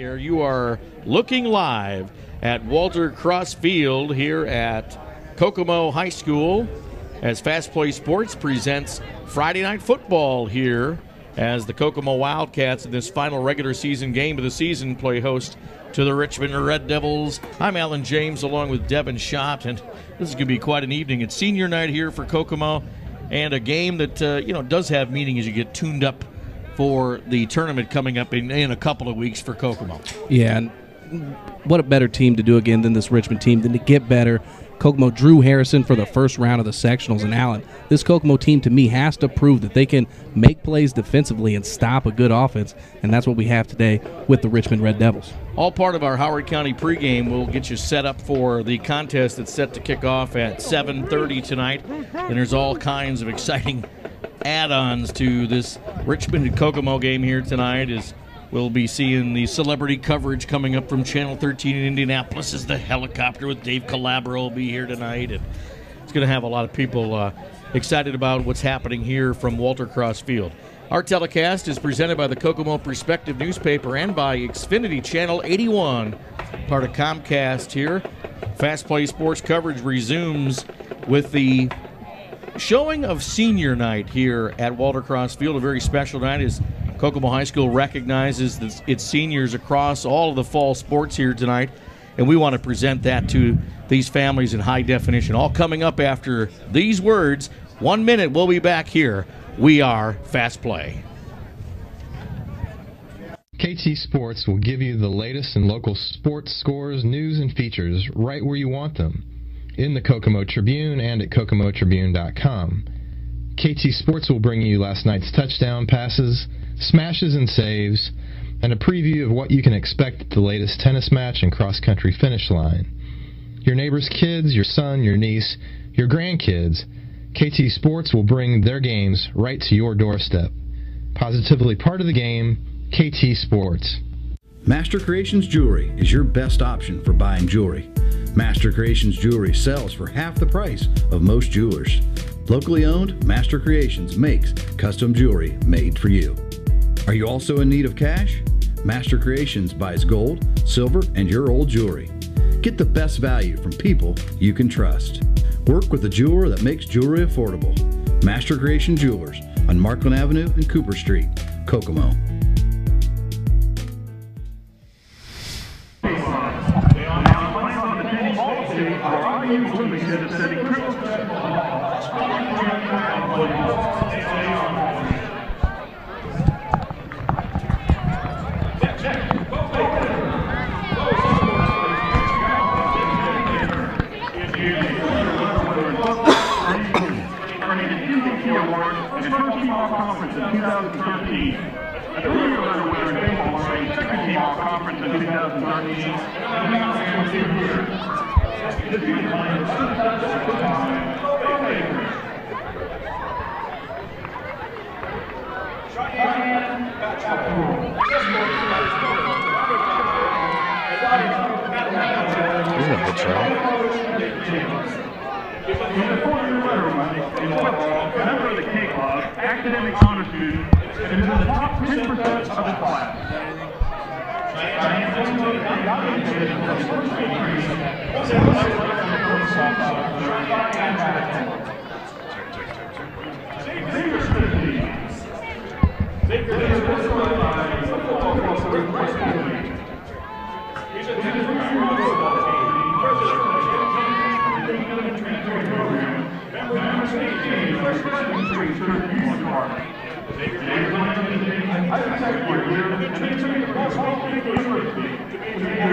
here. You are looking live at Walter Cross Field here at Kokomo High School as FastPlaySports presents Friday Night Football here as the Kokomo Wildcats in this final regular season game of the season play host to the Richmond Red Devils. I'm Alan James along with Devin Schott, and this is going to be quite an evening. It's senior night here for Kokomo, and a game that does have meaning as you get tuned up for the tournament coming up in a couple of weeks for Kokomo. Yeah, and what a better team to do again than this Richmond team, than to get better. Kokomo drew Harrison for the first round of the sectionals, and Allen, this Kokomo team to me has to prove that they can make plays defensively and stop a good offense, and that's what we have today with the Richmond Red Devils. All part of our Howard County pregame. We'll get you set up for the contest that's set to kick off at 7:30 tonight, and there's all kinds of exciting add-ons to this Richmond and Kokomo game here tonight. As we'll be seeing the celebrity coverage coming up from Channel 13 in Indianapolis as the helicopter with Dave Calabro will be here tonight, and it's going to have a lot of people excited about what's happening here from Walter Cross Field. Our telecast is presented by the Kokomo Perspective newspaper and by Xfinity Channel 81, part of Comcast here. Fast Play Sports coverage resumes with the showing of senior night here at Walter Cross Field. A very special night as Kokomo High School recognizes its seniors across all of the fall sports here tonight, and we want to present that to these families in high definition. All coming up after these words. 1 minute, we'll be back here. We are Fast Play. KT Sports will give you the latest in local sports scores, news, and features right where you want them, in the Kokomo Tribune and at kokomotribune.com. KT Sports will bring you last night's touchdown passes, smashes and saves, and a preview of what you can expect at the latest tennis match and cross-country finish line. Your neighbor's kids, your son, your niece, your grandkids, KT Sports will bring their games right to your doorstep. Positively part of the game, KT Sports. Master Creations Jewelry is your best option for buying jewelry. Master Creations Jewelry sells for half the price of most jewelers. Locally owned, Master Creations makes custom jewelry made for you. Are you also in need of cash? Master Creations buys gold, silver, and your old jewelry. Get the best value from people you can trust. Work with a jeweler that makes jewelry affordable. Master Creation Jewelers on Markland Avenue and Cooper Street, Kokomo. Conference in 2013. At the Rio Letter winner in baseball, second team all conference in 2013. Isn't it a good try? In the 4-year letter run in football, a member of the K Club, academic honor student, and is in the top 10% of his class.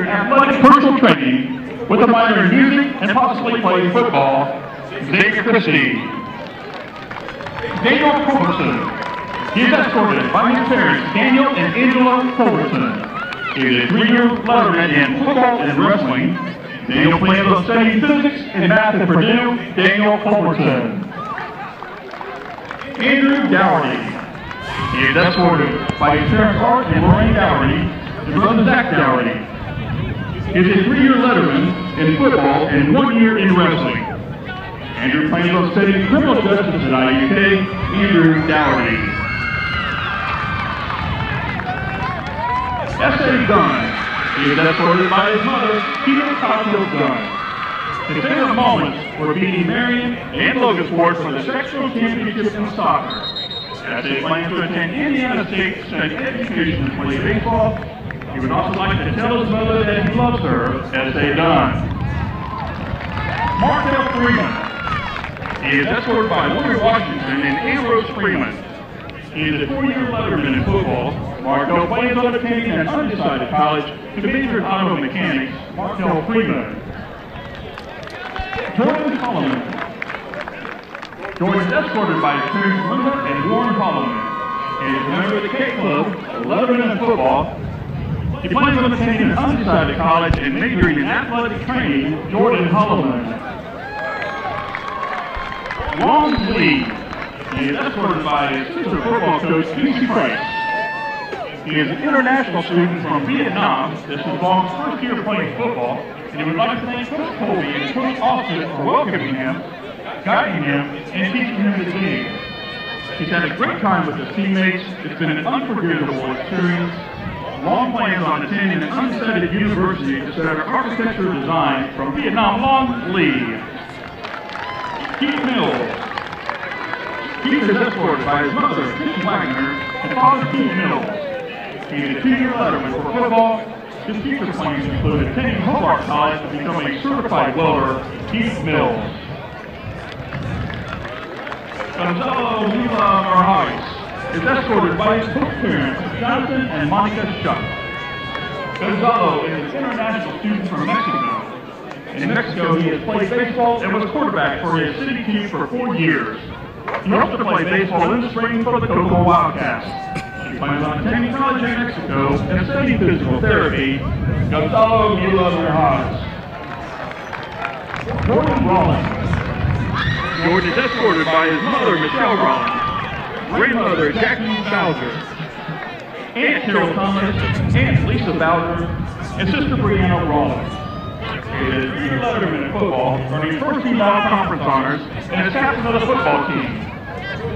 Athletic personal training with a minor in music and possibly playing football, Xavier Christie. Daniel Culbertson. He is escorted by his parents, Daniel and Angela Culbertson. He is a 3-year letterman in football and wrestling. Daniel plans on studying physics and math at Purdue. Daniel Culbertson. Andrew Dougherty. He is escorted by his parents, Art and Lorraine Dougherty, and brother Zach Dougherty. He is a 3-year letterman in football and 1 year in wrestling. Andrew plans on studying criminal justice at IUK. Andrew Dougherty. S.A. Gunn. He is escorted by his mother, Peter Cotfield Gunn. His favorite moments were beating Marion and Logansport for the sectional championship in soccer. S.A. plans to attend Indiana State to study education and play baseball. He would also like to tell his mother that he loves her, S.A. Gunn. Markel Freeman. He is escorted by Warner Washington and Ambrose Freeman. He is a 4-year letterman in football. Markel plans on attending an undecided college to major in auto mechanics. Markel Freeman. Jordan Holloman. Jordan is escorted by his parents Linda and Warren Holloman. He is a member of the K Club, letterman in football. He plans on attending an undecided college and majoring in athletic training. Jordan Holloman. Long Lee. He is escorted by his sister football coach, Casey Price. He is an international student from Vietnam. This is Long's first year playing football, and he would like to thank Coach Colby and Coach Austin for welcoming him, guiding him, and teaching him the game. He's had a great time with his teammates. It's been an unforgettable experience. Long plans on attending an undecided university to study architecture design from Vietnam. Long Lee. Keith Mills. Keith is escorted by his mother, Kitty Wagner, and father, Keith Mills. He is a 2-year letterman for football. His future plans include attending Hobart College to become a certified welder. Keith Mills. Gonzalo Mila Morales is escorted by his co-parents, Jonathan and Monica Schuck. Gonzalo is an international student from Mexico. In Mexico, he has played baseball and was quarterback for his city team for 4 years. He hopes to play baseball in the spring for the Kokomo Wildcats. He plans on attending college in Mexico and studying physical therapy. Gonzalo Mila Morales. Jordan Rollins. Jordan is escorted by his mother, Michelle Rollins, grandmother, Jackie Bowser, Aunt Carol Thomas, Aunt Lisa Bowser, and Sister Brianna Rollins. He is a 3-year letterman in football, earning first team all-conference honors, and is captain of the football team.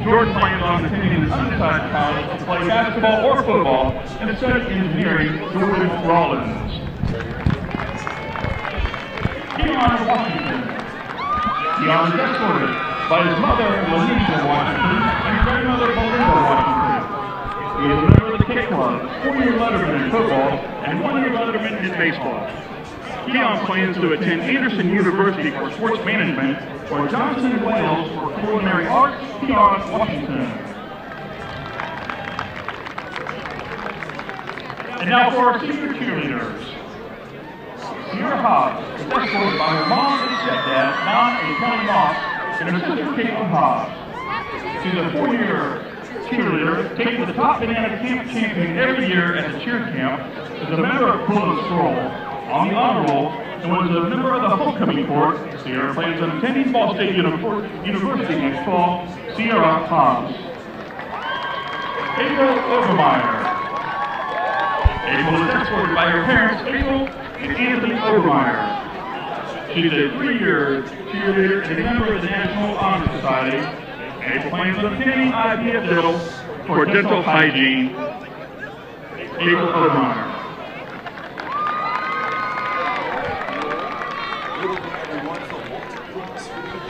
Jordan plans on attending an undecided college to play basketball or football and study engineering. Jordan Rollins. Keon Washington. Keon is escorted by his mother, Louisa Washington, and grandmother, Belinda Washington. He is a member of the K Club, 4-year letterman in football, and 1-year letterman in baseball. Keon plans to attend Anderson University for sports management or Johnson Wales for culinary arts. Keon Washington. And now for our senior cheerleaders. Sierra Hobbs is escorted by her mom and stepdad, Don and Kelly Moss, and her sister Caitlin Hobbs. She's a 4-year cheerleader, taking the top banana camp champion every year at the cheer camp, is a member of Pull Stroll on the honor roll, and was a member of the homecoming court. Sierra plans on attending Ball State University next fall. Sierra Hobbs. April Obermeyer. April is escorted by her parents, April and Anthony Obermeyer. She's a 3-year cheerleader and a member of the National Honor Society. April plans on attending IVF Dental for dental hygiene. April Obermeyer.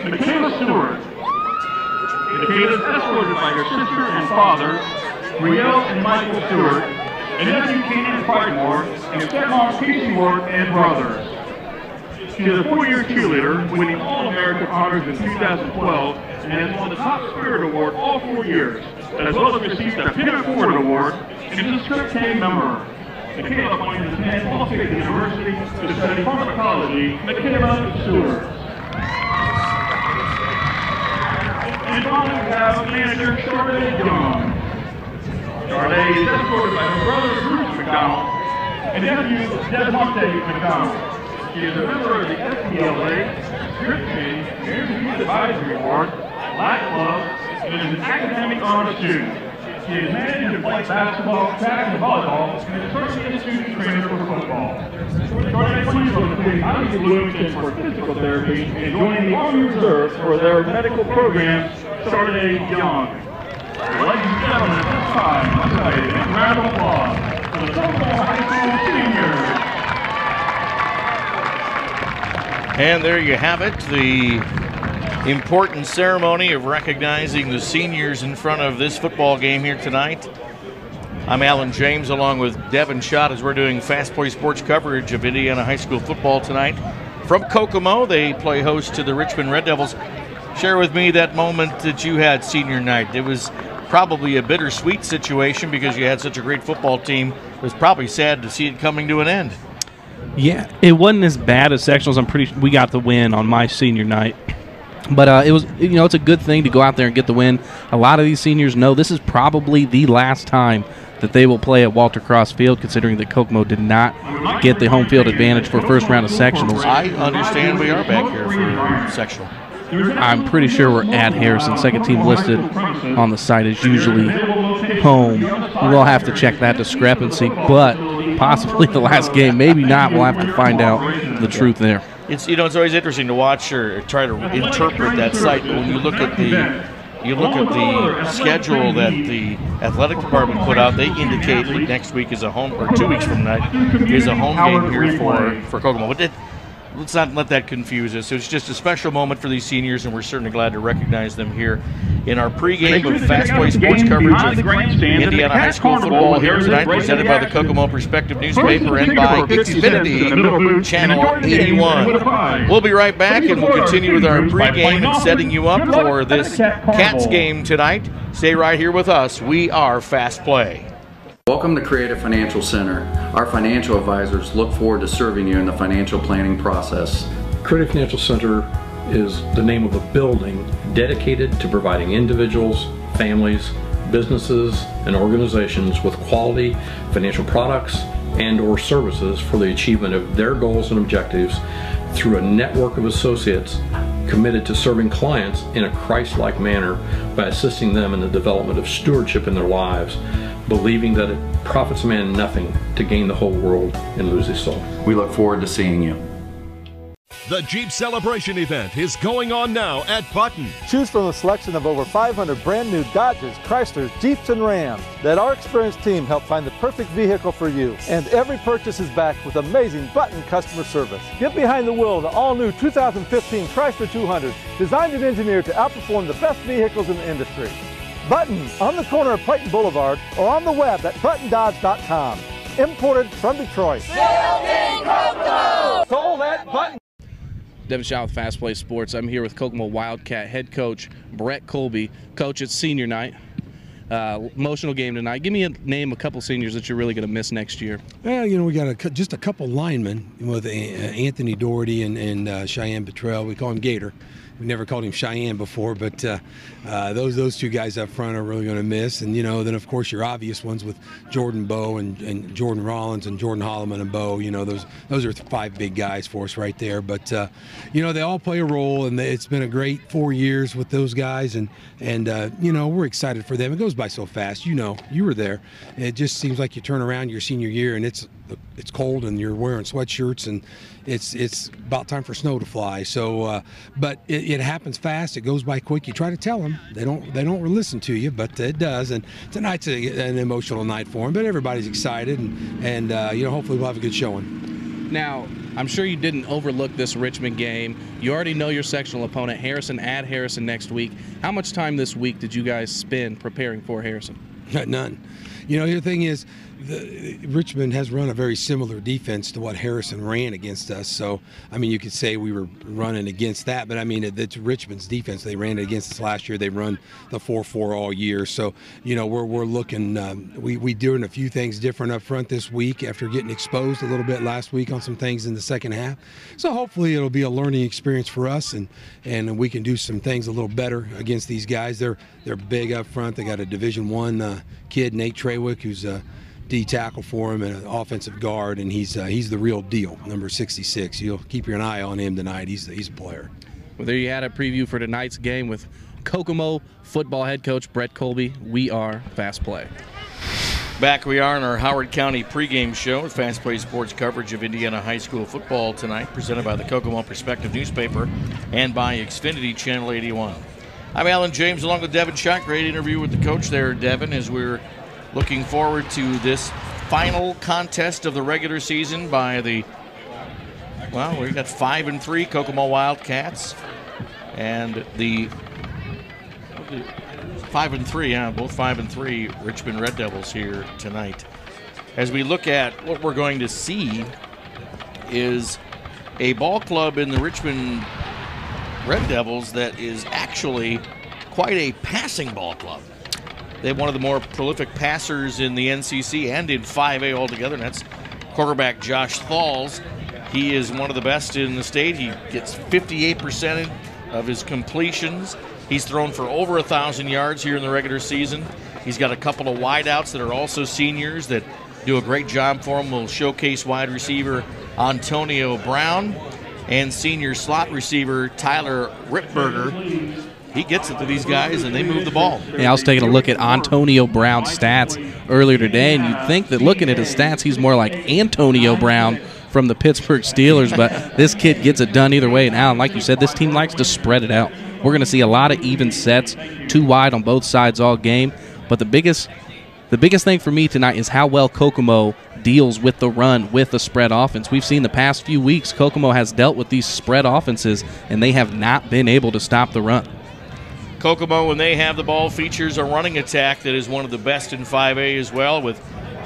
Michaela Stewart. Michaela is escorted by her sister and father, Riel and Michael Stewart, and nephew Kanan Pridemore, and stepmom Casey Ward and brothers. She is a 4-year cheerleader, winning All-American honors in 2012, and has won the Top Spirit Award all 4 years, as well as received the Pivot Forward Award, and is a Script K member. Michaela plans to attend Ball State University to study pharmacology. Michaela Stewart. And finally, we have manager Charlotte Young. Charlotte is escorted by her brother Bruce McDonald and nephew Desmonte McDonald. She is a member of the FPLA, Script Committee, Parents and Youth Advisory Board, Latin Club, and is an academic honor student. She is managed to play basketball, track, and volleyball, and is currently a student trainer for football. Charlotte plans on attending Ivy Bloomington for physical therapy and joining the Army Reserve for their medical programs. Charlotte Young. Ladies and gentlemen, at this time, let's say a big round of applause for the the Kokomo High School seniors. And there you have it, the important ceremony of recognizing the seniors in front of this football game here tonight. I'm Alan James along with Devin Schott as we're doing FastPlay Sports coverage of Indiana high school football tonight. From Kokomo, they play host to the Richmond Red Devils. Share with me that moment that you had senior night. It was probably a bittersweet situation because you had such a great football team. It was probably sad to see it coming to an end. Yeah, it wasn't as bad as sectionals. I'm pretty sure we got the win on my senior night. But it was, it's a good thing to go out there and get the win. A lot of these seniors know this is probably the last time that they will play at Walter Cross Field, considering that Kokomo did not get the home field advantage for first round of sectionals. I understand we are back here for sectional. I'm pretty sure we're at Harrison. Second team listed on the site is usually home. We'll have to check that discrepancy, but possibly the last game. Maybe not. We'll have to find out the truth there. It's it's always interesting to watch or try to interpret that site. But when you look at the schedule that the athletic department put out, they indicate that next week is a home, or 2 weeks from tonight is a home game here for Kokomo. But let's not let that confuse us. It's just a special moment for these seniors, and we're certainly glad to recognize them here in our pregame of FastPlay Sports coverage of Indiana high school football here tonight, presented by the Kokomo Perspective newspaper and by Xfinity Channel 81. We'll be right back, and we'll continue with our pregame and setting you up for this Cats game tonight. Stay right here with us. We are FastPlay. Welcome to Creative Financial Center. Our financial advisors look forward to serving you in the financial planning process. Creative Financial Center is the name of a building dedicated to providing individuals, families, businesses, and organizations with quality financial products and or services for the achievement of their goals and objectives through a network of associates committed to serving clients in a Christ-like manner by assisting them in the development of stewardship in their lives, believing that it profits a man nothing to gain the whole world and lose his soul. We look forward to seeing you. The Jeep Celebration event is going on now at Button. Choose from a selection of over 500 brand new Dodges, Chryslers, Jeeps, and Rams. Let our experienced team help find the perfect vehicle for you. And every purchase is backed with amazing Button customer service. Get behind the wheel of the all-new 2015 Chrysler 200, designed and engineered to outperform the best vehicles in the industry. Button, on the corner of Clayton Boulevard, or on the web at buttondodge.com. Imported from Detroit. Building Kokomo! Sold at Button. Devin Schott with FastPlay Sports. I'm here with Kokomo Wildcat head coach Brett Colby. Coach, it's senior night. Emotional game tonight. Give me a name, a couple seniors that you're really going to miss next year. Well, we got just a couple linemen with Anthony Doherty and Cheyenne Petrell. We call him Gator. We never called him Cheyenne before, but those two guys up front are really going to miss. And, then, of course, your obvious ones with Jordan Bowe and Jordan Rollins and Jordan Holloman and Bowe. Those are five big guys for us right there. But, they all play a role, and it's been a great 4 years with those guys. And we're excited for them. It goes by so fast. You were there. It just seems like you turn around your senior year, and it's cold, and you're wearing sweatshirts, and it's about time for snow to fly. So, but it happens fast. It goes by quick. You try to tell them, they don't listen to you, but it does. And tonight's an emotional night for them. But everybody's excited, and hopefully we'll have a good showing. Now, I'm sure you didn't overlook this Richmond game. You already know your sectional opponent, Harrison, at Harrison next week. How much time this week did you guys spend preparing for Harrison? None. The thing is, Richmond has run a very similar defense to what Harrison ran against us. So, you could say we were running against that, but it's Richmond's defense. They ran it against us last year. They run the 4-4 all year. So, we're looking. We doing a few things different up front this week after getting exposed a little bit last week on some things in the second half. So hopefully it'll be a learning experience for us, and we can do some things a little better against these guys. They're big up front. They got a Division I kid, Nate Trawick, who's a D tackle for him and an offensive guard, and he's the real deal, number 66. You'll keep your eye on him tonight. He's a player. Well, there you had a preview for tonight's game with Kokomo football head coach Brett Colby. We are FastPlay. Back we are in our Howard County pregame show with FastPlay Sports coverage of Indiana high school football tonight, presented by the Kokomo Perspective newspaper and by Xfinity Channel 81. I'm Alan James along with Devin Schott. Great interview with the coach there, Devin, as we're looking forward to this final contest of the regular season by the, well, we got 5-3 Kokomo Wildcats and the 5-3, yeah, both 5-3 Richmond Red Devils here tonight. As we look at what we're going to see is a ball club in the Richmond Red Devils that is actually quite a passing ball club. They have one of the more prolific passers in the NCC and in 5A altogether, and that's quarterback Josh Thalls. He is one of the best in the state. He gets 58% of his completions. He's thrown for over 1,000 yards here in the regular season. He's got a couple of wideouts that are also seniors that do a great job for him. We'll showcase wide receiver Antonio Brown and senior slot receiver Tyler Ripberger. He gets it to these guys, and they move the ball. Yeah, I was taking a look at Antonio Brown's stats earlier today, and you'd think that looking at his stats, he's more like Antonio Brown from the Pittsburgh Steelers, but this kid gets it done either way. And Alan, like you said, this team likes to spread it out. We're going to see a lot of even sets, too wide on both sides all game. But the biggest thing for me tonight is how well Kokomo deals with the run with the spread offense. We've seen the past few weeks Kokomo has dealt with these spread offenses, and they have not been able to stop the run. Kokomo, when they have the ball, features a running attack that is one of the best in 5A as well, with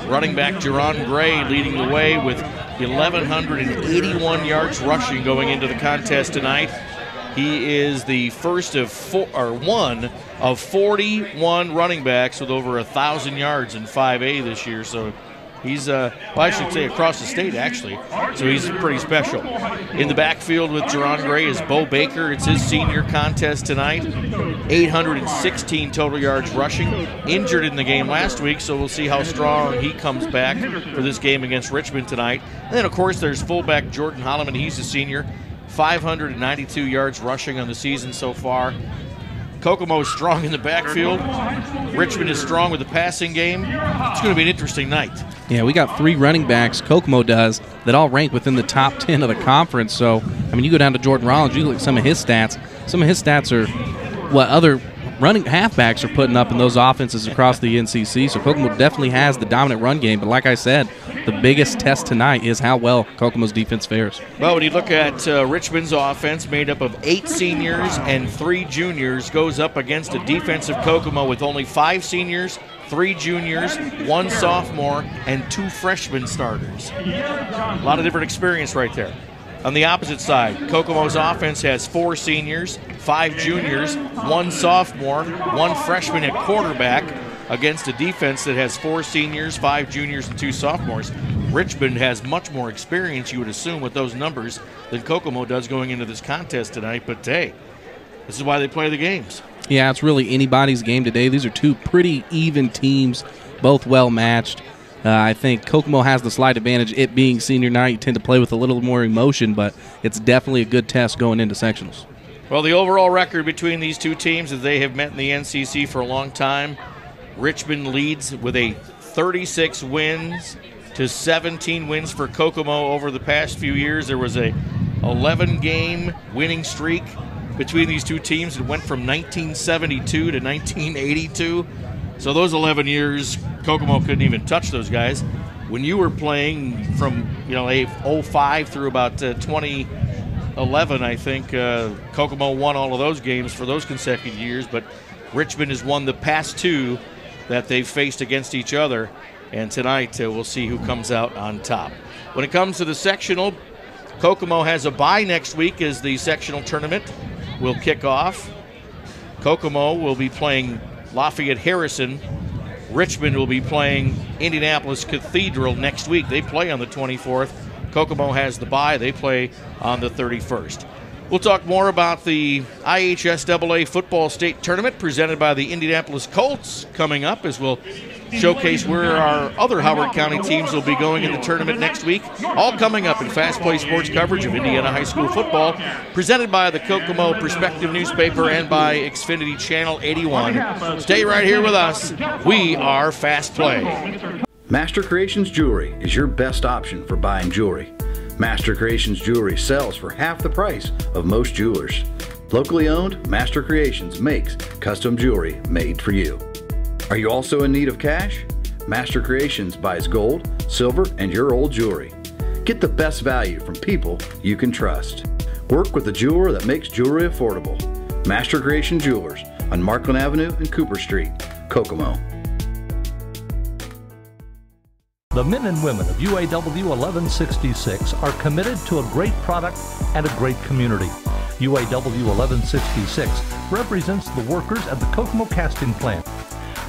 running back Jerron Gray leading the way with 1,181 yards rushing going into the contest tonight. He is the first of one of 41 running backs with over 1,000 yards in 5A this year. So he's, well, I should say across the state, actually. So he's pretty special. In the backfield with Jerron Gray is Bo Baker. It's his senior contest tonight. 816 total yards rushing. Injured in the game last week, so we'll see how strong he comes back for this game against Richmond tonight. And then, of course, there's fullback Jordan Holloman. He's a senior. 592 yards rushing on the season so far. Kokomo is strong in the backfield. Richmond is strong with the passing game. It's going to be an interesting night. Yeah, we got 3 running backs, Kokomo does, that all rank within the top 10 of the conference. So, I mean, you go down to Jordan Rollins, you look at some of his stats. Some of his stats are what other running halfbacks are putting up in those offenses across the NCC. So Kokomo definitely has the dominant run game. But like I said, the biggest test tonight is how well Kokomo's defense fares. Well, when you look at Richmond's offense, made up of 8 seniors and 3 juniors, goes up against a defensive Kokomo with only 5 seniors, 3 juniors, 1 sophomore, and 2 freshman starters. A lot of different experience right there. On the opposite side, Kokomo's offense has 4 seniors, 5 juniors, 1 sophomore, 1 freshman at quarterback against a defense that has 4 seniors, 5 juniors, and 2 sophomores. Richmond has much more experience, you would assume, with those numbers than Kokomo does going into this contest tonight. But, hey, this is why they play the games. Yeah, it's really anybody's game today. These are 2 pretty even teams, both well-matched. I think Kokomo has the slight advantage, it being senior night. You tend to play with a little more emotion, but it's definitely a good test going into sectionals. Well, the overall record between these 2 teams is they have met in the NCC for a long time. Richmond leads with a 36 wins to 17 wins for Kokomo over the past few years. There was a 11-game winning streak between these 2 teams. It went from 1972 to 1982. So those 11 years, Kokomo couldn't even touch those guys. When you were playing from 05 through about 2011, I think Kokomo won all of those games for those consecutive years. But Richmond has won the past 2 that they've faced against each other. And tonight we'll see who comes out on top. When it comes to the sectional, Kokomo has a bye next week as the sectional tournament will kick off. Kokomo will be playing Lafayette Harrison. Richmond will be playing Indianapolis Cathedral next week. They play on the 24th. Kokomo has the bye. They play on the 31st. We'll talk more about the IHSAA Football State Tournament presented by the Indianapolis Colts coming up, as we'll showcase where our other Howard County teams will be going in the tournament next week. All coming up in FastPlay Sports coverage of Indiana high school football, presented by the Kokomo Perspective newspaper and by Xfinity Channel 81. Stay right here with us. We are Fast Play. Master Creations Jewelry is your best option for buying jewelry. Master Creations Jewelry sells for half the price of most jewelers. Locally owned, Master Creations makes custom jewelry made for you. Are you also in need of cash? Master Creations buys gold, silver, and your old jewelry. Get the best value from people you can trust. Work with a jeweler that makes jewelry affordable. Master Creation Jewelers on Markland Avenue and Cooper Street, Kokomo. The men and women of UAW 1166 are committed to a great product and a great community. UAW 1166 represents the workers at the Kokomo casting plant.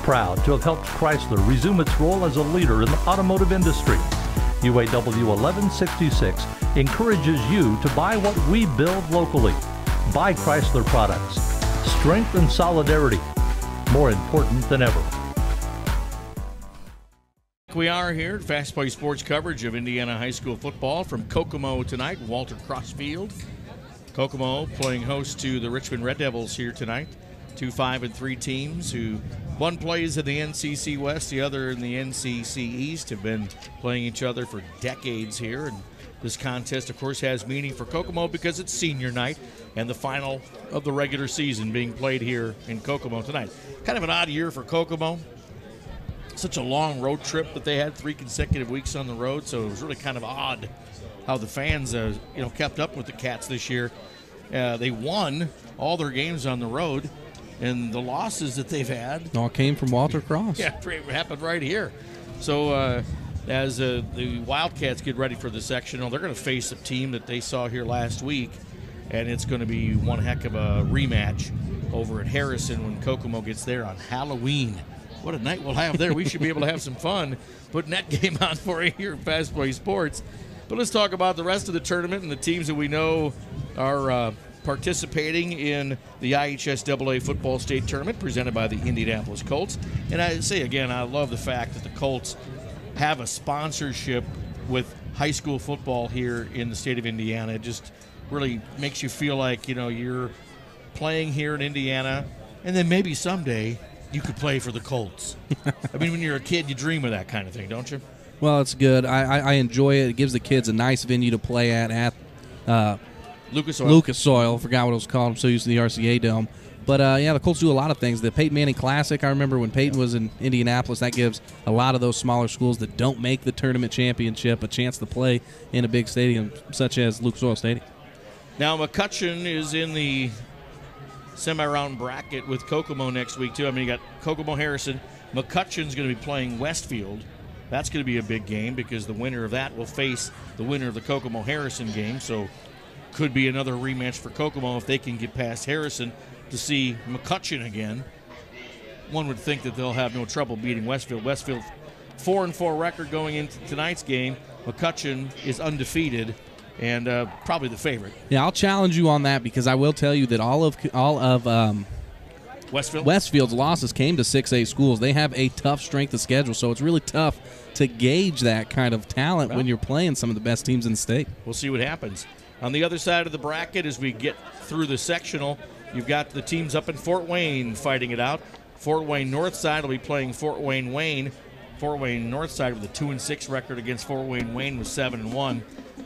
Proud to have helped Chrysler resume its role as a leader in the automotive industry. UAW 1166 encourages you to buy what we build locally. Buy Chrysler products. Strength and solidarity, more important than ever. We are here at FastPlay Sports coverage of Indiana high school football from Kokomo tonight, Walter Crossfield. Kokomo playing host to the Richmond Red Devils here tonight. 2 5-3 teams who one plays in the NCC West, the other in the NCC East, have been playing each other for decades here. And this contest, of course, has meaning for Kokomo because it's senior night and the final of the regular season being played here in Kokomo tonight. Kind of an odd year for Kokomo. Such a long road trip that they had, 3 consecutive weeks on the road, so it was really kind of odd how the fans kept up with the Cats this year. They won all their games on the road, and the losses that they've had all came from Walter Cross. Yeah, it happened right here. So as the Wildcats get ready for the sectional, they're going to face a team that they saw here last week, and it's going to be one heck of a rematch over at Harrison when Kokomo gets there on Halloween. What a night we'll have there. We should be able to have some fun putting that game on for you here at FastPlay Sports. But let's talk about the rest of the tournament and the teams that we know are participating in the IHSAA Football State Tournament presented by the Indianapolis Colts. And I say again, I love the fact that the Colts have a sponsorship with high school football here in the state of Indiana. It just really makes you feel like, you're playing here in Indiana, and then maybe someday you could play for the Colts. I mean, when you're a kid, you dream of that kind of thing, don't you? Well, it's good. I enjoy it. It gives the kids a nice venue to play at Lucas Oil. Lucas Oil. Forgot what it was called. I'm so used to the RCA Dome. But, the Colts do a lot of things. The Peyton Manning Classic, I remember when Peyton was in Indianapolis, that gives a lot of those smaller schools that don't make the tournament championship a chance to play in a big stadium such as Lucas Oil Stadium. Now, McCutcheon is in the semi-round bracket with Kokomo next week, too. I mean, you got Kokomo Harrison. McCutcheon's going to be playing Westfield. That's going to be a big game because the winner of that will face the winner of the Kokomo Harrison game. So could be another rematch for Kokomo if they can get past Harrison to see McCutcheon again. One would think that they'll have no trouble beating Westfield. Westfield 4-4 record going into tonight's game. McCutcheon is undefeated and probably the favorite. Yeah, I'll challenge you on that because I will tell you that all of Westfield's losses came to 6A schools. They have a tough strength of schedule, so it's really tough to gauge that kind of talent when you're playing some of the best teams in the state. We'll see what happens. On the other side of the bracket, as we get through the sectional, you've got the teams up in Fort Wayne fighting it out. Fort Wayne Northside will be playing Fort Wayne. Fort Wayne Northside with a 2-6 record against Fort Wayne with 7-1.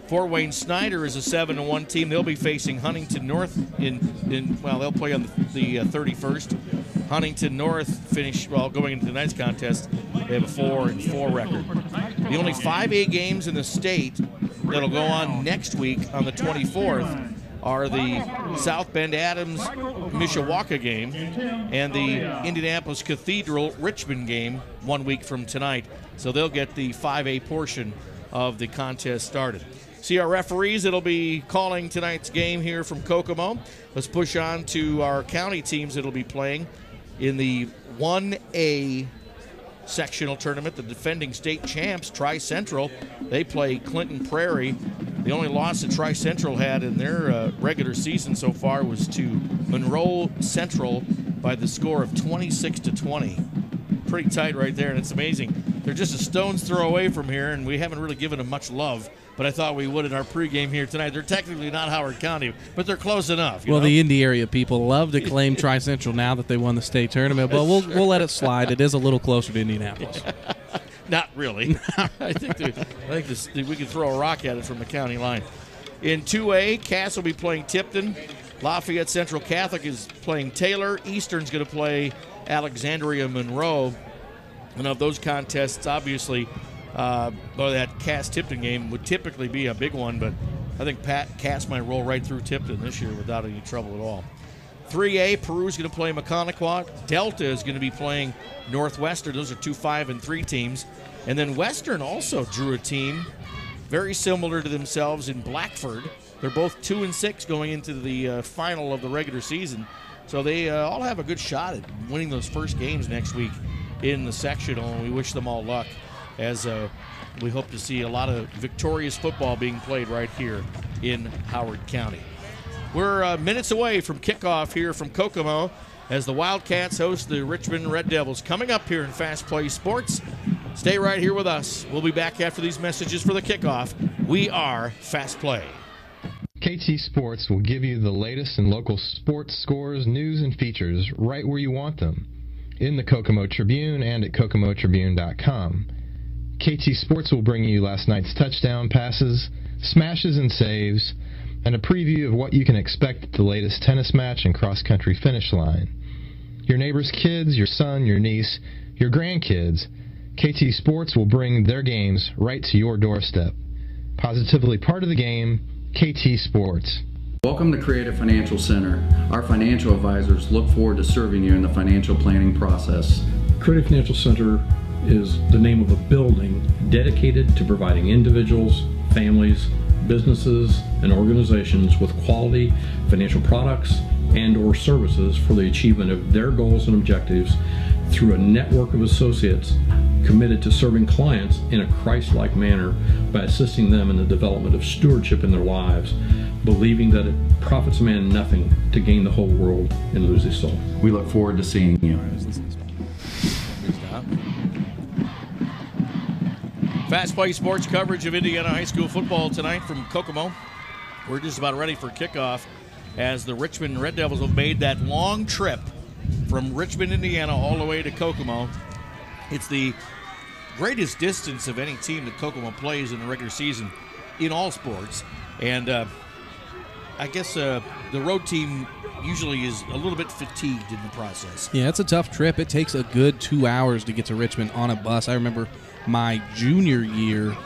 Fort Wayne Snyder is a 7-1 team. They'll be facing Huntington North they'll play on the 31st. Huntington North going into tonight's contest, they have a 4-4 record. The only 5A games in the state that'll go on next week on the 24th are the South Bend Adams Mishawaka game and the Indianapolis Cathedral Richmond game 1 week from tonight. So they'll get the 5A portion of the contest started. See our referees that'll be calling tonight's game here from Kokomo. Let's push on to our county teams that'll be playing in the 1A sectional tournament. The defending state champs, Tri-Central, they play Clinton Prairie. The only loss that Tri-Central had in their regular season so far was to Monroe Central by the score of 26-20. Pretty tight right there, and it's amazing. They're just a stone's throw away from here, and we haven't really given them much love, but I thought we would in our pregame here tonight. They're technically not Howard County, but they're close enough. Well, the Indy area people love to claim Tri-Central now that they won the state tournament, but we'll let it slide. It is a little closer to Indianapolis. Not really. I think we can throw a rock at it from the county line. In 2A, Cass will be playing Tipton. Lafayette Central Catholic is playing Taylor. Eastern's going to play Alexandria Monroe. And of those contests, obviously, Though that Cass-Tipton game would typically be a big one, but I think Cass might roll right through Tipton this year without any trouble at all. 3A, Peru's going to play Mechaniquot. Delta is going to be playing Northwestern. Those are 2 5-3 teams. And then Western also drew a team very similar to themselves in Blackford. They're both 2-6 going into the final of the regular season. So they all have a good shot at winning those first games next week in the sectional, and we wish them all luck as we hope to see a lot of victorious football being played right here in Howard County. We're minutes away from kickoff here from Kokomo as the Wildcats host the Richmond Red Devils. Coming up here in Fast Play Sports, stay right here with us. We'll be back after these messages for the kickoff. We are Fast Play. KT Sports will give you the latest in local sports scores, news, and features right where you want them, in the Kokomo Tribune and at kokomotribune.com. KT Sports will bring you last night's touchdown passes, smashes and saves, and a preview of what you can expect at the latest tennis match and cross-country finish line. Your neighbor's kids, your son, your niece, your grandkids, KT Sports will bring their games right to your doorstep. Positively part of the game, KT Sports. Welcome to Creative Financial Center. Our financial advisors look forward to serving you in the financial planning process. Creative Financial Center is the name of a building dedicated to providing individuals, families, businesses, and organizations with quality financial products and or services for the achievement of their goals and objectives through a network of associates committed to serving clients in a Christ-like manner by assisting them in the development of stewardship in their lives, believing that it profits a man nothing to gain the whole world and lose his soul. We look forward to seeing you. Fast Play Sports coverage of Indiana high school football tonight from Kokomo. We're just about ready for kickoff as the Richmond Red Devils have made that long trip from Richmond, Indiana, all the way to Kokomo. It's the greatest distance of any team that Kokomo plays in the regular season in all sports. And I guess the road team usually is a little bit fatigued in the process. Yeah, it's a tough trip. It takes a good 2 hours to get to Richmond on a bus. I remember my junior year,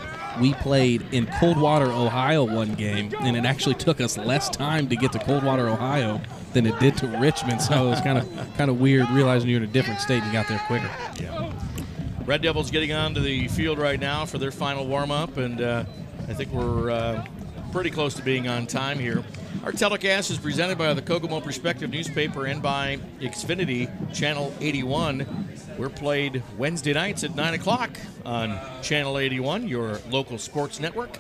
we played in Coldwater, Ohio one game, and it actually took us less time to get to Coldwater, Ohio than it did to Richmond. So it was kind of weird realizing you're in a different state and you got there quicker. Yeah. Red Devils getting onto the field right now for their final warm-up, and I think we're pretty close to being on time here. Our telecast is presented by the Kokomo Perspective newspaper and by Xfinity Channel 81. We're played Wednesday nights at 9 o'clock on Channel 81, your local sports network,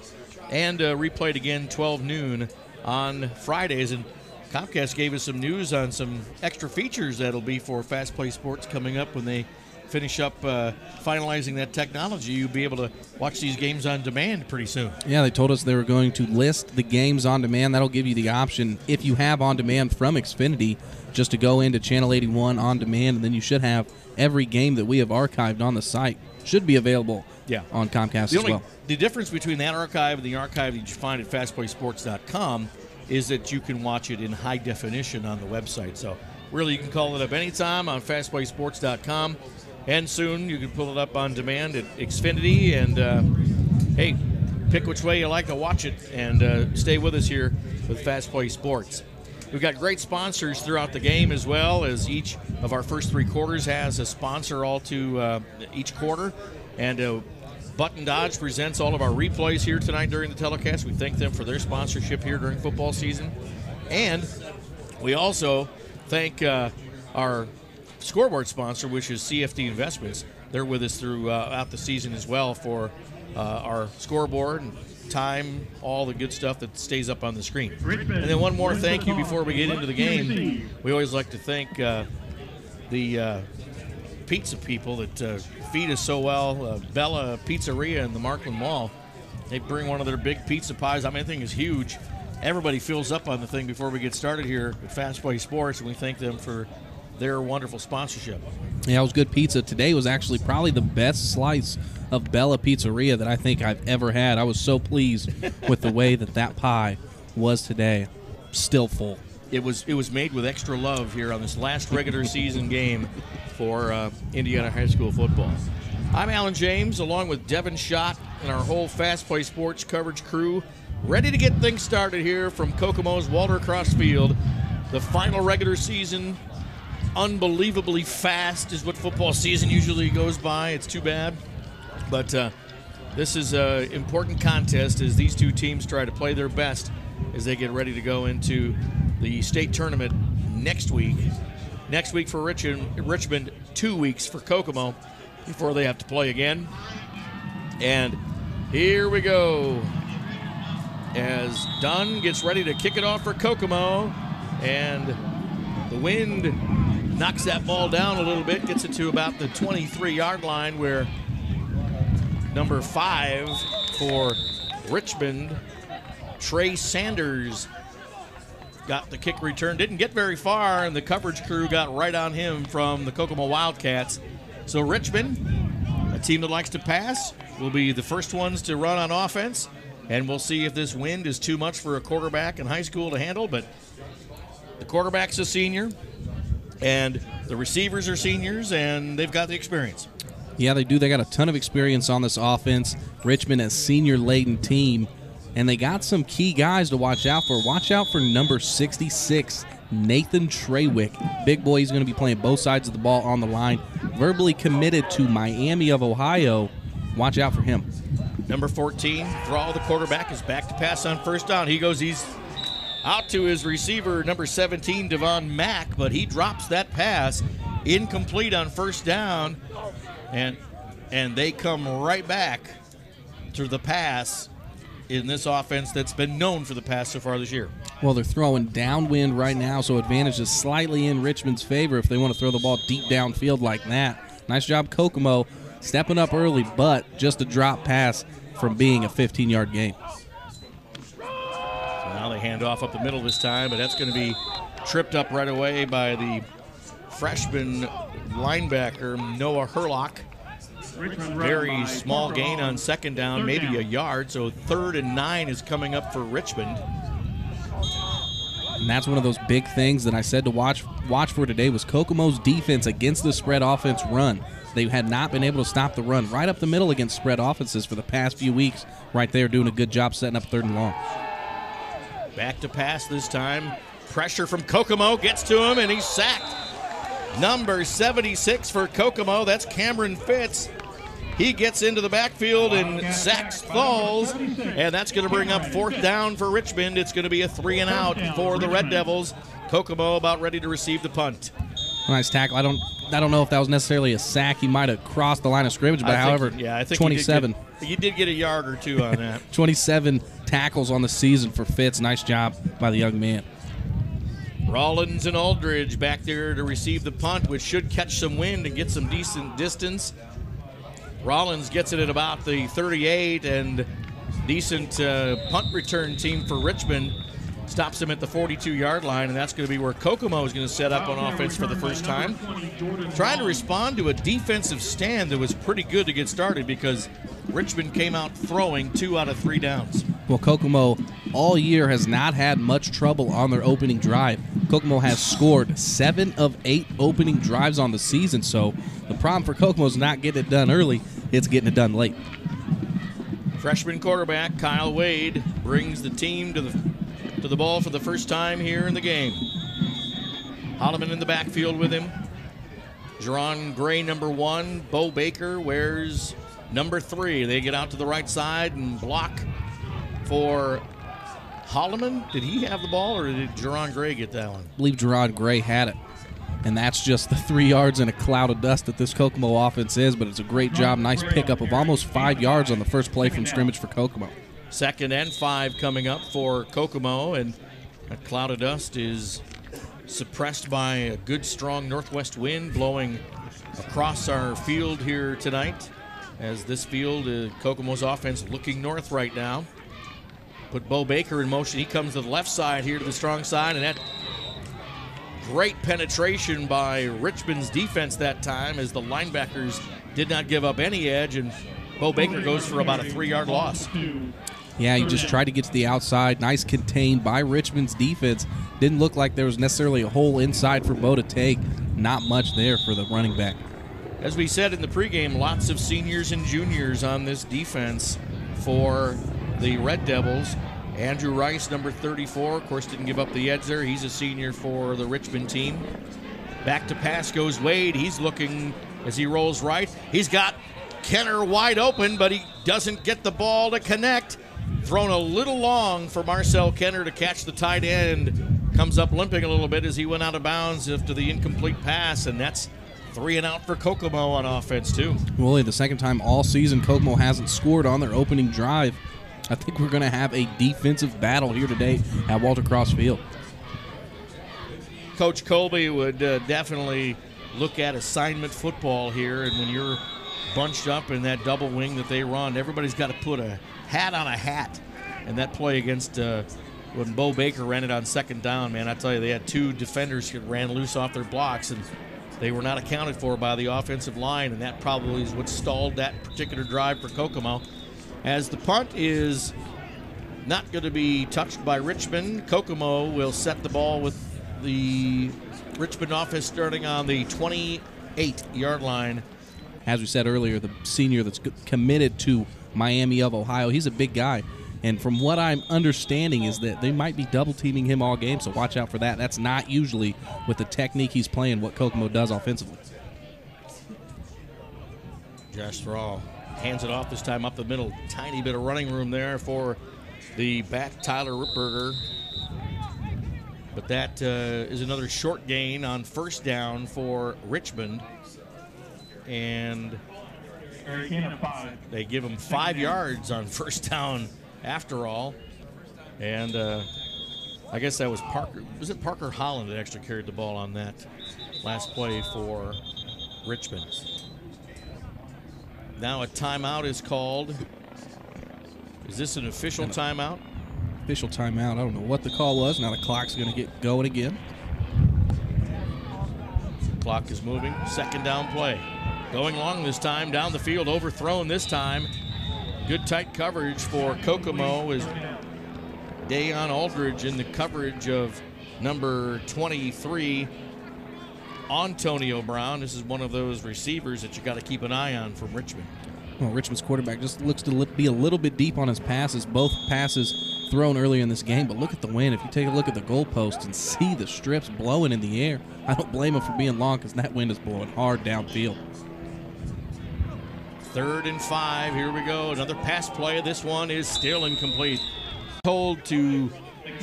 and replayed again 12 noon on Fridays. And Comcast gave us some news on some extra features that'll be for Fast Play Sports coming up when they finish up finalizing that technology. You'll be able to watch these games on demand pretty soon. Yeah, they told us they were going to list the games on demand. That'll give you the option, if you have on demand from Xfinity, just to go into Channel 81 on demand, and then you should have every game that we have archived on the site should be available on Comcast as well. The difference between that archive and the archive that you find at FastPlaySports.com is that you can watch it in high definition on the website. So really, you can call it up anytime on FastPlaySports.com. And soon you can pull it up on demand at Xfinity, and hey, pick which way you like to watch it, and stay with us here with Fast Play Sports. We've got great sponsors throughout the game, as well as each of our first 3 quarters has a sponsor all to each quarter. And Button Dodge presents all of our replays here tonight during the telecast. We thank them for their sponsorship here during football season. And we also thank our scoreboard sponsor, which is CFD Investments. They're with us throughout the season as well for our scoreboard and time, all the good stuff that stays up on the screen. And then one more thank you before we get into the game. We always like to thank the pizza people that feed us so well. Bella Pizzeria in the Markland Mall. They bring one of their big pizza pies. I mean, the thing is huge. Everybody fills up on the thing before we get started here at Fast Play Sports, and we thank them for their wonderful sponsorship. Yeah, it was good pizza. Today was actually probably the best slice of Bella Pizzeria that I think I've ever had. I was so pleased with the way that pie was today. Still full. It was made with extra love here on this last regular season game for Indiana high school football. I'm Alan James, along with Devin Schott and our whole Fast Play Sports coverage crew, ready to get things started here from Kokomo's Walter Cross Field. The final regular season, unbelievably fast is what football season usually goes by. It's too bad. But this is an important contest as these two teams try to play their best as they get ready to go into the state tournament next week. Next week for Richmond, 2 weeks for Kokomo before they have to play again. And here we go as Dunn gets ready to kick it off for Kokomo, and the wind knocks that ball down a little bit, gets it to about the 23-yard line, where number 5 for Richmond, Trey Sanders, got the kick return. Didn't get very far, and the coverage crew got right on him from the Kokomo Wildcats. So Richmond, a team that likes to pass, will be the first ones to run on offense, and we'll see if this wind is too much for a quarterback in high school to handle. But the quarterback's a senior, and the receivers are seniors, and they've got the experience. Yeah, they do. They got a ton of experience on this offense. Richmond, a senior-laden team, and they got some key guys to watch out for. Watch out for number 66, Nathan Trawick. Big boy, he's going to be playing both sides of the ball on the line. Verbally committed to Miami of Ohio. Watch out for him. Number 14, Thrall, the quarterback, is back to pass on first down. He's out to his receiver, number 17, Devon Mack, but he drops that pass. Incomplete on first down, and they come right back to the pass in this offense that's been known for the pass so far this year. Well, they're throwing downwind right now, so advantage is slightly in Richmond's favor if they want to throw the ball deep downfield like that. Nice job, Kokomo, stepping up early, but just a drop pass from being a 15-yard gain. So now they hand off up the middle this time, but that's going to be tripped up right away by the freshman linebacker, Noah Herlock. Very small gain on second down, maybe a yard, so 3rd and 9 is coming up for Richmond. And that's one of those big things that I said to watch for today was Kokomo's defense against the spread offense run. They had not been able to stop the run right up the middle against spread offenses for the past few weeks. Right there doing a good job setting up 3rd and long. Back to pass this time. Pressure from Kokomo, gets to him, and he's sacked. Number 76 for Kokomo, that's Cameron Fitz. He gets into the backfield and sacks Falls, and that's going to bring up 4th down for Richmond. It's going to be a 3 and out for the Red Devils. Kokomo about ready to receive the punt. Nice tackle. I don't know if that was necessarily a sack. He might have crossed the line of scrimmage, but I think 27. You did get a yard or two on that. 27 tackles on the season for Fitz. Nice job by the young man. Rollins and Aldridge back there to receive the punt, which should catch some wind and get some decent distance. Rollins gets it at about the 38, and decent punt return team for Richmond stops him at the 42-yard line, and that's going to be where Kokomo is going to set up on offense for the first time. Trying to respond to a defensive stand that was pretty good to get started because Richmond came out throwing 2 out of 3 downs. Well, Kokomo all year has not had much trouble on their opening drive. Kokomo has scored 7 of 8 opening drives on the season, so the problem for Kokomo is not getting it done early, it's getting it done late. Freshman quarterback Kyle Wade brings the team to the ball for the first time here in the game. Holloman in the backfield with him. Jerron Gray, number 1. Bo Baker wears number 3. They get out to the right side and block for Holloman. Did he have the ball, or did Jerron Gray get that one? I believe Jerron Gray had it. And that's just the 3 yards in a cloud of dust that this Kokomo offense is, but it's a great job. Nice pickup of almost 5 yards on the first play from scrimmage for Kokomo. 2nd and 5 coming up for Kokomo, and that cloud of dust is suppressed by a good, strong northwest wind blowing across our field here tonight. As this field, Kokomo's offense looking north right now. Put Bo Baker in motion. He comes to the left side here to the strong side, and that great penetration by Richmond's defense that time as the linebackers did not give up any edge, and Bo Baker goes for about a 3-yard loss. Yeah, he just tried to get to the outside. Nice contained by Richmond's defense. Didn't look like there was necessarily a hole inside for Bo to take. Not much there for the running back. As we said in the pregame, lots of seniors and juniors on this defense for the Red Devils. Andrew Rice, number 34, of course, didn't give up the edge there. He's a senior for the Richmond team. Back to pass goes Wade. He's looking as he rolls right. He's got Kenner wide open, but he doesn't get the ball to connect. Thrown a little long for Marcel Kenner to catch the tight end. Comes up limping a little bit as he went out of bounds after the incomplete pass, and that's 3 and out for Kokomo on offense, too. Well, the second time all season Kokomo hasn't scored on their opening drive. I think we're going to have a defensive battle here today at Walter Cross Field. Coach Colby would definitely look at assignment football here, and when you're bunched up in that double wing that they run, everybody's got to put a hat on a hat. And that play against when Bo Baker ran it on second down, man, I tell you, they had 2 defenders that ran loose off their blocks, and they were not accounted for by the offensive line, and that probably is what stalled that particular drive for Kokomo. As the punt is not going to be touched by Richmond, Kokomo will set the ball with the Richmond offense starting on the 28-yard line. As we said earlier, the senior that's committed to Miami of Ohio, he's a big guy. And from what I'm understanding is that they might be double-teaming him all game, so watch out for that. That's not usually, with the technique he's playing, what Kokomo does offensively. Josh Thrall hands it off this time up the middle. Tiny bit of running room there for the back, Tyler Ripberger. But that is another short gain on first down for Richmond. And they give him 5 yards on first down after all. And I guess that was Parker. Was it Parker Holland that actually carried the ball on that last play for Richmond? Now a timeout is called. Is this an official timeout? Official timeout. I don't know what the call was. Now the clock's going to get going again. Clock is moving. Second down play. Going long this time. Down the field. Overthrown this time. Good tight coverage for Kokomo as Dayon Aldridge in the coverage of number 23, Antonio Brown. This is one of those receivers that you got to keep an eye on from Richmond. Well, Richmond's quarterback just looks to be a little bit deep on his passes. Both passes thrown earlier in this game, but look at the wind. If you take a look at the goalpost and see the strips blowing in the air, I don't blame him for being long because that wind is blowing hard downfield. 3rd and 5. Here we go. Another pass play. This one is still incomplete. Told to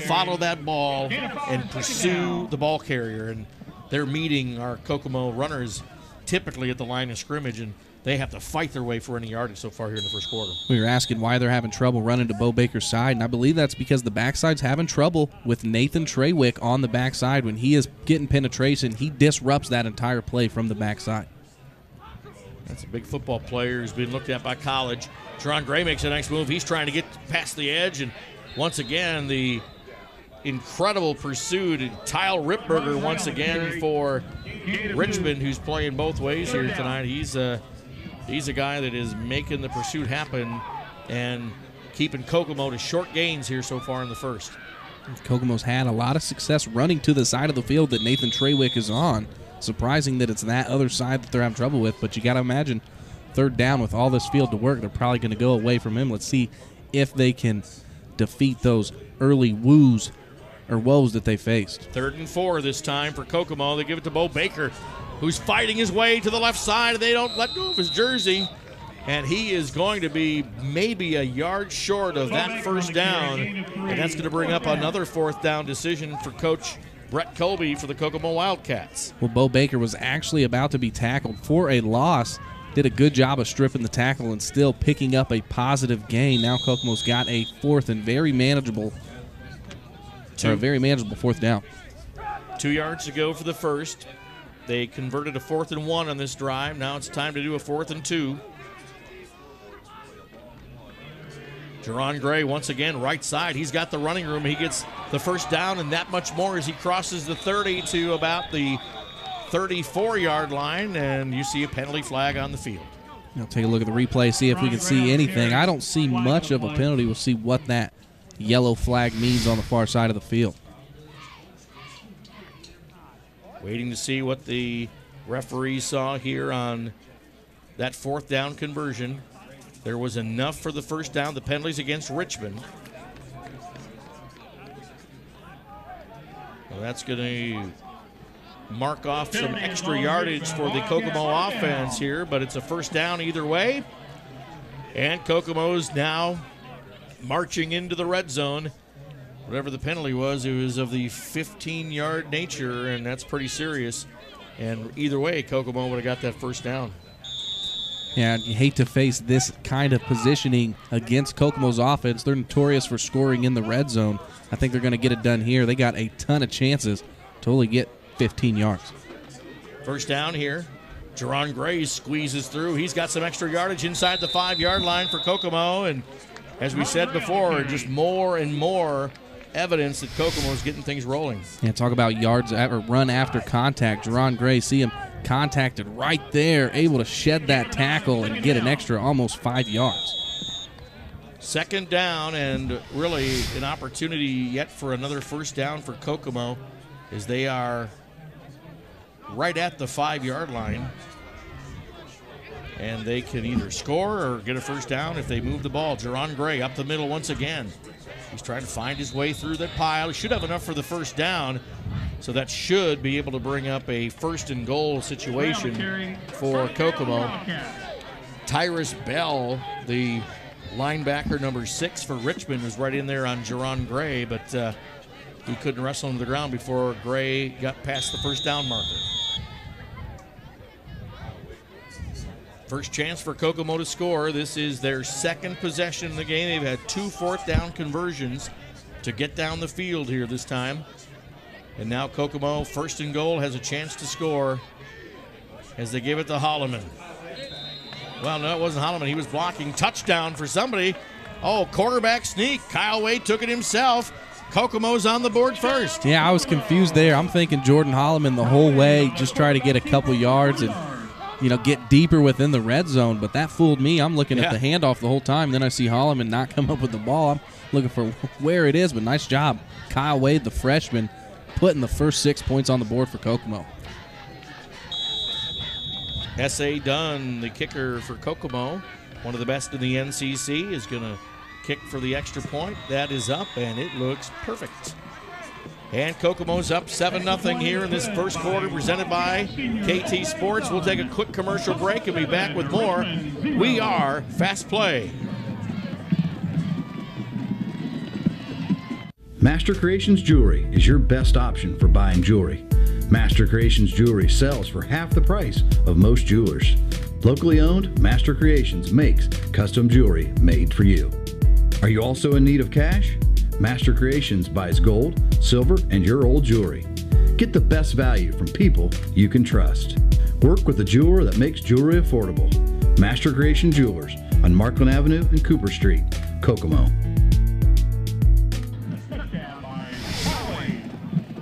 follow that ball and pursue the ball carrier, and they're meeting our Kokomo runners typically at the line of scrimmage, and they have to fight their way for any yardage so far here in the first quarter. We were asking why they're having trouble running to Bo Baker's side, and I believe that's because the backside's having trouble with Nathan Trawick on the backside. When he is getting penetration, he disrupts that entire play from the backside. That's a big football player who's been looked at by college. Teron Gray makes a nice move. He's trying to get past the edge, and once again, the incredible pursuit. And Tyle Ripberger once again for Richmond, who's playing both ways here tonight. He's a guy that is making the pursuit happen and keeping Kokomo to short gains here so far in the first. Kokomo's had a lot of success running to the side of the field that Nathan Trawick is on. Surprising that it's that other side that they're having trouble with, but you got to imagine 3rd down with all this field to work, they're probably going to go away from him. Let's see if they can defeat those early woes that they faced. 3rd and 4 this time for Kokomo. They give it to Bo Baker, who's fighting his way to the left side. They don't let go of his jersey, and he is going to be maybe a yard short of that first down, and that's going to bring up another 4th down decision for Coach Brett Colby for the Kokomo Wildcats. Well, Bo Baker was actually about to be tackled for a loss. Did a good job of stripping the tackle and still picking up a positive gain. Now Kokomo's got a 4th and very manageable 4th down. 2 yards to go for the first. They converted a 4th and 1 on this drive. Now it's time to do a 4th and 2. Teron Gray once again right side. He's got the running room. He gets the first down and that much more as he crosses the 30 to about the 34-yard line, and you see a penalty flag on the field. Now take a look at the replay, see if we can see anything. I don't see much of a penalty. We'll see what that yellow flag means on the far side of the field. Waiting to see what the referee saw here on that 4th down conversion. There was enough for the first down. The penalties against Richmond. Well, that's going to mark off some extra yardage for the Kokomo offense here, but it's a first down either way. And Kokomo's now marching into the red zone. Whatever the penalty was, it was of the 15-yard nature, and that's pretty serious. And either way, Kokomo would have got that first down. Yeah, you hate to face this kind of positioning against Kokomo's offense. They're notorious for scoring in the red zone. I think they're going to get it done here. They got a ton of chances to only get 15 yards. First down here. Jerron Gray squeezes through. He's got some extra yardage inside the 5-yard line for Kokomo. And as we said before, just more and more evidence that Kokomo's getting things rolling. Yeah, talk about yards or run after contact. Jerron Gray, see him contacted right there, able to shed that tackle and get an extra almost 5 yards. Second down, and really an opportunity yet for another first down for Kokomo, as they are right at the 5-yard line. And they can either score or get a first down if they move the ball. Jerron Gray up the middle once again. He's trying to find his way through that pile. He should have enough for the first down, so that should be able to bring up a 1st and goal situation for Kokomo. Tyrus Bell, the linebacker number 6 for Richmond, was right in there on Jerron Gray, but he couldn't wrestle him to the ground before Gray got past the first down marker. First chance for Kokomo to score. This is their 2nd possession in the game. They've had 2 4th down conversions to get down the field here this time. And now Kokomo, 1st and goal, has a chance to score as they give it to Holloman. Well, no, it wasn't Holloman. He was blocking. Touchdown for somebody. Oh, quarterback sneak. Kyle Wade took it himself. Kokomo's on the board first. Yeah, I was confused there. I'm thinking Jordan Holloman the whole way, just try to get a couple yards and get deeper within the red zone, but that fooled me. I'm looking at the handoff the whole time. Then I see Holloman not come up with the ball. I'm looking for where it is, but nice job. Kyle Wade, the freshman, putting the first 6 points on the board for Kokomo. S.A. Dunn, the kicker for Kokomo, one of the best in the NCC, is going to kick for the extra point. That is up, and it looks perfect. And Kokomo's up 7-0 here in this first quarter, presented by KT Sports. We'll take a quick commercial break and be back with more. We are Fast Play. Master Creations Jewelry is your best option for buying jewelry. Master Creations Jewelry sells for half the price of most jewelers. Locally owned, Master Creations makes custom jewelry made for you. Are you also in need of cash? Master Creations buys gold, silver, and your old jewelry. Get the best value from people you can trust. Work with a jeweler that makes jewelry affordable. Master Creation Jewelers on Markland Avenue and Cooper Street, Kokomo.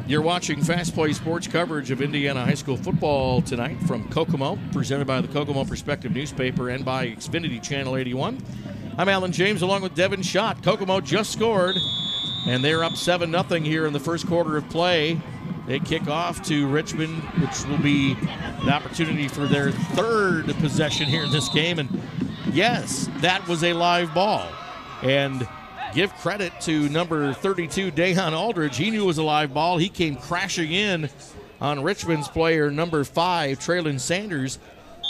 You're watching FastPlay Sports coverage of Indiana high school football tonight from Kokomo, presented by the Kokomo Perspective newspaper and by Xfinity Channel 81. I'm Alan James along with Devin Schott. Kokomo just scored, and they're up 7-0 here in the first quarter of play. They kick off to Richmond, which will be an opportunity for their 3rd possession here in this game. And yes, that was a live ball. And give credit to number 32, Dayon Aldridge. He knew it was a live ball. He came crashing in on Richmond's player number 5, Traylon Sanders.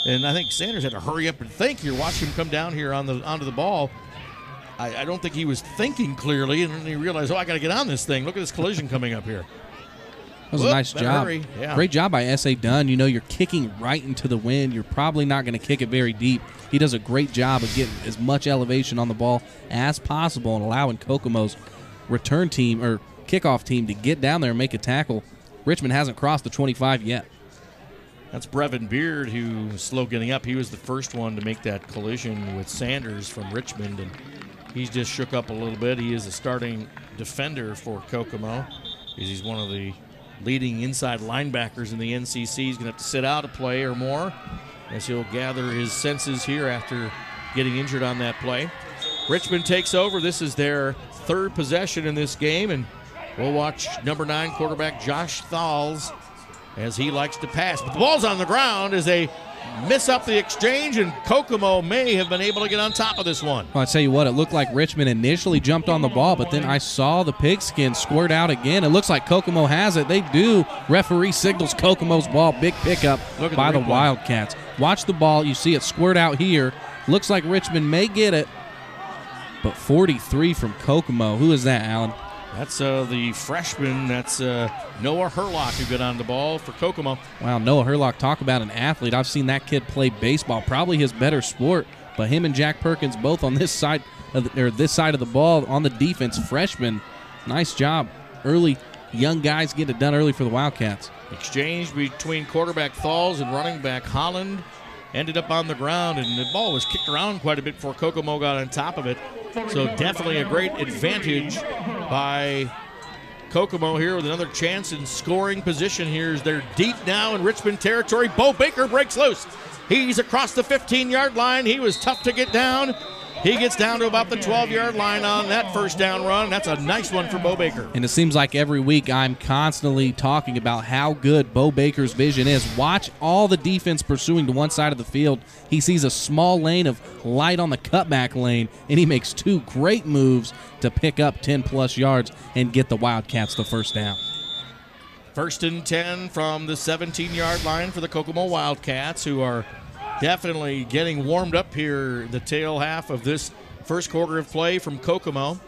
And I think Sanders had to hurry up and think here. Watch him come down here onto the ball. I don't think he was thinking clearly, and then he realized, I got to get on this thing. Look at this collision coming up here. That was a nice job. Yeah. Great job by S.A. Dunn. You're kicking right into the wind. You're probably not going to kick it very deep. He does a great job of getting as much elevation on the ball as possible and allowing Kokomo's return team or kickoff team to get down there and make a tackle. Richmond hasn't crossed the 25 yet. That's Brevin Beard, who's slow getting up. He was the first one to make that collision with Sanders from Richmond, and he's just shook up a little bit. He is a starting defender for Kokomo. He's one of the leading inside linebackers in the NCC. He's going to have to sit out a play or more as he'll gather his senses here after getting injured on that play. Richmond takes over. This is their 3rd possession in this game, and we'll watch number 9 quarterback Josh Thals as he likes to pass. But the ball's on the ground as they miss up the exchange, and Kokomo may have been able to get on top of this one. Well, I tell you what, it looked like Richmond initially jumped on the ball, but then I saw the pigskin squirt out again. It looks like Kokomo has it. They do. Referee signals Kokomo's ball. Big pickup by the Wildcats. Watch the ball. You see it squirt out here. Looks like Richmond may get it, but 43 from Kokomo. Who is that, Alan? That's the freshman. That's Noah Herlock who got on the ball for Kokomo. Wow, Noah Herlock, talk about an athlete. I've seen that kid play baseball, probably his better sport. But him and Jack Perkins both on this side of the ball on the defense. Freshman, nice job. Early, young guys get it done early for the Wildcats. Exchange between quarterback Thalls and running back Holland. Ended up on the ground, and the ball was kicked around quite a bit before Kokomo got on top of it. So definitely a great advantage by Kokomo here with another chance in scoring position here as they're deep now in Richmond territory. Bo Baker breaks loose. He's across the 15-yard line. He was tough to get down. He gets down to about the 12-yard line on that first down run. That's a nice one for Bo Baker. And it seems like every week I'm constantly talking about how good Bo Baker's vision is. Watch all the defense pursuing to one side of the field. He sees a small lane of light on the cutback lane, and he makes two great moves to pick up 10-plus yards and get the Wildcats the first down. 1st and 10 from the 17-yard line for the Kokomo Wildcats, who are definitely getting warmed up here the tail half of this first quarter of play from Kokomo.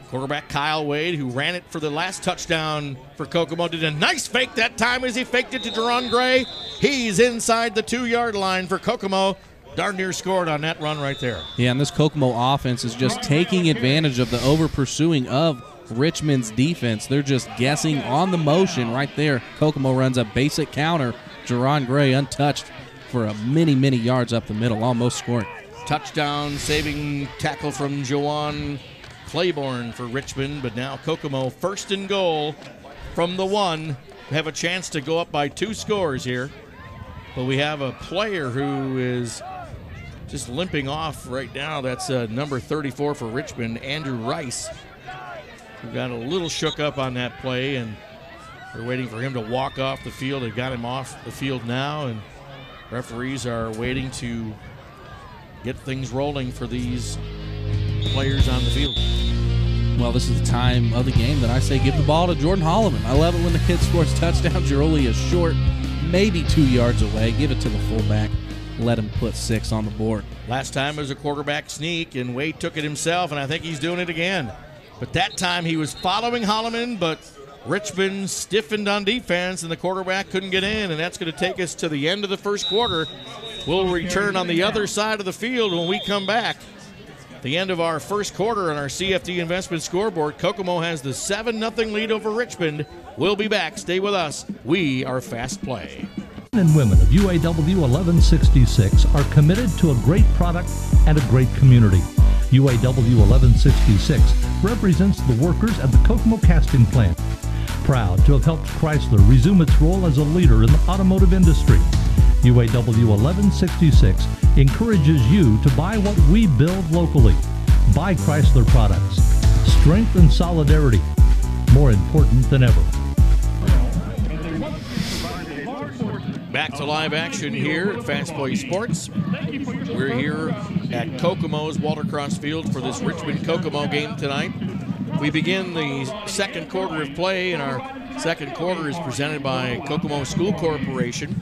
Quarterback Kyle Wade, who ran it for the last touchdown for Kokomo, did a nice fake that time as he faked it to Jerron Gray. He's inside the 2-yard line for Kokomo. Darn near scored on that run right there. Yeah, and this Kokomo offense is just taking advantage of the over-pursuing of Richmond's defense. They're just guessing on the motion right there. Kokomo runs a basic counter. Jerron Gray untouched for a many yards up the middle, almost scoring. Touchdown saving tackle from Jawan Claiborne for Richmond, but now Kokomo 1st and goal from the 1. Have a chance to go up by 2 scores here. But we have a player who is just limping off right now. That's number 34 for Richmond, Andrew Rice, who got a little shook up on that play, and they're waiting for him to walk off the field. They got him off the field now, and referees are waiting to get things rolling for these players on the field. Well, this is the time of the game that I say give the ball to Jordan Holloman. I love it when the kid scores touchdowns. You're only a short, maybe 2 yards away. Give it to the fullback. Let him put 6 on the board. Last time it was a quarterback sneak, and Wade took it himself, and I think he's doing it again. But that time he was following Holloman, but Richmond stiffened on defense, and the quarterback couldn't get in, and that's going to take us to the end of the first quarter. We'll return on the other side of the field when we come back. The end of our first quarter on our CFD Investment Scoreboard. Kokomo has the 7-0 lead over Richmond. We'll be back. Stay with us. We are Fast Play. Men and women of UAW 1166 are committed to a great product and a great community. UAW 1166 represents the workers at the Kokomo casting plant. Proud to have helped Chrysler resume its role as a leader in the automotive industry. UAW 1166 encourages you to buy what we build locally. Buy Chrysler products. Strength and solidarity, more important than ever. Back to live action here at FastPlaySports. We're here at Kokomo's Walter Cross Field for this Richmond-Kokomo game tonight. We begin the second quarter of play, and our second quarter is presented by Kokomo School Corporation.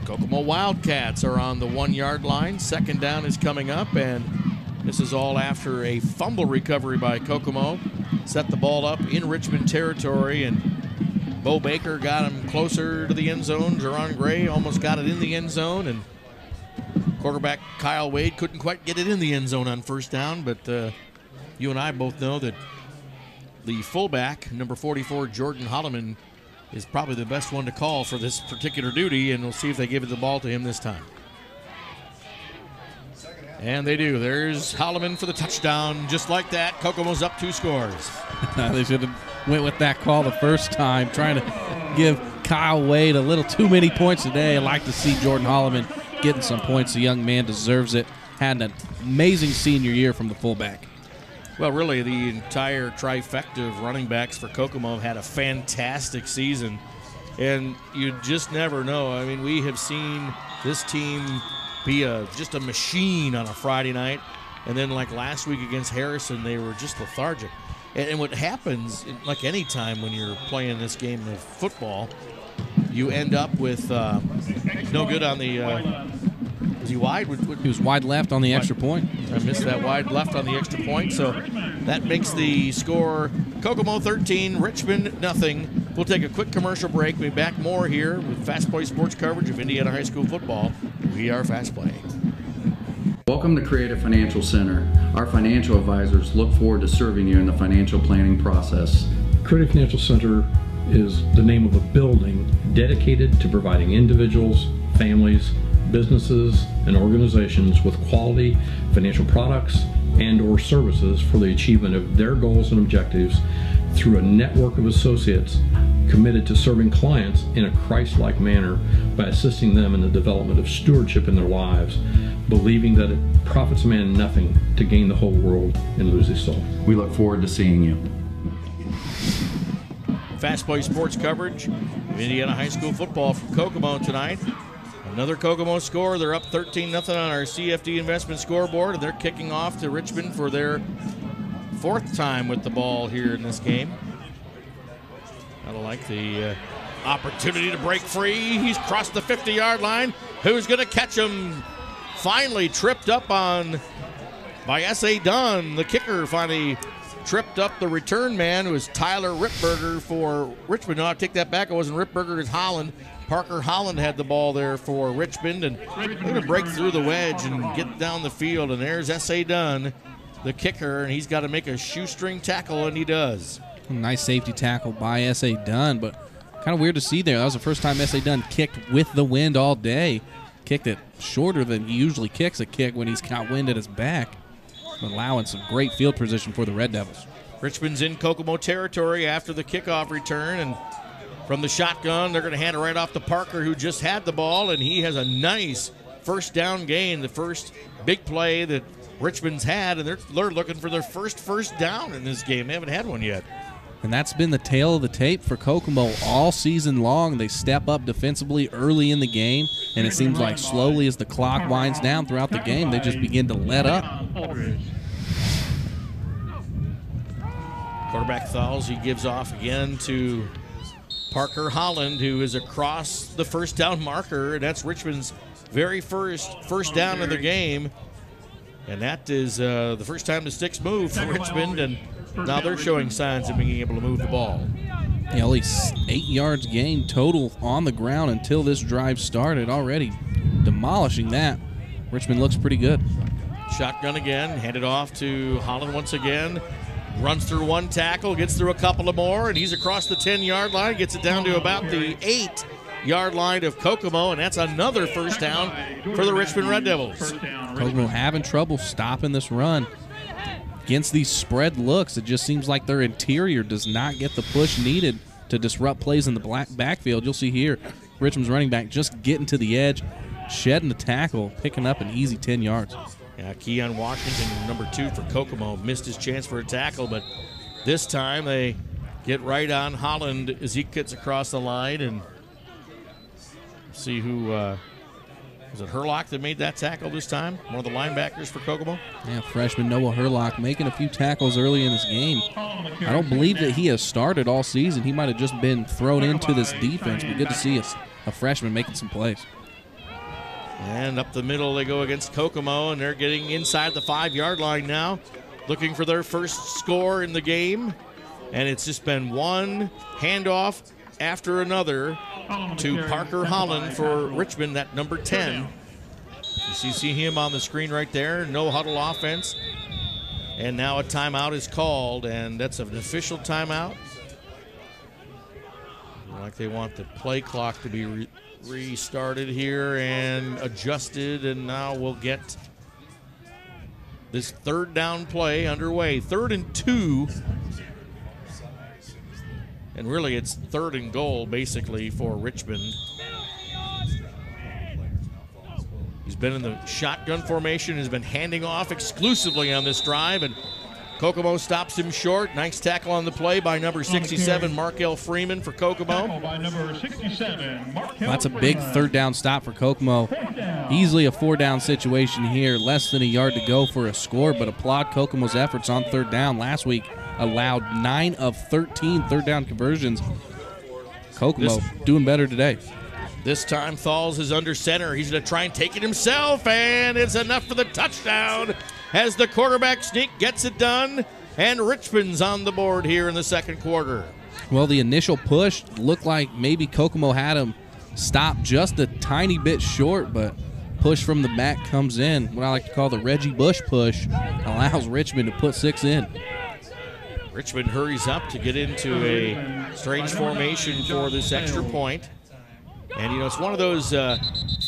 Kokomo Wildcats are on the 1-yard line. Second down is coming up, and this is all after a fumble recovery by Kokomo. Set the ball up in Richmond territory, and Bo Baker got him closer to the end zone. Jerron Gray almost got it in the end zone, and quarterback Kyle Wade couldn't quite get it in the end zone on first down, but you and I both know that the fullback, number 44, Jordan Holloman, is probably the best one to call for this particular duty, and we'll see if they give the ball to him this time. And they do. There's Holloman for the touchdown. Just like that, Kokomo's up 2 scores. They should have went with that call the first time, trying to give Kyle Wade a little too many points today. I'd like to see Jordan Holloman getting some points. The young man deserves it. Had an amazing senior year from the fullback. Well, really, the entire trifecta of running backs for Kokomo have had a fantastic season. and you just never know. I mean, we have seen this team be just a machine on a Friday night, and then like last week against Harrison, they were just lethargic. And what happens, like any time when you're playing this game of football, you end up with no good on the. Was he wide? He was wide left on the extra point. I missed that wide left on the extra point, so that makes the score Kokomo 13, Richmond nothing. We'll take a quick commercial break. We'll be back more here with FastPlay Sports coverage of Indiana high school football. We are FastPlay. Welcome to Creative Financial Center. Our financial advisors look forward to serving you in the financial planning process. Creative Financial Center is the name of a building dedicated to providing individuals, families, businesses, and organizations with quality financial products and/or services for the achievement of their goals and objectives through a network of associates committed to serving clients in a Christ-like manner by assisting them in the development of stewardship in their lives, believing that it profits a man nothing to gain the whole world and lose his soul. We look forward to seeing you. FastPlay Sports coverage of Indiana high school football from Kokomo tonight. Another Kokomo score. They're up 13-0 on our CFD investment scoreboard, and they're kicking off to Richmond for their fourth time with the ball here in this game. I like the opportunity to break free. He's crossed the 50-yard line. Who's going to catch him? Finally tripped up on by S.A. Dunn. The kicker finally tripped up the return man, who was Tyler Ripberger for Richmond. No, I take that back. It wasn't Ripberger, it's Holland. Parker Holland had the ball there for Richmond, and they're going to break through the wedge and get down the field. And there's S.A. Dunn, the kicker, and he's got to make a shoestring tackle, and he does. Nice safety tackle by S.A. Dunn, but kind of weird to see there. That was the first time S.A. Dunn kicked with the wind all day. Kicked it shorter than he usually kicks a kick when he's got wind at his back, allowing some great field position for the Red Devils. Richmond's in Kokomo territory after the kickoff return, and from the shotgun, they're going to hand it right off to Parker, who just had the ball, and he has a nice first down gain, the first big play that Richmond's had, and they're looking for their first down in this game. They haven't had one yet. And that's been the tail of the tape for Kokomo all season long. They step up defensively early in the game, and it seems like slowly as the clock winds down throughout the game, they just begin to let up. Quarterback Thals, he gives off again to Parker Holland, who is across the first down marker, and that's Richmond's very first down of the game. And that is the first time the sticks move for Richmond, and now they're showing signs of being able to move the ball. Yeah, only 8 yards gained total on the ground until this drive started, already demolishing that. Richmond looks pretty good. Shotgun again, handed off to Holland once again. Runs through one tackle, gets through a couple of more, and he's across the 10-yard line, gets it down to about the 8-yard line of Kokomo, and that's another first down for the Richmond Red Devils. Kokomo having trouble stopping this run. Against these spread looks, it just seems like their interior does not get the push needed to disrupt plays in the backfield. You'll see here, Richmond's running back just getting to the edge, shedding the tackle, picking up an easy 10 yards. Yeah, Keon Washington, number 2 for Kokomo, missed his chance for a tackle, but this time they get right on Holland as he gets across the line, and see who was it Herlock that made that tackle this time? One of the linebackers for Kokomo? Yeah, freshman Noah Herlock making a few tackles early in this game. I don't believe that he has started all season. He might have just been thrown into this defense, but good to see a freshman making some plays. And up the middle they go against Kokomo, and they're getting inside the 5-yard line now, looking for their first score in the game. And it's just been one handoff after another to Parker Holland for Richmond, that number 10. You see him on the screen right there, no huddle offense. And now a timeout is called, and that's an official timeout. Like they want the play clock to be restarted here and adjusted, and now we'll get this third down play underway. 3rd and 2. And really it's 3rd and goal basically for Richmond. He's been in the shotgun formation, has been handing off exclusively on this drive, and Kokomo stops him short. Nice tackle on the play by number 67, Markel Freeman for Kokomo. By number 67, That's a big third down stop for Kokomo. Easily a 4-down situation here. Less than a yard to go for a score, but applaud Kokomo's efforts on third down. Last week allowed 9 of 13 third down conversions. Kokomo doing better today. This time Thalls is under center. He's going to try and take it himself, and it's enough for the touchdown as the quarterback sneak gets it done, and Richmond's on the board here in the second quarter. Well, the initial push looked like maybe Kokomo had him stop just a tiny bit short, but push from the back comes in. What I like to call the Reggie Bush push allows Richmond to put 6 in. Richmond hurries up to get into a strange formation for this extra point. And, you know, it's one of those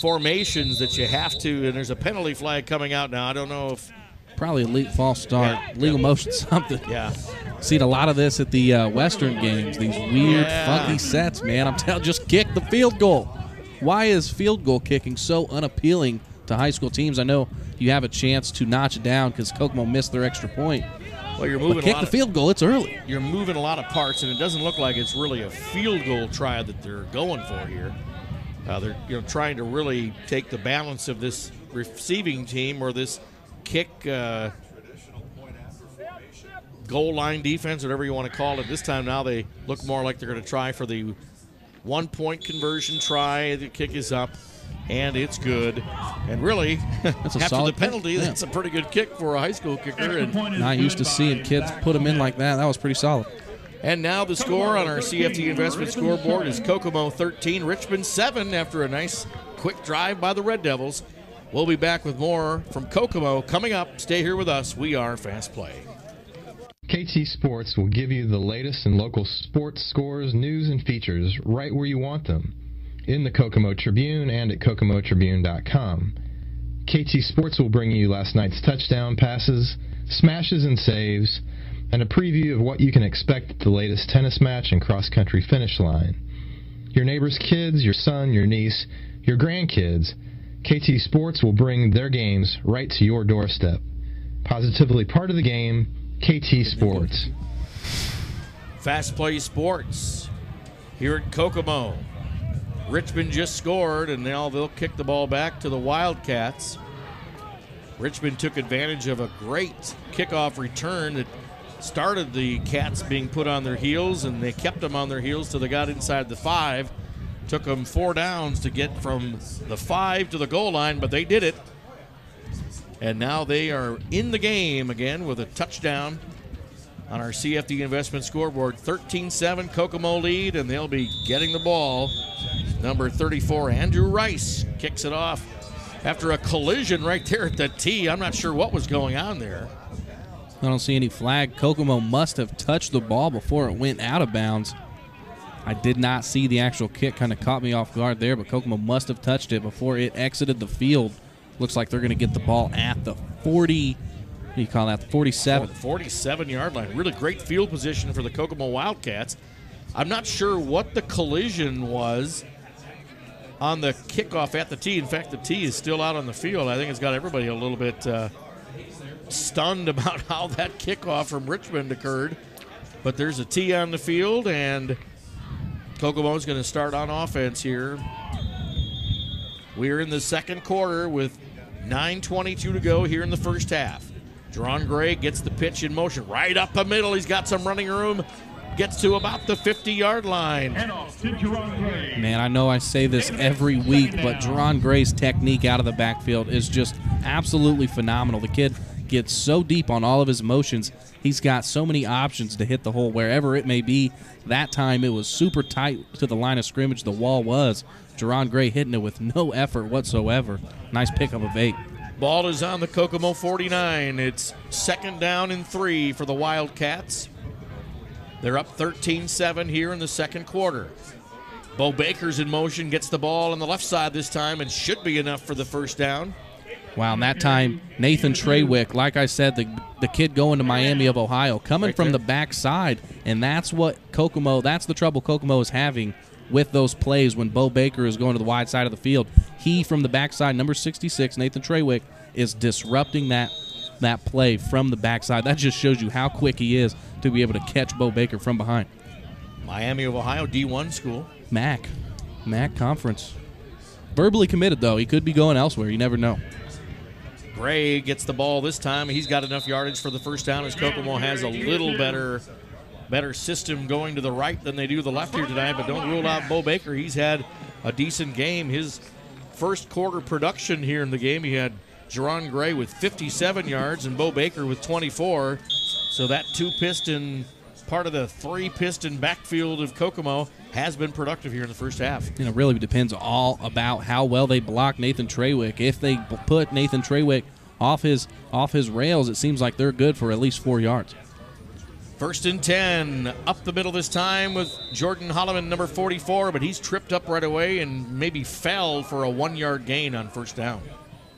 formations that you have to, and there's a penalty flag coming out now. I don't know if. Probably a late false start, legal motion, something. Yeah. Seen a lot of this at the Western games, these weird, funky sets, man. I'm telling you, just kick the field goal. Why is field goal kicking so unappealing to high school teams? I know you have a chance to notch it down because Kokomo missed their extra point. Well, you're moving but kick the field goal, it's early. You're moving a lot of parts, and it doesn't look like it's really a field goal try that they're going for here. They're trying to really take the balance of this receiving team or this kick goal line defense, whatever you want to call it. This time now they look more like they're going to try for the 1-point conversion try. The kick is up, and it's good. And really, that's a after solid the penalty, kick. That's a pretty good kick for a high school kicker. And not used to seeing kids put them in like that. That was pretty solid. And now the score on our CFT Investment scoreboard is Kokomo 13, Richmond 7 after a nice quick drive by the Red Devils. We'll be back with more from Kokomo coming up. Stay here with us. We are Fast Play. KT Sports will give you the latest in local sports scores, news, and features right where you want them, in the Kokomo Tribune and at kokomotribune.com. KT Sports will bring you last night's touchdown passes, smashes and saves, and a preview of what you can expect at the latest tennis match and cross-country finish line. Your neighbor's kids, your son, your niece, your grandkids, KT Sports will bring their games right to your doorstep. Positively part of the game, KT Sports. Fastplay Sports here at Kokomo. Richmond just scored, and now they'll kick the ball back to the Wildcats. Richmond took advantage of a great kickoff return that started the Cats being put on their heels, and they kept them on their heels till they got inside the 5. Took them 4 downs to get from the 5 to the goal line, but they did it. And now they are in the game again with a touchdown on our CFD Investment scoreboard. 13-7 Kokomo lead, and they'll be getting the ball. Number 34, Andrew Rice, kicks it off after a collision right there at the tee. I'm not sure what was going on there. I don't see any flag. Kokomo must have touched the ball before it went out of bounds. I did not see the actual kick. Kind of caught me off guard there, but Kokomo must have touched it before it exited the field. Looks like they're going to get the ball at the 40, what do you call that, the 47. 47-yard line. Really great field position for the Kokomo Wildcats. I'm not sure what the collision was on the kickoff at the tee. In fact, the tee is still out on the field. I think it's got everybody a little bit stunned about how that kickoff from Richmond occurred. But there's a tee on the field, and Kokomo's going to start on offense here. We're in the second quarter with 9:22 to go here in the first half. Jerron Gray gets the pitch in motion right up the middle. He's got some running room. Gets to about the 50-yard line. Man, I know I say this every week, but Jerron Gray's technique out of the backfield is just absolutely phenomenal. The kid gets so deep on all of his motions. He's got so many options to hit the hole wherever it may be. That time it was super tight to the line of scrimmage. The wall was. Jerron Gray hitting it with no effort whatsoever. Nice pickup of 8. Ball is on the Kokomo 49. It's 2nd down and 3 for the Wildcats. They're up 13-7 here in the second quarter. Bo Baker's in motion, gets the ball on the left side this time, and should be enough for the first down. Wow, and that time, Nathan Trawick, like I said, the kid going to Miami of Ohio, coming right from the backside, and that's what Kokomo, that's the trouble Kokomo is having with those plays when Bo Baker is going to the wide side of the field. He, from the backside, number 66, Nathan Trawick, is disrupting that that play from the backside. That just shows you how quick he is to be able to catch Bo Baker from behind. Miami of Ohio, D1 school. MAC conference. Verbally committed, though. He could be going elsewhere. You never know. Gray gets the ball this time. He's got enough yardage for the first down as Kokomo has a little better system going to the right than they do the left here tonight, but don't rule out Bo Baker. He's had a decent game. His first quarter production here in the game, he had Jerron Gray with 57 yards and Bo Baker with 24. So that two-piston, part of the three-piston backfield of Kokomo has been productive here in the first half. And it really depends all about how well they block Nathan Trawick. If they put Nathan Trawick off his rails, it seems like they're good for at least 4 yards. 1st and 10, up the middle this time with Jordan Holloman, number 44, but he's tripped up right away and maybe fell for a 1-yard gain on first down.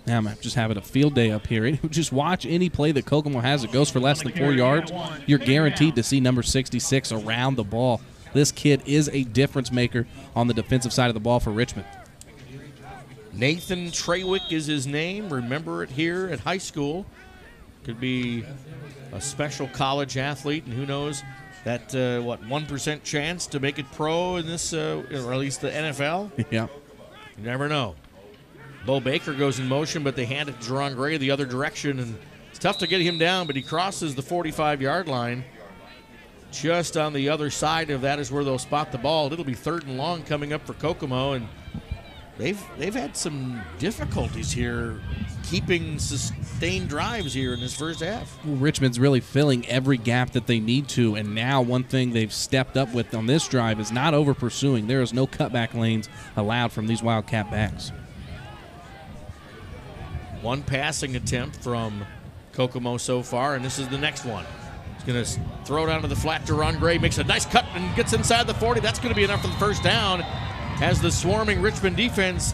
Now I'm just having a field day up here. Just watch any play that Kokomo has that goes for less than 4 yards. You're guaranteed to see number 66 around the ball. This kid is a difference maker on the defensive side of the ball for Richmond. Nathan Trawick is his name. Remember it here at high school. Could be a special college athlete, and who knows that 1% chance to make it pro in this, or at least the NFL. Yeah, you never know. Bo Baker goes in motion, but they hand it to Jerron Gray the other direction, and it's tough to get him down. But he crosses the 45-yard line. Just on the other side of that is where they'll spot the ball. It'll be 3rd and long coming up for Kokomo, and they've had some difficulties here keeping sustained drives here in this first half. Richmond's really filling every gap that they need to, and now one thing they've stepped up with on this drive is not over pursuing. There is no cutback lanes allowed from these Wildcat backs. One passing attempt from Kokomo so far, and this is the next one. He's going to throw down to the flat. Jerron Gray makes a nice cut and gets inside the 40. That's going to be enough for the first down as the swarming Richmond defense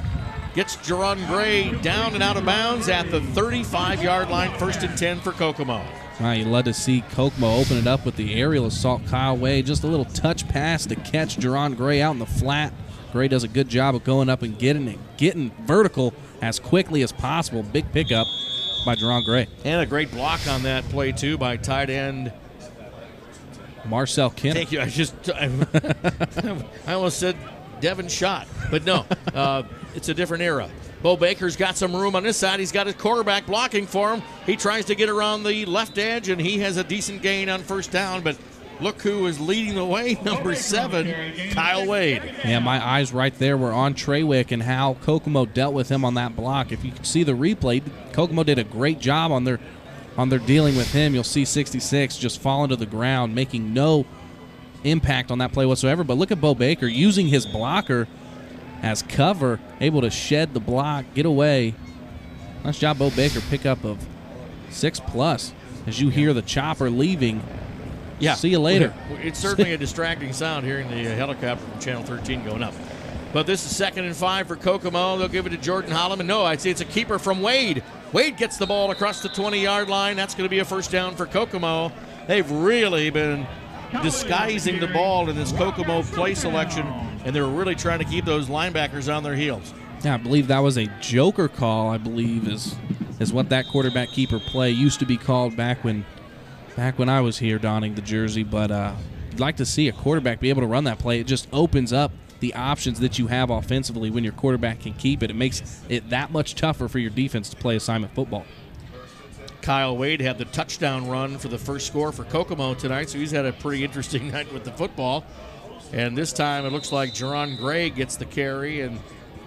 gets Jerron Gray down and out of bounds at the 35-yard line. 1st and 10 for Kokomo. You'd love to see Kokomo open it up with the aerial assault. Kyle Wade, just a little touch pass to catch Jerron Gray out in the flat. Gray does a good job of going up and getting vertical as quickly as possible. Big pickup by Jerron Gray. And a great block on that play, too, by tight end Marcel Kinner. Thank you. I almost said Devin Schott, but no, it's a different era. Bo Baker's got some room on this side. He's got his quarterback blocking for him. He tries to get around the left edge, and he has a decent gain on first down, but look who is leading the way, number 7, Kyle Wade. Yeah, my eyes right there were on Trawick and how Kokomo dealt with him on that block. If you can see the replay, Kokomo did a great job on their dealing with him. You'll see 66 just falling to the ground, making no impact on that play whatsoever. But look at Bo Baker using his blocker as cover, able to shed the block, get away. Nice job, Bo Baker. Pickup of 6+ as you hear the chopper leaving. Yeah. See you later. It's certainly a distracting sound hearing the helicopter from Channel 13 going up. But this is 2nd and 5 for Kokomo. They'll give it to Jordan Holloman. No, I'd say it's a keeper from Wade. Wade gets the ball across the 20-yard line. That's going to be a first down for Kokomo. They've really been disguising the ball in this Kokomo play selection, and they're really trying to keep those linebackers on their heels. Yeah, I believe that was a joker call, I believe, is what that quarterback keeper play used to be called back when I was here donning the jersey. But I'd like to see a quarterback be able to run that play. It just opens up the options that you have offensively when your quarterback can keep it. It makes it that much tougher for your defense to play assignment football. Kyle Wade had the touchdown run for the first score for Kokomo tonight, so he's had a pretty interesting night with the football. And this time it looks like Jerron Gray gets the carry, and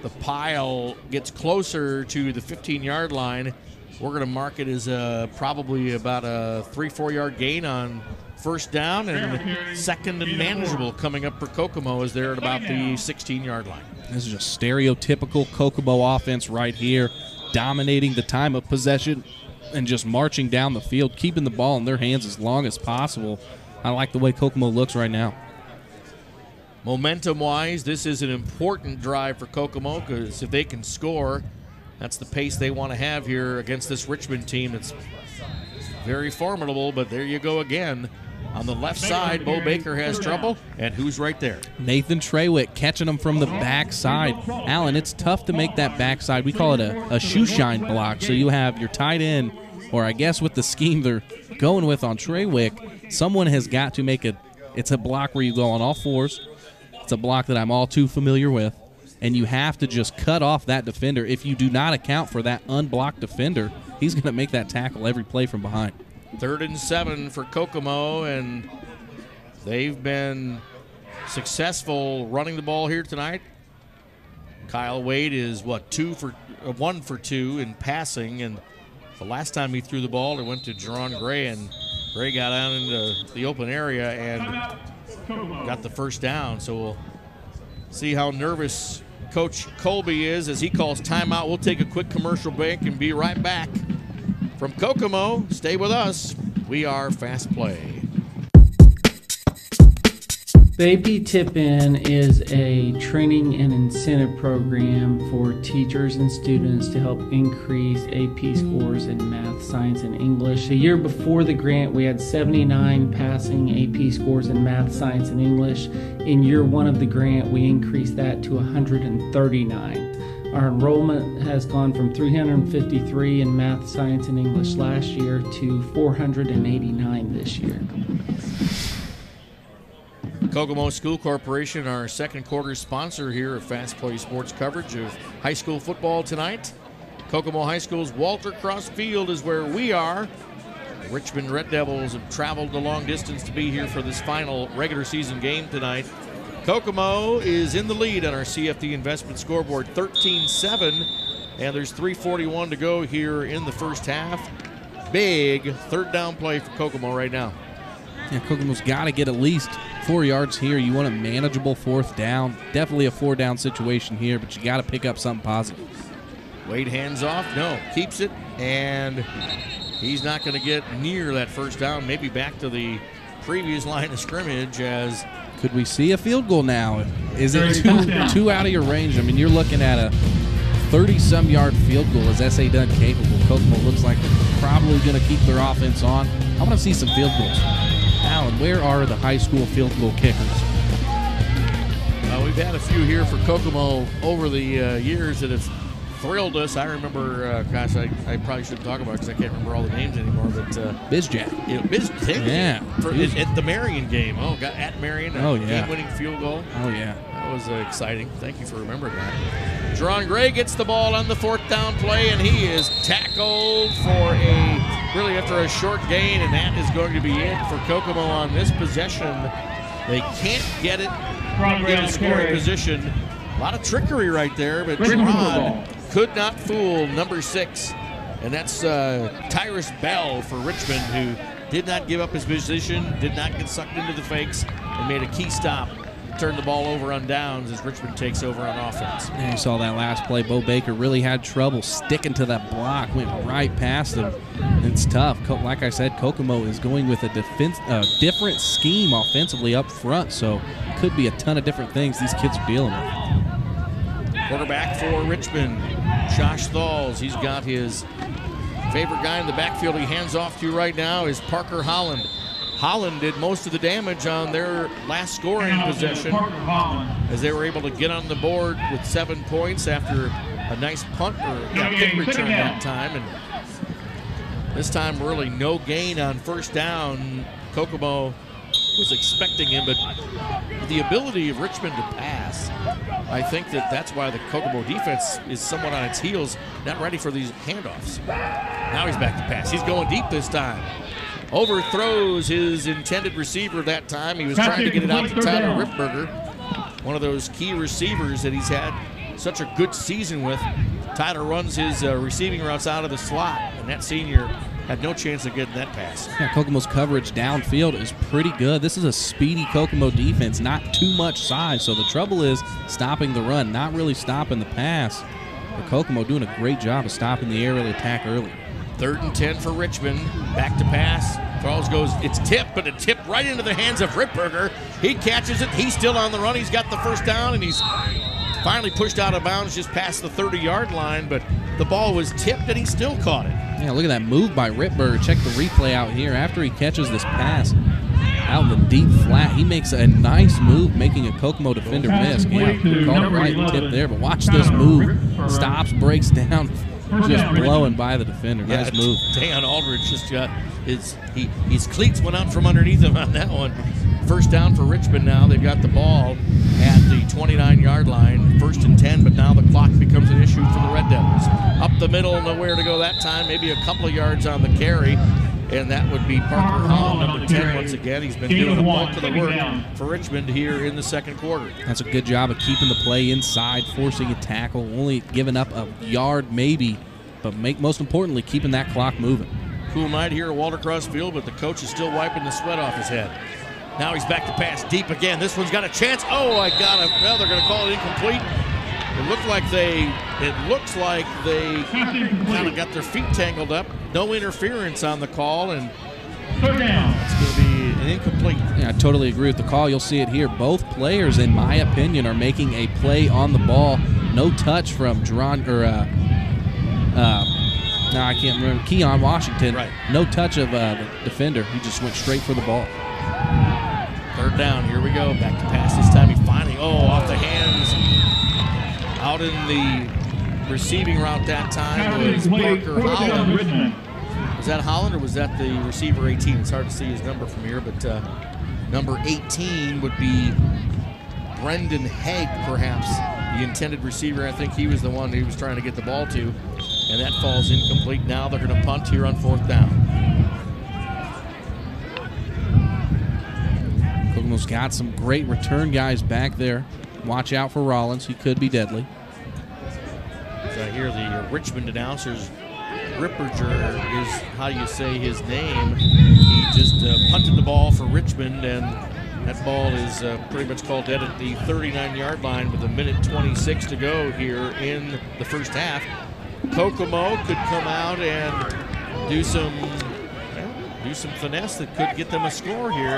the pile gets closer to the 15-yard line. We're going to mark it as probably about a 3-4 yard gain on first down, and 2nd and manageable coming up for Kokomo as they're at about the 16-yard line. This is just stereotypical Kokomo offense right here, dominating the time of possession and just marching down the field, keeping the ball in their hands as long as possible. I like the way Kokomo looks right now. Momentum-wise, this is an important drive for Kokomo because if they can score, that's the pace they want to have here against this Richmond team that's very formidable. But there you go again. On the left side, Bo Baker has trouble, and who's right there? Nathan Trawick catching him from the backside. Alan, it's tough to make that backside. We call it a shoe shine block. So you have your tight end or I guess with the scheme they're going with on Treywick, someone has got to make it's a block where you go on all fours. It's a block that I'm all too familiar with, and you have to just cut off that defender. If you do not account for that unblocked defender, he's going to make that tackle every play from behind. 3rd and 7 for Kokomo, and they've been successful running the ball here tonight. Kyle Wade is, 1 for 2 in passing, and the last time he threw the ball, it went to Jerron Gray, and Gray got out into the open area and got the first down. So we'll see how nervous Coach Colby is as he calls timeout. We'll take a quick commercial break and be right back. From Kokomo, stay with us. We are Fast Play. The AP Tip-In is a training and incentive program for teachers and students to help increase AP scores in math, science, and English. A year before the grant, we had 79 passing AP scores in math, science, and English. In year 1 of the grant, we increased that to 139. Our enrollment has gone from 353 in math, science, and English last year to 489 this year. Kokomo School Corporation, our second quarter sponsor here of FastPlay Sports coverage of high school football tonight. Kokomo High School's Walter Cross Field is where we are. The Richmond Red Devils have traveled a long distance to be here for this final regular season game tonight. Kokomo is in the lead on our CFD investment scoreboard, 13-7, and there's 3:41 to go here in the first half. Big 3rd down play for Kokomo right now. Yeah, Kokomo's got to get at least 4 yards here. You want a manageable 4th down. Definitely a 4-down situation here, but you got to pick up something positive. Wade hands off. No, keeps it, and he's not going to get near that first down. Maybe back to the previous line of scrimmage. As could we see a field goal now? Is it too out of your range? I mean, you're looking at a 30-some yard field goal. Is SA done capable? Kokomo looks like they're probably going to keep their offense on. I want to see some field goals. Alan, where are the high school field goal kickers? We've had a few here for Kokomo over the years that have thrilled us. I remember, gosh, I probably shouldn't talk about it because I can't remember all the names anymore. But Bizjack. Yeah. At the Marion game. At Marion. Game-winning field goal. Oh, yeah. That was exciting. Thank you for remembering that. Jerron Gray gets the ball on the 4th down play, and he is tackled for really after a short gain, and that is going to be it for Kokomo on this possession. They can't get it in a scoring position. A lot of trickery right there, but Jerron could not fool number 6, and that's Tyrus Bell for Richmond, who did not give up his position, did not get sucked into the fakes, and made a key stop. Turned the ball over on downs as Richmond takes over on offense. And you saw that last play. Bo Baker really had trouble sticking to that block, went right past him. It's tough. Like I said, Kokomo is going with a different scheme offensively up front, so it could be a ton of different things these kids are dealing with. Quarterback for Richmond, Josh Thalls. He's got his favorite guy in the backfield he hands off to right now is Parker Holland. Holland did most of the damage on their last scoring possession as they were able to get on the board with 7 points after a nice punt or kick return that time. And this time really no gain on 1st down. Kokomo was expecting him, but the ability of Richmond to pass, I think that's why the Kokomo defense is somewhat on its heels, not ready for these handoffs. Now he's back to pass. He's going deep this time. Overthrows his intended receiver that time. He was trying to get it out to Tyler Ripberger, one of those key receivers that he's had such a good season with. Tyler runs his receiving routes out of the slot, and that senior had no chance of getting that pass. Yeah, Kokomo's coverage downfield is pretty good. This is a speedy Kokomo defense, not too much size. So the trouble is stopping the run, not really stopping the pass. But Kokomo doing a great job of stopping the aerial attack early. 3rd and 10 for Richmond. Back to pass. Thralls goes, it's tipped, but a tip right into the hands of Ripberger. He catches it. He's still on the run. He's got the 1st down, and he's finally pushed out of bounds just past the 30-yard line, but the ball was tipped, and he still caught it. Yeah, look at that move by Ripberger. Check the replay out here. After he catches this pass out in the deep flat, he makes a nice move, making a Kokomo defender miss. Yeah, called it right, tip there, but watch this move. Stops, breaks down, Just blowing by the defender. Nice move. Dan Aldridge just got his cleats went out from underneath him on that one. First down for Richmond now. They've got the ball at the 29-yard line, 1st and 10, but now the clock becomes an issue for the Red Devils. Up the middle, nowhere to go that time, maybe a couple of yards on the carry, and that would be Parker Hall, number 10 once again. He's been doing the bulk of the work for Richmond here in the second quarter. That's a good job of keeping the play inside, forcing a tackle, only giving up a yard maybe, but most importantly, keeping that clock moving. Cool night here at Walter Cross Field, but the coach is still wiping the sweat off his head. Now he's back to pass deep again. This one's got a chance. Oh, I got it. Well, they're going to call it incomplete. It looks like they kind of got their feet tangled up. No interference on the call, and it's going to be an incomplete. Yeah, I totally agree with the call. You'll see it here. Both players, in my opinion, are making a play on the ball. No touch from I can't remember. Keon Washington. Right. No touch of the defender. He just went straight for the ball. 3rd down. Here we go. Back to pass. This time he finally, off the hands. Out in the receiving route that time was Parker Holland. Was that Holland or was that the receiver 18? It's hard to see his number from here, but number 18 would be Brendan Haig, perhaps, the intended receiver. I think he was the one he was trying to get the ball to, and that falls incomplete. Now they're going to punt here on 4th down. Kokomo's got some great return guys back there. Watch out for Rollins. He could be deadly. As I hear the Richmond announcers, Ripperger is how you say his name. He just punted the ball for Richmond, and that ball is pretty much called dead at the 39-yard line with 1:26 to go here in the first half. Kokomo could come out and do some finesse that could get them a score here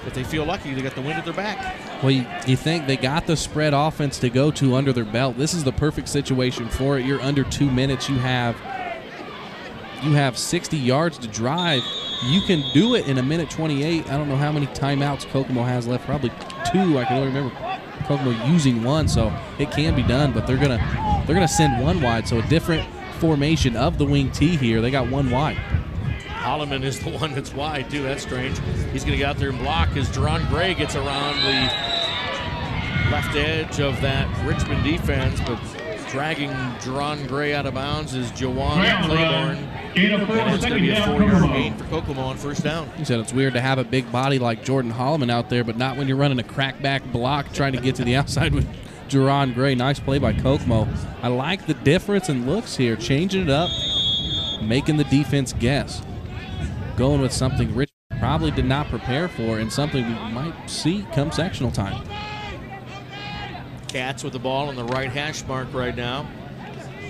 if they feel lucky. They got the wind at their back. Well, you think they got the spread offense to go to under their belt. This is the perfect situation for it. You're under 2 minutes. You have 60 yards to drive. You can do it in 1:28. I don't know how many timeouts Kokomo has left. Probably 2. I can only remember Kokomo using 1, so it can be done. But they're gonna send 1 wide. So a different formation of the wing T here. They got 1 wide. Holloman is the one that's wide, too. That's strange. He's going to get out there and block as Jerron Gray gets around the left edge of that Richmond defense, but dragging Jerron Gray out of bounds is Jawan Claiborne. And it's going to be a 4-yard gain for Kokomo on 1st down. You said it's weird to have a big body like Jordan Holloman out there, but not when you're running a crackback block trying to get to the outside with Jerron Gray. Nice play by Kokomo. I like the difference in looks here, changing it up, making the defense guess. Going with something Rich probably did not prepare for and something we might see come sectional time. Cats with the ball on the right hash mark right now.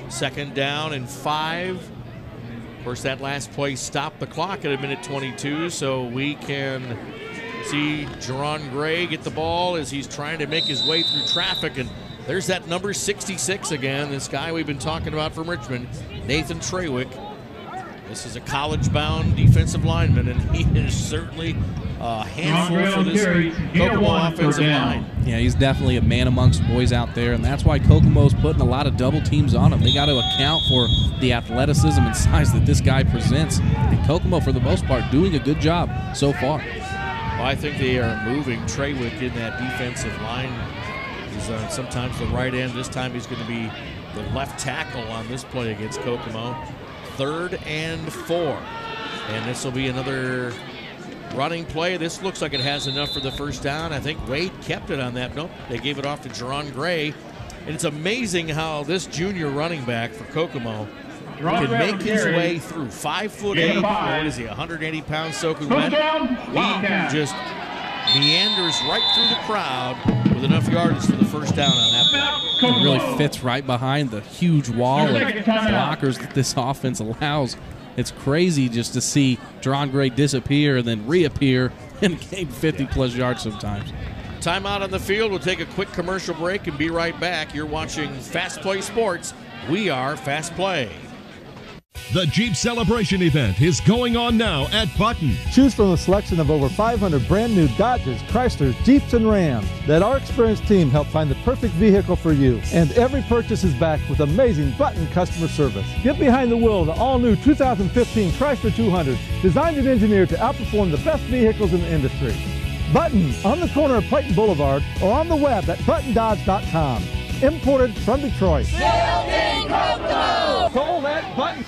2nd down and 5. Of course, that last play stopped the clock at 1:22, so we can see Jerron Gray get the ball as he's trying to make his way through traffic. And there's that number 66 again, this guy we've been talking about from Richmond, Nathan Trawick. This is a college-bound defensive lineman, and he is certainly a handful for this Kokomo offensive line. Yeah, he's definitely a man amongst boys out there, and that's why Kokomo's putting a lot of double teams on him. They got to account for the athleticism and size that this guy presents. And Kokomo, for the most part, doing a good job so far. Well, I think they are moving Trawick in that defensive line. He's on sometimes the right end. This time he's going to be the left tackle on this play against Kokomo. 3rd and 4. And this will be another running play. This looks like it has enough for the 1st down. I think Wade kept it on that. Nope, they gave it off to Jerron Gray. And it's amazing how this junior running back for Kokomo can make his way through. 5'8", what is he, 180 pounds soaking wet. He just meanders right through the crowd with enough yardage for the 1st down on that play. It really fits right behind the huge wall of blockers that this offense allows. It's crazy just to see Jerron Gray disappear and then reappear and gain 50-plus yards sometimes. Timeout on the field. We'll take a quick commercial break and be right back. You're watching Fast Play Sports. We are Fast Play. The Jeep Celebration event is going on now at Button. Choose from a selection of over 500 brand new Dodges, Chryslers, Jeeps, and Rams. Let our experienced team help find the perfect vehicle for you. And every purchase is backed with amazing Button customer service. Get behind the wheel of the all-new 2015 Chrysler 200, designed and engineered to outperform the best vehicles in the industry. Button, on the corner of Clayton Boulevard, or on the web at buttondodge.com. Imported from Detroit. Built in Kokomo. Sold at Button.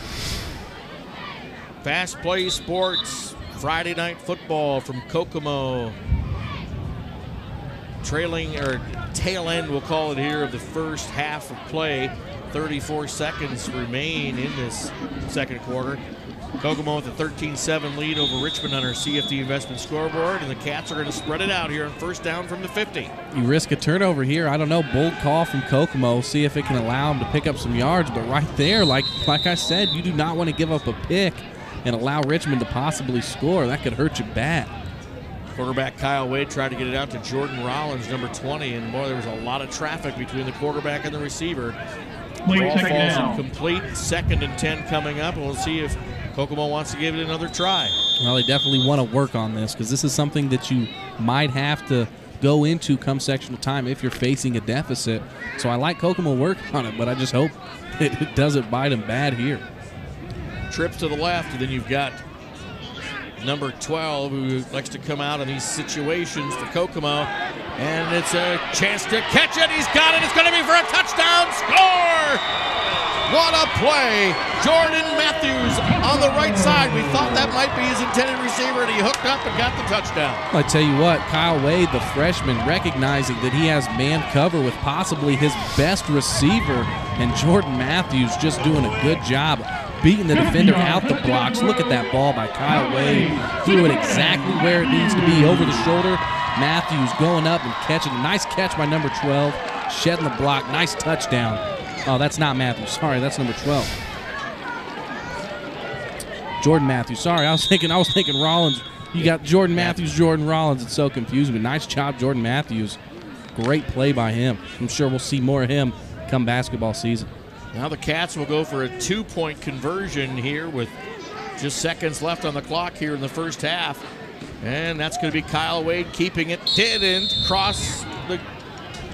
FastPlaySports Friday Night Football from Kokomo. Trailing, or tail end, we'll call it here, of the first half of play. 34 seconds remain in this second quarter. Kokomo with a 13-7 lead over Richmond on our CFD investment scoreboard, and the Cats are going to spread it out here on first down from the 50. You risk a turnover here. I don't know, bold call from Kokomo. See if it can allow them to pick up some yards. But right there, like I said, you do not want to give up a pick and allow Richmond to possibly score. That could hurt you bad. Quarterback Kyle Wade tried to get it out to Jordan Rollins, number 20, and boy, there was a lot of traffic between the quarterback and the receiver. Ball falls incomplete. 2nd and 10 coming up, and we'll see if Kokomo wants to give it another try. Well, they definitely want to work on this because this is something that you might have to go into come sectional time if you're facing a deficit. So I like Kokomo working on it, but I just hope it doesn't bite them bad here. Trips to the left, and then you've got number 12 who likes to come out in these situations for Kokomo, and it's a chance to catch it. He's got it. It's going to be for a touchdown. Score! What a play. Jordan Matthews on the right side. We thought that might be his intended receiver, and he hooked up and got the touchdown. I tell you what, Kyle Wade, the freshman, recognizing that he has man cover with possibly his best receiver, and Jordan Matthews just doing a good job beating the defender out the blocks. Look at that ball by Kyle Wade. Threw it exactly where it needs to be, over the shoulder. Matthews going up and catching. Nice catch by number 12. Shedding the block. Nice touchdown. Oh, that's not Matthews. Sorry, that's number 12. Jordan Matthews. Sorry, I was thinking Rollins. You got Jordan Matthews, Jordan Rollins. It's so confusing, but nice job, Jordan Matthews. Great play by him. I'm sure we'll see more of him come basketball season. Now the Cats will go for a 2-point conversion here with just seconds left on the clock here in the first half. And that's going to be Kyle Wade keeping it. Didn't cross the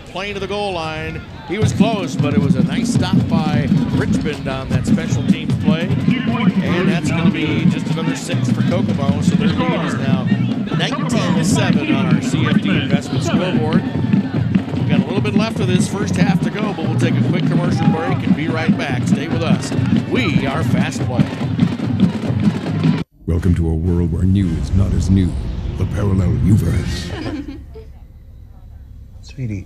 plane of the goal line. He was close, but it was a nice stop by Richmond on that special teams play. And that's going to be just another 6 for Kokomo. So their lead is now 19-7 on our CFD investment scoreboard. We've got a little bit left of this first half to go, but we'll take a quick commercial break and be right back. Stay with us. We are FastPlay. Welcome to a world where new is not as new. The parallel universe. Sweetie,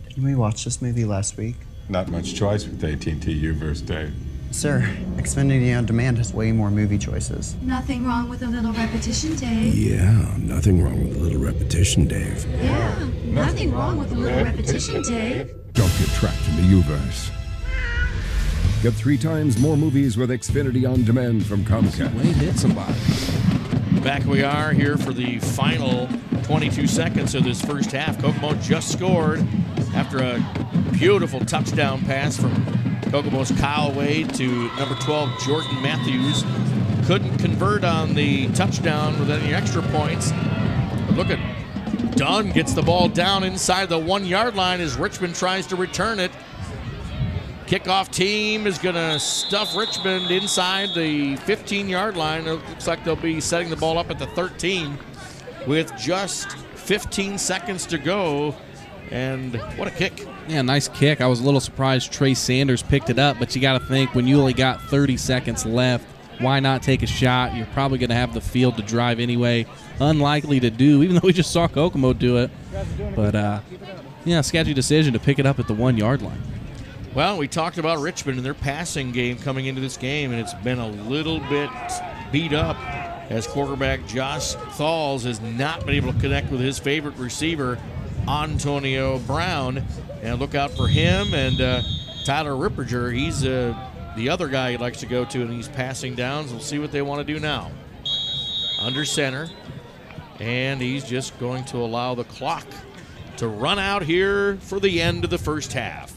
didn't we watch this movie last week? Not much choice with AT&T U-verse, Dave. Sir, Xfinity On Demand has way more movie choices. Nothing wrong with a little repetition, Dave. Yeah, nothing wrong with a little repetition, Dave. Yeah, nothing wrong with a little repetition, Dave. Don't get trapped in the U-verse. Get 3 times more movies with Xfinity On Demand from Comcast. Wade hit somebody. Back we are here for the final 22 seconds of this first half. Kokomo just scored after a beautiful touchdown pass from Kokomo's Kyle Wade to number 12, Jordan Matthews. Couldn't convert on the touchdown with any extra points. But look at Dunn gets the ball down inside the 1-yard line as Richmond tries to return it. Kickoff team is going to stuff Richmond inside the 15-yard line. It looks like they'll be setting the ball up at the 13 with just 15 seconds to go. And what a kick. Yeah, nice kick. I was a little surprised Trey Sanders picked it up, but you got to think when you only got 30 seconds left, why not take a shot? You're probably going to have the field to drive anyway. Unlikely to do, even though we just saw Kokomo do it. But, yeah, sketchy decision to pick it up at the 1-yard line. Well, we talked about Richmond and their passing game coming into this game, and it's been a little bit beat up as quarterback Josh Thalls has not been able to connect with his favorite receiver, Antonio Brown. And look out for him and Tyler Ripperger. He's the other guy he likes to go to in these passing downs. We'll see what they want to do now. Under center, and he's just going to allow the clock to run out here for the end of the first half.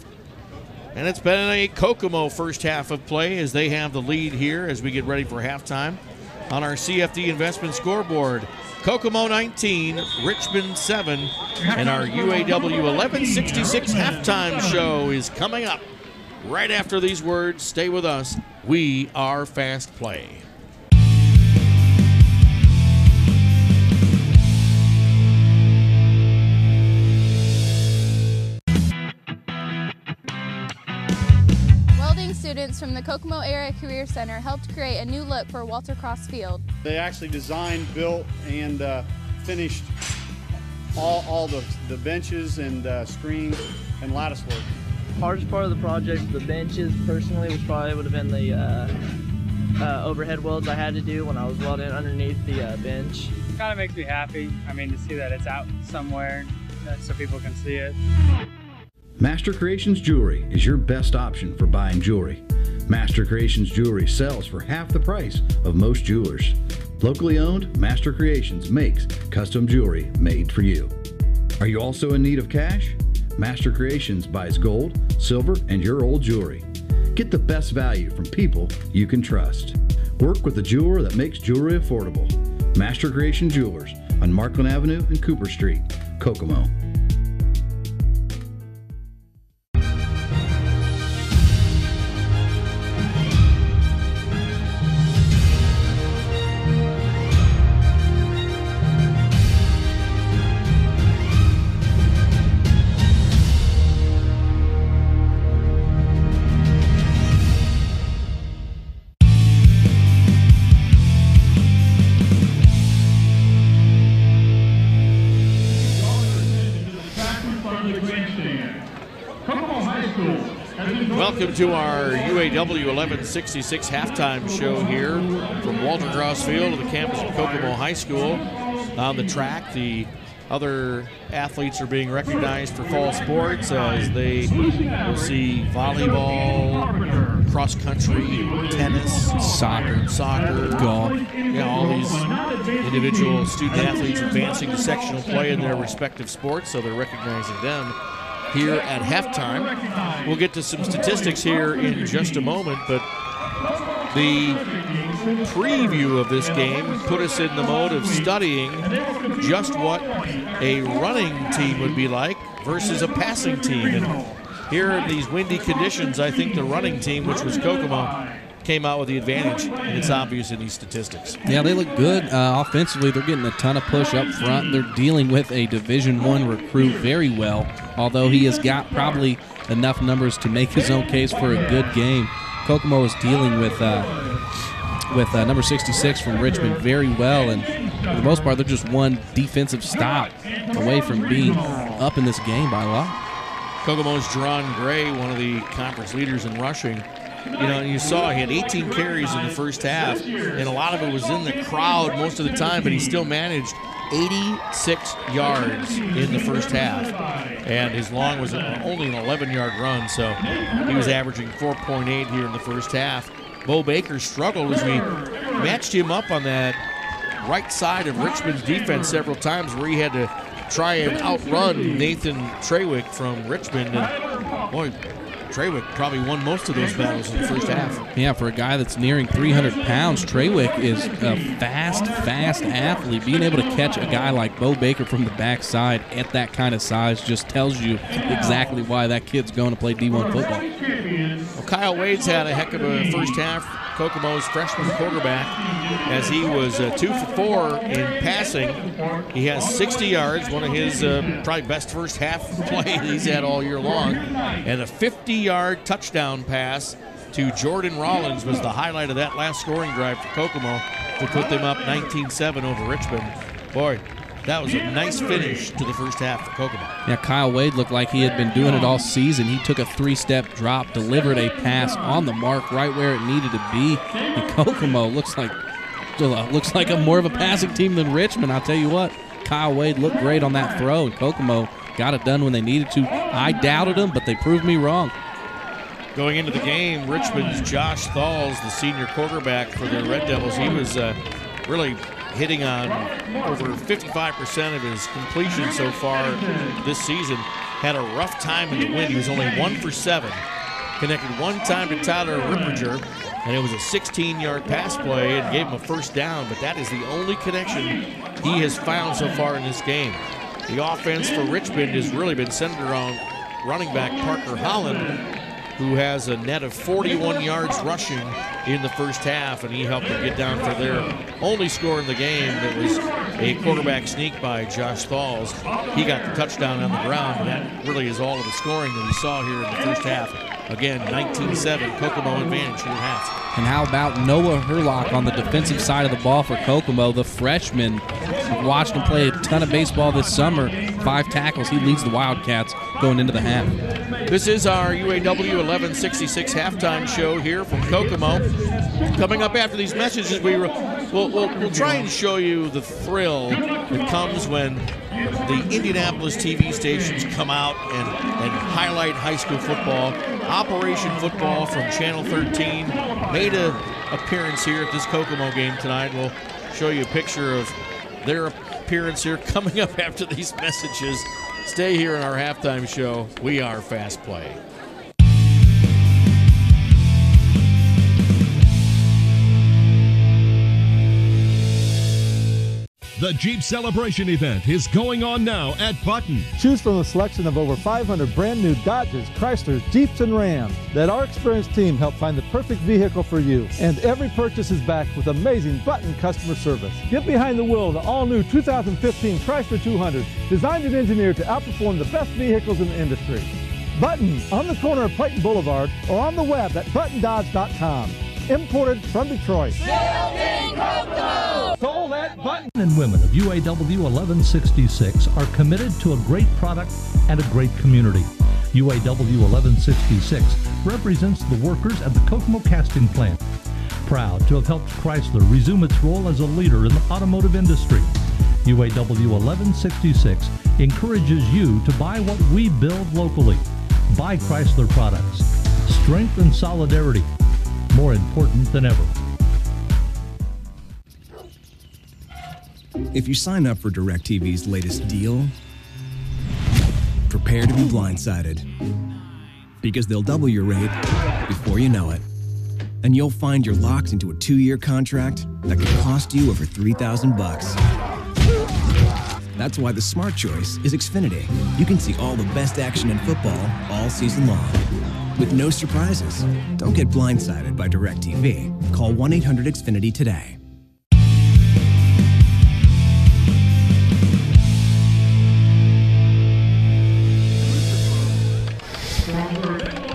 And it's been a Kokomo first half of play as they have the lead here as we get ready for halftime. On our CFD investment scoreboard, Kokomo 19, Richmond 7, and our UAW 1166 halftime show is coming up right after these words. Stay with us. We are Fast Play. Students from the Kokomo Area Career Center helped create a new look for Walter Cross Field. They actually designed, built, and finished all the benches and screens and lattice work. Hardest part of the project, the benches, personally, would have been the overhead welds I had to do when I was welding underneath the bench. It kind of makes me happy. I mean, to see that it's out somewhere so people can see it. Master Creations Jewelry is your best option for buying jewelry. Master Creations Jewelry sells for half the price of most jewelers. Locally owned, Master Creations makes custom jewelry made for you. Are you also in need of cash? Master Creations buys gold, silver, and your old jewelry. Get the best value from people you can trust. Work with a jeweler that makes jewelry affordable. Master Creation Jewelers on Markland Avenue and Cooper Street, Kokomo. Welcome to our UAW 1166 halftime show here from Walter Cross Field to the campus of Kokomo High School. On the track, the other athletes are being recognized for fall sports as they will see volleyball, cross country, tennis, soccer, golf. Yeah, all these individual student athletes advancing to sectional play in their respective sports, so they're recognizing them here at halftime. We'll get to some statistics here in just a moment, but the preview of this game put us in the mode of studying just what a running team would be like versus a passing team. And here in these windy conditions, I think the running team, which was Kokomo, came out with the advantage, and it's obvious in these statistics. Yeah, they look good offensively. They're getting a ton of push up front. They're dealing with a Division I recruit very well, although he has got probably enough numbers to make his own case for a good game. Kokomo is dealing with number 66 from Richmond very well, and for the most part, they're just one defensive stop away from being up in this game by a lot. Kokomo's Jerron Gray, one of the conference leaders in rushing. You know, you saw he had 18 carries in the first half, and a lot of it was in the crowd most of the time, but he still managed 86 yards in the first half, and his long was only an 11-yard run, so he was averaging 4.8 here in the first half. Bo Baker struggled as we matched him up on that right side of Richmond's defense several times where he had to try and outrun Nathan Trawick from Richmond, and boy, Trawick probably won most of those battles in the first half. Yeah, for a guy that's nearing 300 pounds, Trawick is a fast athlete. Being able to catch a guy like Bo Baker from the backside at that kind of size just tells you exactly why that kid's going to play D1 football. Well, Kyle Wade's had a heck of a first half. Kokomo's freshman quarterback, as he was 2 for 4 in passing. He has 60 yards, one of his probably best first half play he's had all year long, and a 50-yard touchdown pass to Jordan Rollins was the highlight of that last scoring drive for Kokomo to put them up 19-7 over Richmond. Boy, that was a nice finish to the first half for Kokomo. Yeah, Kyle Wade looked like he had been doing it all season. He took a 3-step drop, delivered a pass on the mark right where it needed to be. And Kokomo looks like a more of a passing team than Richmond. I'll tell you what, Kyle Wade looked great on that throw, and Kokomo got it done when they needed to. I doubted them, but they proved me wrong. Going into the game, Richmond's Josh Thalls, the senior quarterback for the Red Devils, he was really hitting on over 55% of his completion so far this season. Had a rough time in the wind. He was only 1 for 7 connected one time to Tyler Ripperger, and it was a 16-yard pass play and gave him a first down, but that is the only connection he has found so far in this game. The offense for Richmond has really been centered around running back Parker Holland, who has a net of 41 yards rushing in the first half, and he helped them get down for their only score in the game. That was a quarterback sneak by Josh Thalls. He got the touchdown on the ground, and that really is all of the scoring that we saw here in the first half. Again, 19-7, Kokomo advantage here at half. And how about Noah Herlock on the defensive side of the ball for Kokomo, the freshman. I've watched him play a ton of baseball this summer. 5 tackles. He leads the Wildcats going into the half. This is our UAW 1166 halftime show here from Kokomo. Coming up after these messages, we'll try and show you the thrill that comes when the Indianapolis TV stations come out and highlight high school football. Operation Football from Channel 13 made an appearance here at this Kokomo game tonight. We'll show you a picture of their appearance here coming up after these messages. Stay here in our halftime show. We are Fast Play. The Jeep Celebration event is going on now at Button. Choose from a selection of over 500 brand new Dodges, Chryslers, Jeeps, and Rams. Let our experienced team help find the perfect vehicle for you. And every purchase is backed with amazing Button customer service. Get behind the wheel of the all-new 2015 Chrysler 200, designed and engineered to outperform the best vehicles in the industry. Button, on the corner of Clayton Boulevard, or on the web at buttondodge.com. Imported from Detroit. Building Kokomo! Sold at Button. Men and women of UAW 1166 are committed to a great product and a great community. UAW 1166 represents the workers at the Kokomo casting plant. Proud to have helped Chrysler resume its role as a leader in the automotive industry. UAW 1166 encourages you to buy what we build locally. Buy Chrysler products. Strength and solidarity. More important than ever. If you sign up for DirecTV's latest deal, prepare to be blindsided. Because they'll double your rate before you know it. And you'll find you're locked into a 2-year contract that could cost you over $3,000 bucks. That's why the smart choice is Xfinity. You can see all the best action in football all season long. With no surprises. Don't get blindsided by DirecTV. Call 1-800-XFINITY today.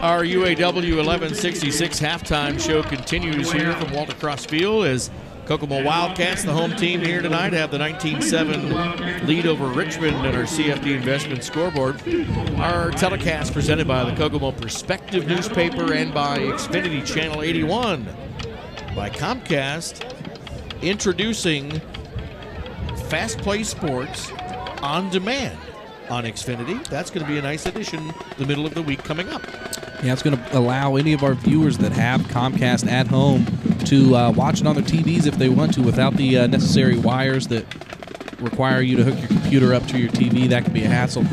Our UAW 1166 halftime show continues here from Walter Cross Field as Kokomo Wildcats, the home team here tonight, have the 19-7 lead over Richmond in our CFD Investment Scoreboard. Our telecast presented by the Kokomo Perspective newspaper and by Xfinity Channel 81. By Comcast, introducing FastPlaySports on demand on Xfinity. That's going to be a nice addition the middle of the week coming up. Yeah, it's going to allow any of our viewers that have Comcast at home to watch it on their TVs if they want to without the necessary wires that require you to hook your computer up to your TV. That can be a hassle.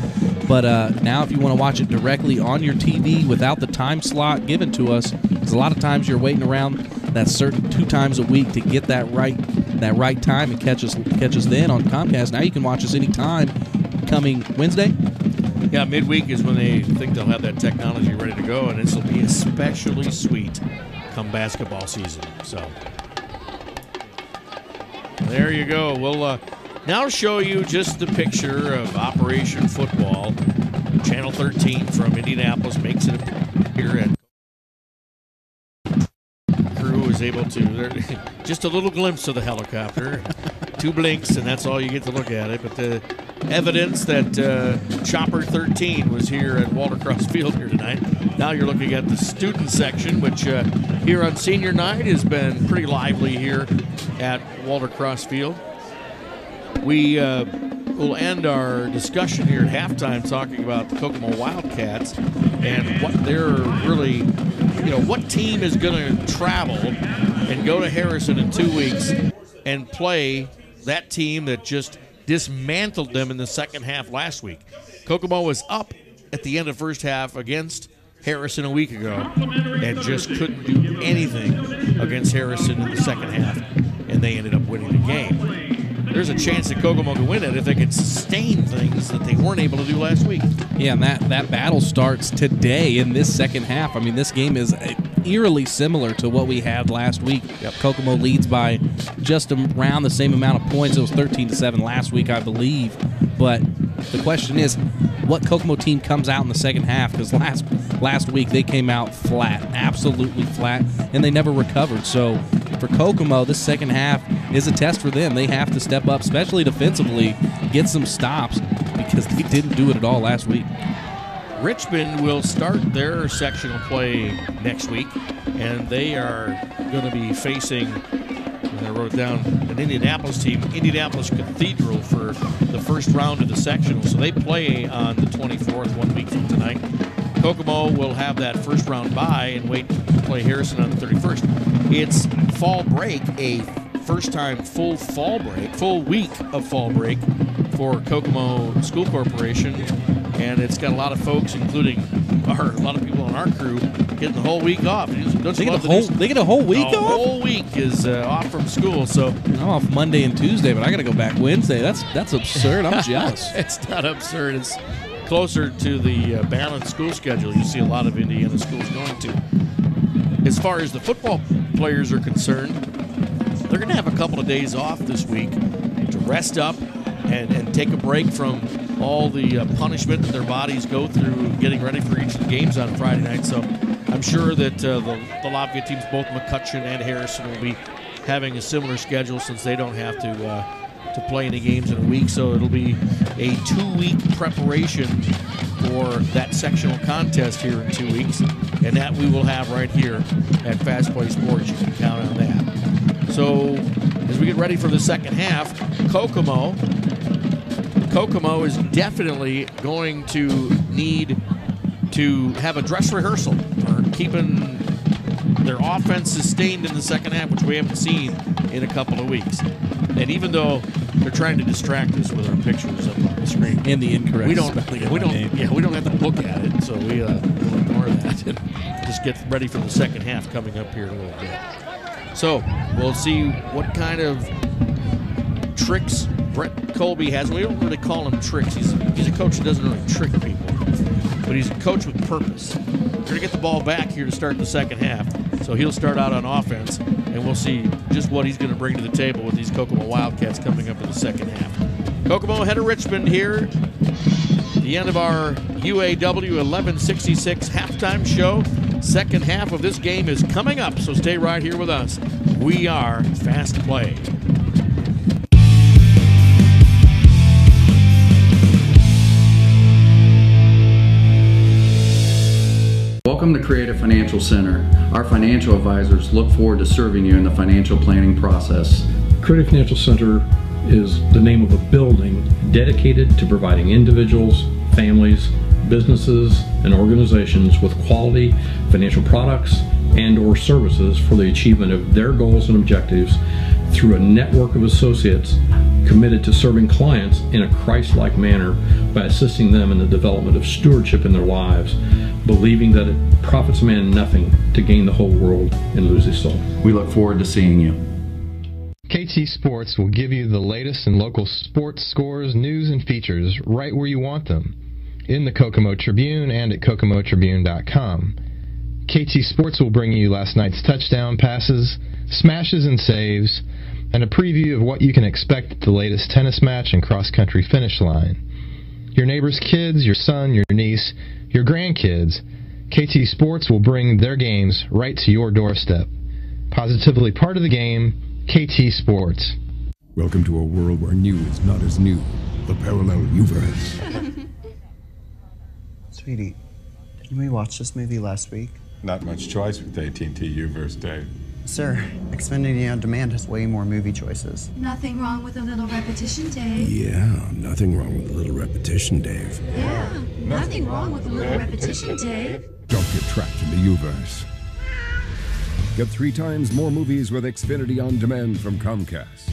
But now if you want to watch it directly on your TV without the time slot given to us, because a lot of times you're waiting around that certain 2 times a week to get that right time and catch us then on Comcast. Now you can watch us anytime coming Wednesday. Yeah, midweek is when they think they'll have that technology ready to go, and this will be especially sweet come basketball season. So there you go. We'll now show you just the picture of Operation Football. Channel 13 from Indianapolis makes it here at crew is able to just a little glimpse of the helicopter. 2 blinks, and that's all you get to look at it. But the evidence that Chopper 13 was here at Walter Cross Field here tonight. Now you're looking at the student section, which here on senior night has been pretty lively here at Walter Cross Field. We will end our discussion here at halftime talking about the Kokomo Wildcats and what they're really, what team is going to travel and go to Harrison in 2 weeks and play that team that just dismantled them in the second half last week. Kokomo was up at the end of first half against Harrison a week ago and just couldn't do anything against Harrison in the second half, and they ended up winning the game. There's a chance that Kokomo can win it if they can sustain things that they weren't able to do last week. Yeah, and that battle starts today in this second half. I mean, this game is eerily similar to what we had last week. Yep. Kokomo leads by just around the same amount of points. It was 13-7 last week, I believe. But the question is, what Kokomo team comes out in the second half? Because last week they came out flat, absolutely flat, and they never recovered. So for Kokomo, this second half is a test for them. They have to step up, especially defensively, get some stops, because they didn't do it at all last week. Richmond will start their sectional play next week, and they are going to be facing, I wrote it down, an Indianapolis team, Indianapolis Cathedral, for the first round of the sectional. So they play on the 24th, 1 week from tonight. Kokomo will have that first round bye and wait to play Harrison on the 31st. It's fall break, a first-time full week of fall break for Kokomo School Corporation, and it's got a lot of folks, including a lot of people on our crew, getting the whole week off. They get a whole week off? The whole week is off from school. So I'm off Monday and Tuesday, but I got to go back Wednesday. That's absurd. I'm jealous. It's not absurd. It's closer to the balanced school schedule you see a lot of Indiana schools going to. As far as the football players are concerned, they're going to have a couple of days off this week to rest up and take a break from all the punishment that their bodies go through getting ready for each of the games on Friday night. So I'm sure that the Lafayette teams, both McCutcheon and Harrison, will be having a similar schedule since they don't have to play any games in a week. So it'll be a 2-week preparation for that sectional contest here in 2 weeks, and that we will have right here at Fastplay Sports. You can count on that. So as we get ready for the second half, Kokomo is definitely going to need to have a dress rehearsal for keeping their offense sustained in the second half, which we haven't seen in a couple of weeks. And even though they're trying to distract us with our pictures up on the screen and the incorrect we don't have to look at it, so we'll ignore that and just get ready for the second half coming up here in a little bit. So we'll see what kind of tricks Brett Colby has. We don't really call him tricks. He's a coach that doesn't really trick people, but he's a coach with purpose. We're going to get the ball back here to start the second half, so he'll start out on offense, and we'll see just what he's going to bring to the table with these Kokomo Wildcats coming up in the second half. Kokomo ahead of Richmond here. The end of our UAW 1166 halftime show. Second half of this game is coming up, so stay right here with us. We are Fast Play. Welcome to Creative Financial Center. Our financial advisors look forward to serving you in the financial planning process. Creative Financial Center is the name of a building dedicated to providing individuals, families, businesses, and organizations with quality financial products and or services for the achievement of their goals and objectives through a network of associates committed to serving clients in a Christ-like manner by assisting them in the development of stewardship in their lives, believing that it profits a man nothing to gain the whole world and lose his soul. We look forward to seeing you. KT Sports will give you the latest in local sports scores, news, and features right where you want them, in the Kokomo Tribune and at kokomotribune.com. KT Sports will bring you last night's touchdown passes, smashes and saves, and a preview of what you can expect at the latest tennis match and cross-country finish line. Your neighbor's kids, your son, your niece, your grandkids, KT Sports will bring their games right to your doorstep. Positively part of the game, KT Sports. Welcome to a world where new is not as new. The parallel universe. Sweetie, didn't we watch this movie last week? Not much choice with AT&T U-verse, Dave. Sir, Xfinity On Demand has way more movie choices. Nothing wrong with a little repetition, Dave. Yeah, nothing wrong with a little repetition, Dave. Yeah, nothing wrong with a little repetition, Dave. Don't get trapped in the U-verse. Get 3 times more movies with Xfinity On Demand from Comcast.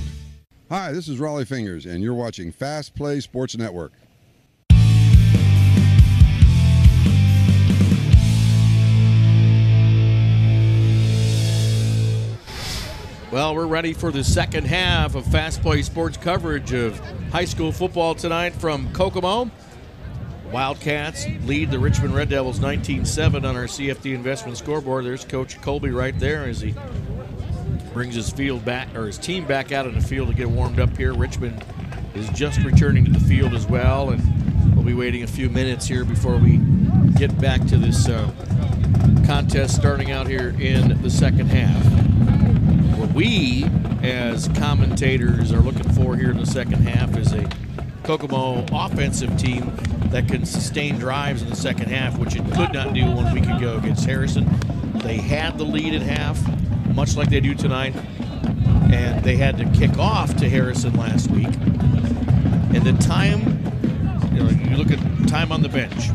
Hi, this is Raleigh Fingers, and you're watching Fast Play Sports Network. Well, we're ready for the second half of Fast Play Sports coverage of high school football tonight from Kokomo. Wildcats lead the Richmond Red Devils 19-7 on our CFD investment scoreboard. There's Coach Colby right there as he brings his team back out on the field to get warmed up here. Richmond is just returning to the field as well, and we'll be waiting a few minutes here before we get back to this contest starting out here in the second half. What we, as commentators, are looking for here in the second half is a Kokomo offensive team that can sustain drives in the second half, which it could not do 1 week ago against Harrison. They had the lead at half, much like they do tonight, and they had to kick off to Harrison last week. And the time, you look at time on the bench.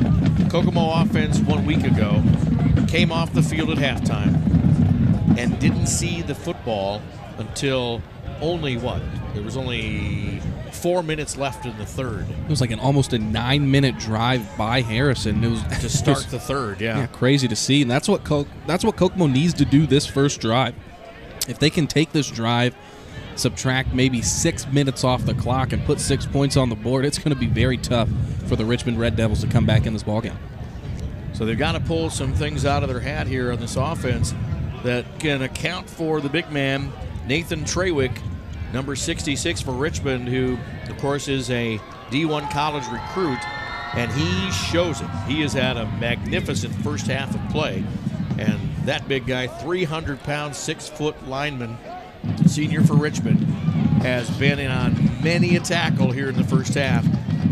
Kokomo offense 1 week ago came off the field at halftime and didn't see the football until there was only 4 minutes left in the third. It was like almost a 9-minute drive by Harrison. It was to start the third, yeah. Crazy to see. And that's what Kokomo needs to do this first drive. If they can take this drive, subtract maybe 6 minutes off the clock and put 6 points on the board, it's going to be very tough for the Richmond Red Devils to come back in this ballgame. So they've got to pull some things out of their hat here on this offense that can account for the big man, Nathan Trawick, number 66 for Richmond, who, of course, is a D1 college recruit, and he shows it. He has had a magnificent first half of play, and that big guy, 300-pound, 6-foot lineman, senior for Richmond, has been in on many a tackle here in the first half.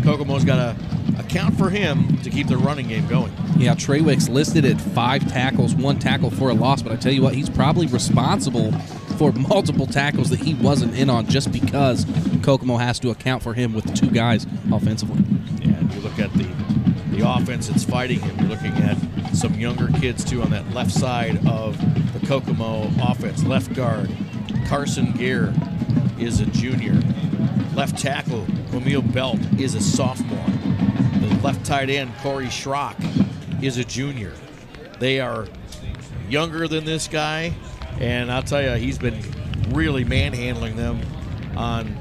Kokomo's got to account for him to keep the running game going. Yeah, Trawick's listed at 5 tackles, 1 tackle for a loss, but I tell you what, he's probably responsible for multiple tackles that he wasn't in on just because Kokomo has to account for him with 2 guys offensively. Yeah, and you look at the offense that's fighting him. You're looking at some younger kids, too, on that left side of the Kokomo offense. Left guard, Carson Gear is a junior. Left tackle, Camille Belt, is a sophomore. The left tight end, Corey Schrock, is a junior. They are younger than this guy, and I'll tell you, he's been really manhandling them on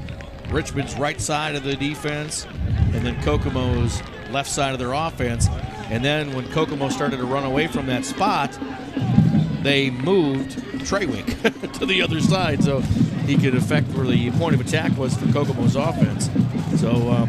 Richmond's right side of the defense and then Kokomo's left side of their offense. And then when Kokomo started to run away from that spot, they moved Trawick to the other side so he could affect where the point of attack was for Kokomo's offense. So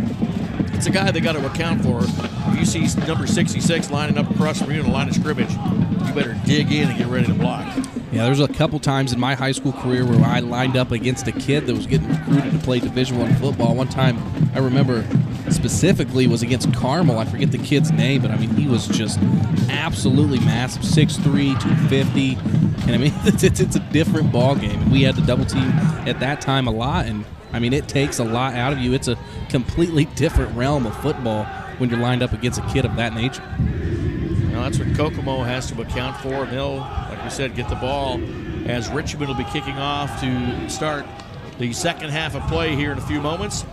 it's a guy they got to account for. If you see number 66 lining up across from you in the line of scrimmage, you better dig in and get ready to block. Yeah, there's a couple times in my high school career where I lined up against a kid that was getting recruited to play Division I football. One time, I remember specifically was against Carmel. I forget the kid's name, but I mean, he was just absolutely massive, 6'3", 250. And I mean, it's a different ball game. And we had to double team at that time a lot. And I mean, it takes a lot out of you. It's a completely different realm of football when you're lined up against a kid of that nature. Now, that's what Kokomo has to account for. And they'll, like we said, get the ball as Richmond will be kicking off to start the second half of play here in a few moments.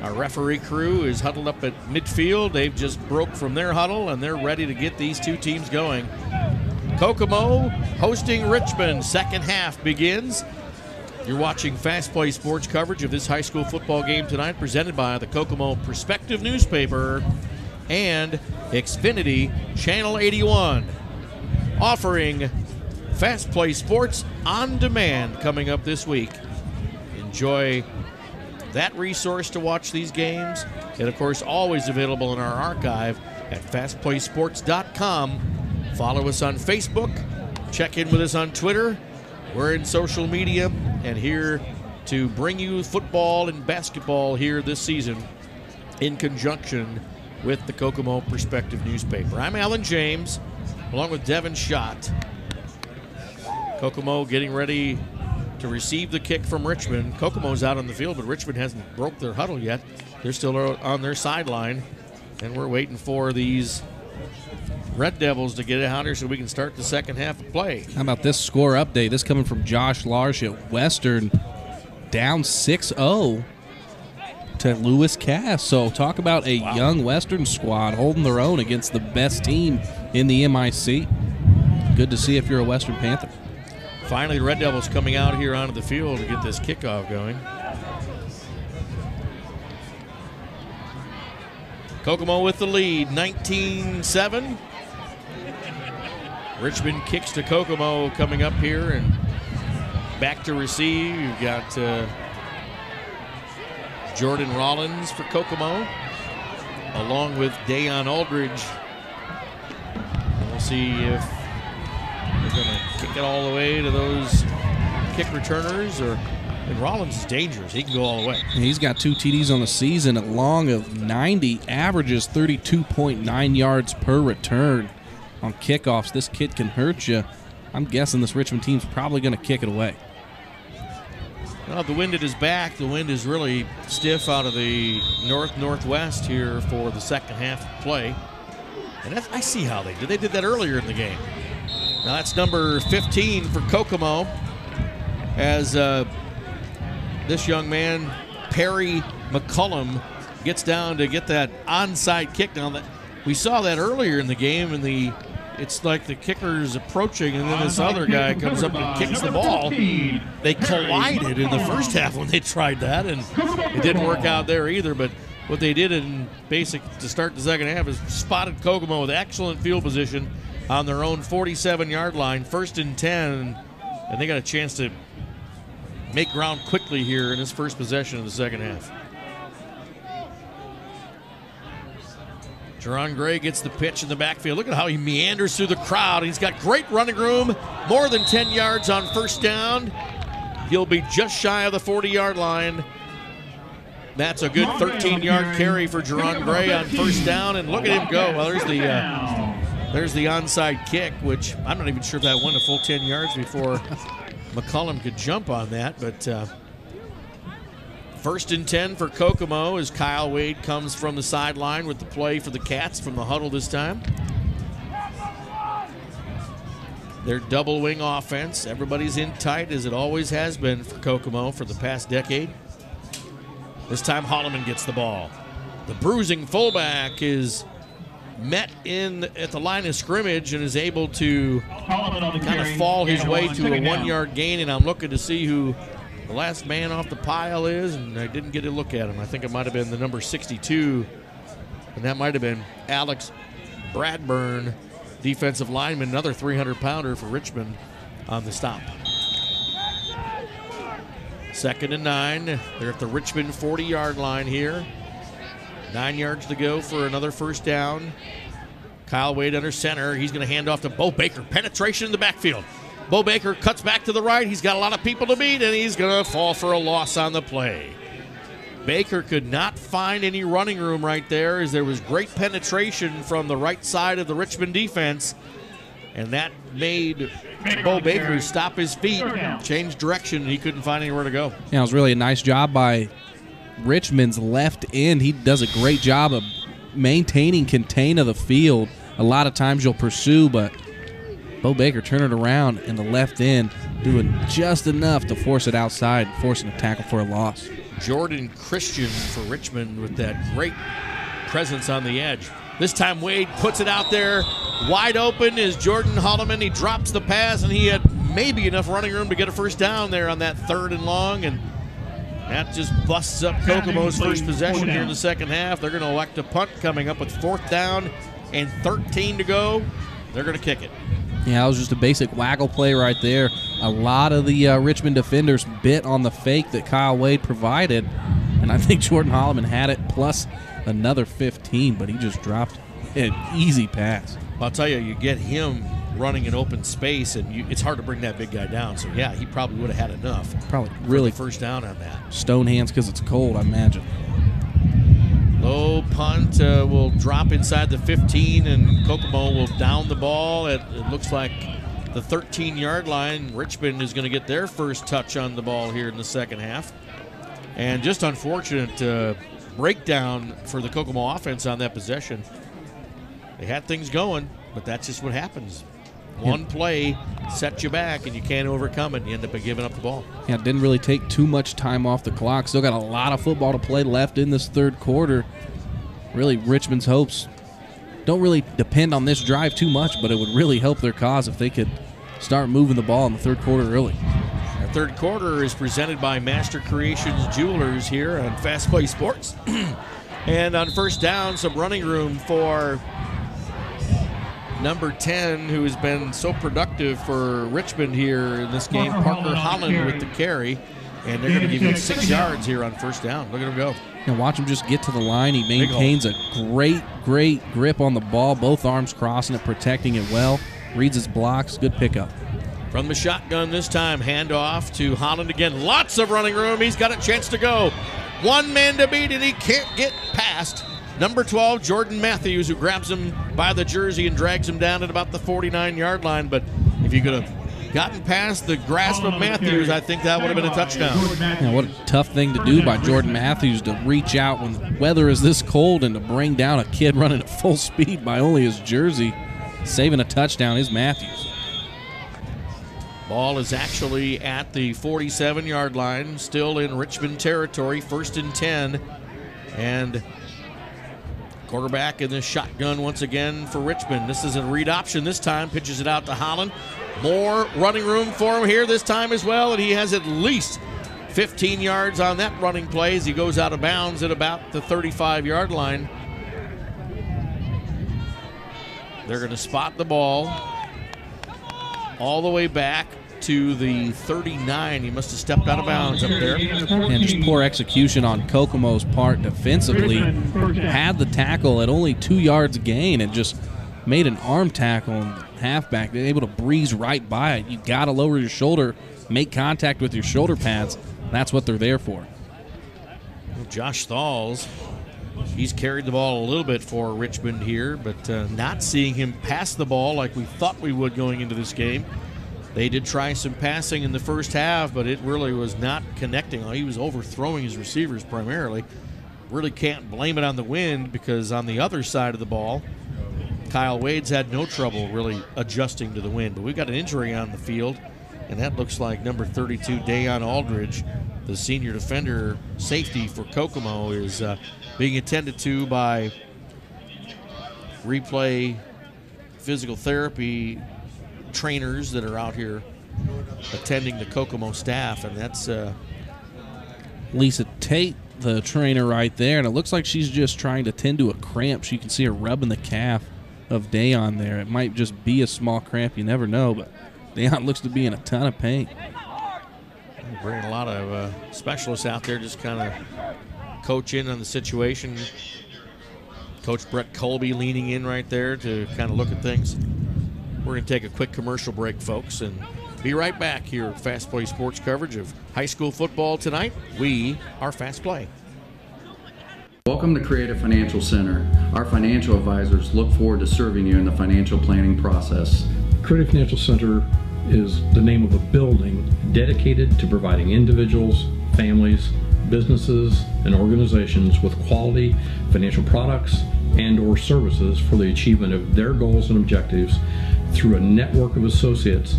Our referee crew is huddled up at midfield. They've just broke from their huddle, and they're ready to get these two teams going. Kokomo hosting Richmond. Second half begins. You're watching Fast Play Sports coverage of this high school football game tonight, presented by the Kokomo Perspective newspaper and Xfinity Channel 81, offering Fast Play Sports on demand coming up this week. Enjoy that resource to watch these games, and of course always available in our archive at fastplaysports.com. Follow us on Facebook, check in with us on Twitter. We're in social media and here to bring you football and basketball here this season in conjunction with the Kokomo Perspective newspaper. I'm Alan James, along with Devin Schott. Kokomo getting ready to receive the kick from Richmond. Kokomo's out on the field, but Richmond hasn't broke their huddle yet. They're still on their sideline, and we're waiting for these Red Devils to get out here so we can start the second half of play. How about this score update? This coming from Josh Larsh at Western, down 6-0 to Lewis Cass. So talk about a young Western squad holding their own against the best team in the MIC. Good to see if you're a Western Panther. Finally, the Red Devils coming out here onto the field to get this kickoff going. Kokomo with the lead, 19-7. Richmond kicks to Kokomo coming up here and back to receive. You've got Jordan Rollins for Kokomo, along with Dayon Aldridge. We'll see if they're going to kick it all the way to those kick returners, and Rollins is dangerous. He can go all the way. He's got 2 TDs on the season, a long of 90, averages 32.9 yards per return on kickoffs. This kid can hurt you. I'm guessing this Richmond team's probably going to kick it away. Well, the wind at his back. The wind is really stiff out of the north-northwest here for the second half of play. And I see how they did. They did that earlier in the game. Now that's number 15 for Kokomo, as this young man, Perry McCullum, gets down to get that onside kick. Now that we saw that earlier in the game, and it's like the kicker's approaching, and then this other guy comes up and kicks the ball. They collided in the first half when they tried that, and it didn't work out there either. But what they did in basic to start the second half is spotted Kokomo with excellent field position on their own 47-yard line, 1st and 10, and they got a chance to make ground quickly here in his first possession of the second half. Jerron Gray gets the pitch in the backfield. Look at how he meanders through the crowd. He's got great running room, more than 10 yards on first down. He'll be just shy of the 40-yard line. That's a good 13-yard carry for Jerron Gray on first down, and look at him go. Well, there's the onside kick, which I'm not even sure if that went a full 10 yards before McCullum could jump on that, but 1st and 10 for Kokomo as Kyle Wade comes from the sideline with the play for the Cats from the huddle this time. Their double wing offense. Everybody's in tight, as it always has been for Kokomo for the past decade. This time Holloman gets the ball. The bruising fullback is met in at the line of scrimmage and is able to kind of fall his way to a 1-yard gain, and I'm looking to see who the last man off the pile is, and I didn't get a look at him. I think it might have been the number 62, and that might have been Alex Bradburn, defensive lineman, another 300-pounder for Richmond on the stop. 2nd and 9. They're at the Richmond 40-yard line here. 9 yards to go for another first down. Kyle Wade under center. He's going to hand off to Bo Baker. Penetration in the backfield. Bo Baker cuts back to the right. He's got a lot of people to beat, and he's going to fall for a loss on the play. Baker could not find any running room right there, as there was great penetration from the right side of the Richmond defense, and that made Bo Baker stop his feet, change direction, and he couldn't find anywhere to go. Yeah, it was really a nice job by Richmond's left end. He does a great job of maintaining contain of the field. A lot of times you'll pursue, but Bo Baker turning it around in the left end, doing just enough to force it outside, forcing a tackle for a loss. Jordan Christian for Richmond with that great presence on the edge. This time Wade puts it out there. Wide open is Jordan Holloman. He drops the pass, and he had maybe enough running room to get a first down there on that 3rd and long, and that just busts up Kokomo's first possession here in the second half. They're going to elect a punt coming up with 4th down and 13 to go. They're going to kick it. Yeah, it was just a basic waggle play right there. A lot of the Richmond defenders bit on the fake that Kyle Wade provided, and I think Jordan Holloman had it plus another 15, but he just dropped an easy pass. I'll tell you, you get him running in open space, and it's hard to bring that big guy down. So, yeah, he probably would have had enough. Probably really first down on that. Stone hands because it's cold, I imagine. Low punt will drop inside the 15, and Kokomo will down the ball. It looks like the 13-yard line. Richmond is going to get their first touch on the ball here in the second half. And just unfortunate breakdown for the Kokomo offense on that possession. They had things going, but that's just what happens. One play sets you back, and you can't overcome it, and you end up giving up the ball. Yeah, it didn't really take too much time off the clock. Still got a lot of football to play left in this 3rd quarter. Really, Richmond's hopes don't really depend on this drive too much, but it would really help their cause if they could start moving the ball in the third quarter early. Our third quarter is presented by Master Creations Jewelers here on FastPlaySports. And on first down, some running room for number 10, who has been so productive for Richmond here in this game, Parker Holland with the carry. And they're going to give you 6 yards here on first down. Look at him go. And watch him just get to the line. He maintains a great grip on the ball, both arms crossing it, protecting it well. Reads his blocks. Good pickup. From the shotgun this time, handoff to Holland again. Lots of running room. He's got a chance to go. One man to beat, and he can't get past number 12, Jordan Matthews, who grabs him by the jersey and drags him down at about the 49-yard line. But if you could have gotten past the grasp of Matthews, I think that would have been a touchdown. Yeah, what a tough thing to do by Jordan Matthews, to reach out when the weather is this cold and to bring down a kid running at full speed by only his jersey. Saving a touchdown is Matthews. Ball is actually at the 47-yard line, still in Richmond territory, 1st and 10. And quarterback in the shotgun once again for Richmond. This is a read option this time, pitches it out to Holland. More running room for him here this time as well, and he has at least 15 yards on that running play as he goes out of bounds at about the 35-yard line. They're going to spot the ball all the way back to the 39. He must have stepped out of bounds up there. And just poor execution on Kokomo's part defensively. Had the tackle at only 2 yards gain and just made an arm tackle on the halfback. They're able to breeze right by it. You got to lower your shoulder, make contact with your shoulder pads. That's what they're there for. Well, Josh Thalls, he's carried the ball a little bit for Richmond here, but not seeing him pass the ball like we thought we would going into this game. They did try some passing in the first half, but it really was not connecting. He was overthrowing his receivers primarily. Really can't blame it on the wind, because on the other side of the ball, Kyle Wade's had no trouble really adjusting to the wind. But we've got an injury on the field, and that looks like number 32, Dayon Aldridge, the senior defender safety for Kokomo, is being attended to by replay physical therapy trainers that are out here attending the Kokomo staff, and that's Lisa Tate, the trainer right there, and it looks like she's just trying to tend to a cramp. You can see her rubbing the calf of Dayon there. It might just be a small cramp, you never know, but Dayon looks to be in a ton of pain. Bringing a lot of specialists out there just kind of coach in on the situation. Coach Brett Colby leaning in right there to kind of look at things. We're going to take a quick commercial break, folks, and be right back here at Fast Play Sports coverage of high school football tonight. We are Fast Play. Welcome to Creative Financial Center. Our financial advisors look forward to serving you in the financial planning process. Creative Financial Center is the name of a building dedicated to providing individuals, families, businesses, and organizations with quality financial products and or services for the achievement of their goals and objectives through a network of associates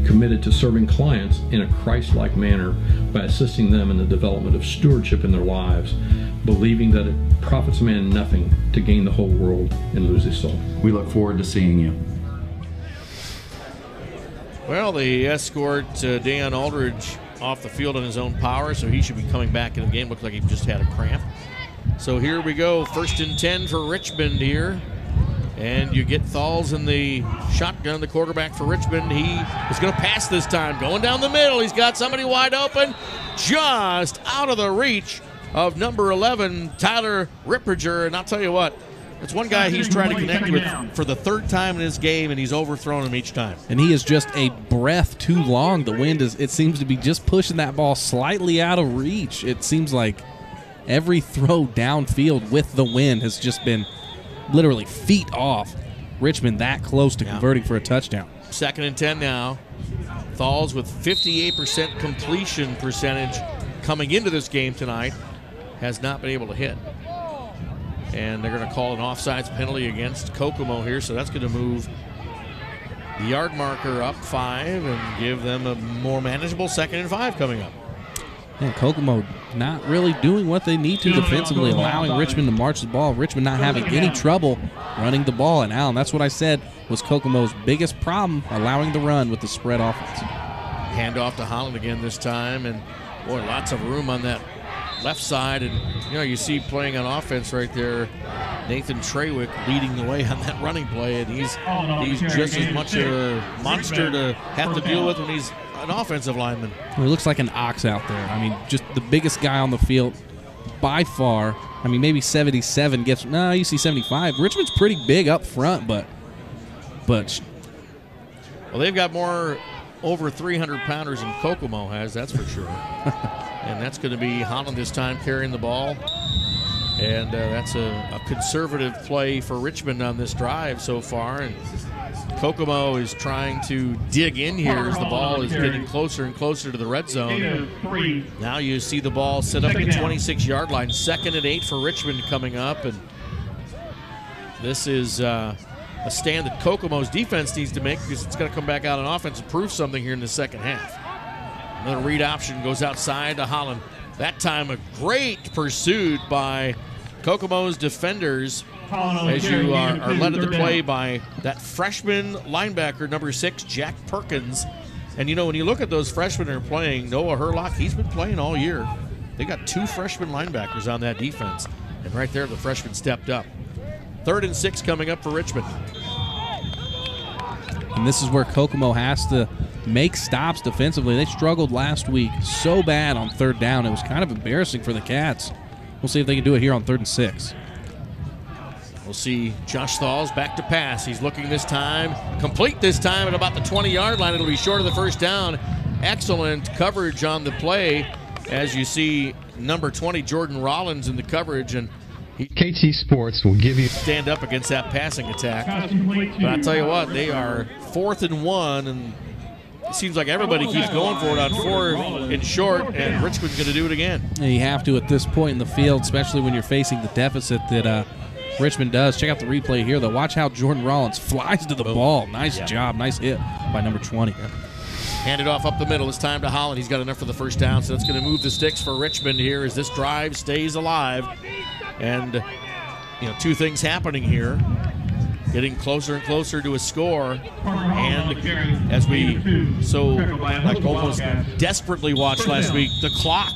committed to serving clients in a Christ-like manner by assisting them in the development of stewardship in their lives, believing that it profits a man nothing to gain the whole world and lose his soul. We look forward to seeing you. Well, they escort Dayon Aldridge off the field on his own power, so he should be coming back in the game. Looks like he just had a cramp. So here we go, 1st and 10 for Richmond here. And you get Thalls in the shotgun, the quarterback for Richmond. He is going to pass this time, going down the middle. He's got somebody wide open, just out of the reach of number 11, Tyler Ripperger. And I'll tell you what, it's one guy he's trying to connect with for the 3rd time in his game, and he's overthrown him each time. And he is just a breath too long. The wind it seems to be just pushing that ball slightly out of reach. It seems like every throw downfield with the wind has just been literally feet off. Richmond that close to converting for a touchdown. 2nd and 10 now. Thalls with 58% completion percentage coming into this game tonight. Has not been able to hit. And they're going to call an offsides penalty against Kokomo here, so that's going to move the yard marker up 5 and give them a more manageable 2nd and 5 coming up. And Kokomo not really doing what they need to defensively, allowing Richmond to march the ball. Richmond not having any trouble running the ball. And Allen, that's what I said was Kokomo's biggest problem, allowing the run with the spread offense. Hand off to Holland again this time, and boy, lots of room on that left side. And you see playing on offense right there, Nathan Trawick leading the way on that running play, and he's just as much a monster to have to deal with when he's an offensive lineman. Well, he looks like an ox out there. I mean, just the biggest guy on the field by far. I mean, maybe 77 gets, no, you see 75. Richmond's pretty big up front, but well, they've got more over 300-pounders than Kokomo has, that's for sure. And that's going to be Holland this time carrying the ball. And that's a conservative play for Richmond on this drive so far. And Kokomo is trying to dig in here as the ball is getting closer and closer to the red zone. Now you see the ball set up at the 26-yard line. 2nd and 8 for Richmond coming up. And this is a stand that Kokomo's defense needs to make because it's going to come back out on offense and prove something here in the second half. Another read option goes outside to Holland. That time a great pursuit by Kokomo's defenders as you are led at the play by that freshman linebacker, number 6, Jack Perkins. And when you look at those freshmen that are playing, Noah Herlock, he's been playing all year. They got 2 freshman linebackers on that defense. And right there, the freshman stepped up. 3rd and 6 coming up for Richmond. And this is where Kokomo has to make stops defensively. They struggled last week so bad on 3rd down. It was kind of embarrassing for the Cats. We'll see if they can do it here on 3rd and 6. We'll see Josh Thalls back to pass. He's looking this time, complete this time at about the 20-yard line. It'll be short of the first down. Excellent coverage on the play as you see number 20, Jordan Rollins, in the coverage. And KT Sports will give you stand up against that passing attack. But I tell you what, they are 4th and 1, and it seems like everybody keeps going for it on 4th and short, and Richmond's going to do it again. And you have to at this point in the field, especially when you're facing the deficit that Richmond does. Check out the replay here, though. Watch how Jordan Rollins flies to the ball. Nice job, nice hit by number 20. Hand it off up the middle. It's time to Holland. He's got enough for the first down, so that's going to move the sticks for Richmond here as this drive stays alive. And, 2 things happening here. Getting closer and closer to a score. And as we almost desperately watched last week, the clock.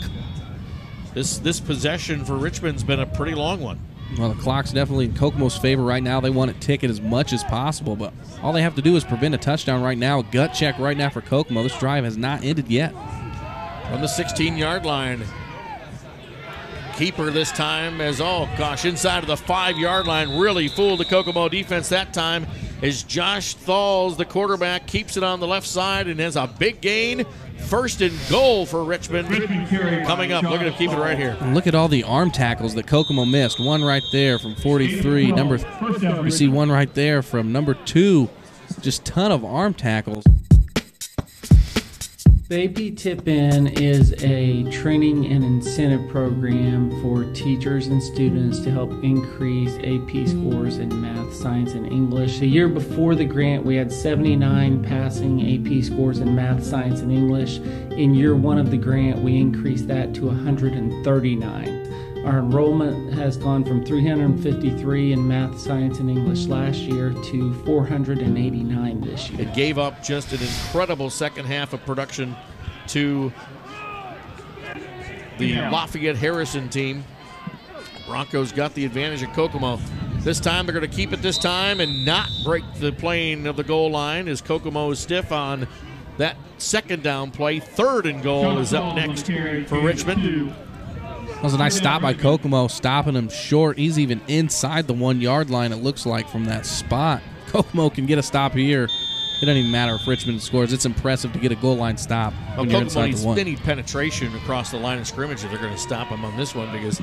This possession for Richmond's been a pretty long one. Well, the clock's definitely in Kokomo's favor right now. They want it ticket as much as possible, but all they have to do is prevent a touchdown right now. A gut check right now for Kokomo. This drive has not ended yet. On the 16-yard line. Keeper this time inside of the 5-yard line. Really fooled the Kokomo defense that time as Josh Thalls, the quarterback, keeps it on the left side and has a big gain. 1st and goal for Richmond coming up. Look at him keep it right here. And look at all the arm tackles that Kokomo missed. One right there from 43. You see one right there from number 2. Just ton of arm tackles. The AP Tip-In is a training and incentive program for teachers and students to help increase AP scores in math, science, and English. The year before the grant, we had 79 passing AP scores in math, science, and English. In year 1 of the grant, we increased that to 139. Our enrollment has gone from 353 in math, science, and English last year to 489 this year. It gave up just an incredible second half of production to the Lafayette Harrison team. Broncos got the advantage at Kokomo. This time they're going to keep it this time and not break the plane of the goal line as Kokomo is stiff on that 2nd down play. 3rd and goal is up next for Richmond. That was a nice stop by Kokomo, stopping him short. He's even inside the 1-yard line, it looks like, from that spot. Kokomo can get a stop here. It doesn't even matter if Richmond scores. It's impressive to get a goal line stop when you're inside the 1. They need penetration across the line of scrimmage if they're going to stop him on this one because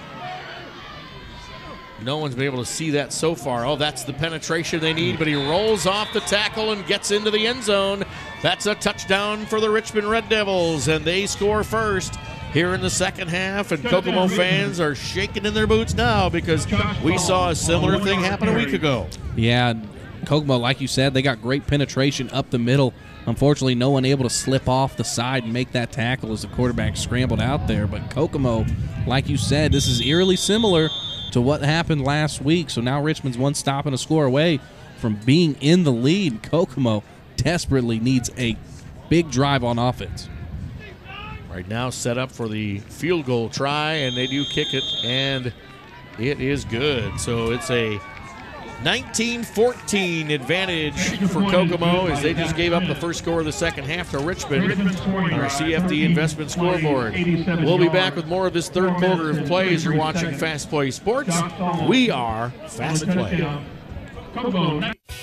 no one's been able to see that so far. Oh, that's the penetration they need, but he rolls off the tackle and gets into the end zone. That's a touchdown for the Richmond Red Devils, and they score first here in the second half, and Kokomo fans are shaking in their boots now because we saw a similar thing happen a week ago. Yeah, Kokomo, like you said, they got great penetration up the middle. Unfortunately, no one able to slip off the side and make that tackle as the quarterback scrambled out there. But Kokomo, like you said, this is eerily similar to what happened last week. So now Richmond's one stop and a score away from being in the lead. Kokomo desperately needs a big drive on offense. Right now set up for the field goal try, and they do kick it, and it is good. So it's a 19-14 advantage for Kokomo as they just gave up the first score of the second half to Richmond on our CFD investment scoreboard. We'll be back with more of this third quarter of play as you're watching Fast Play Sports. We are Fast Play.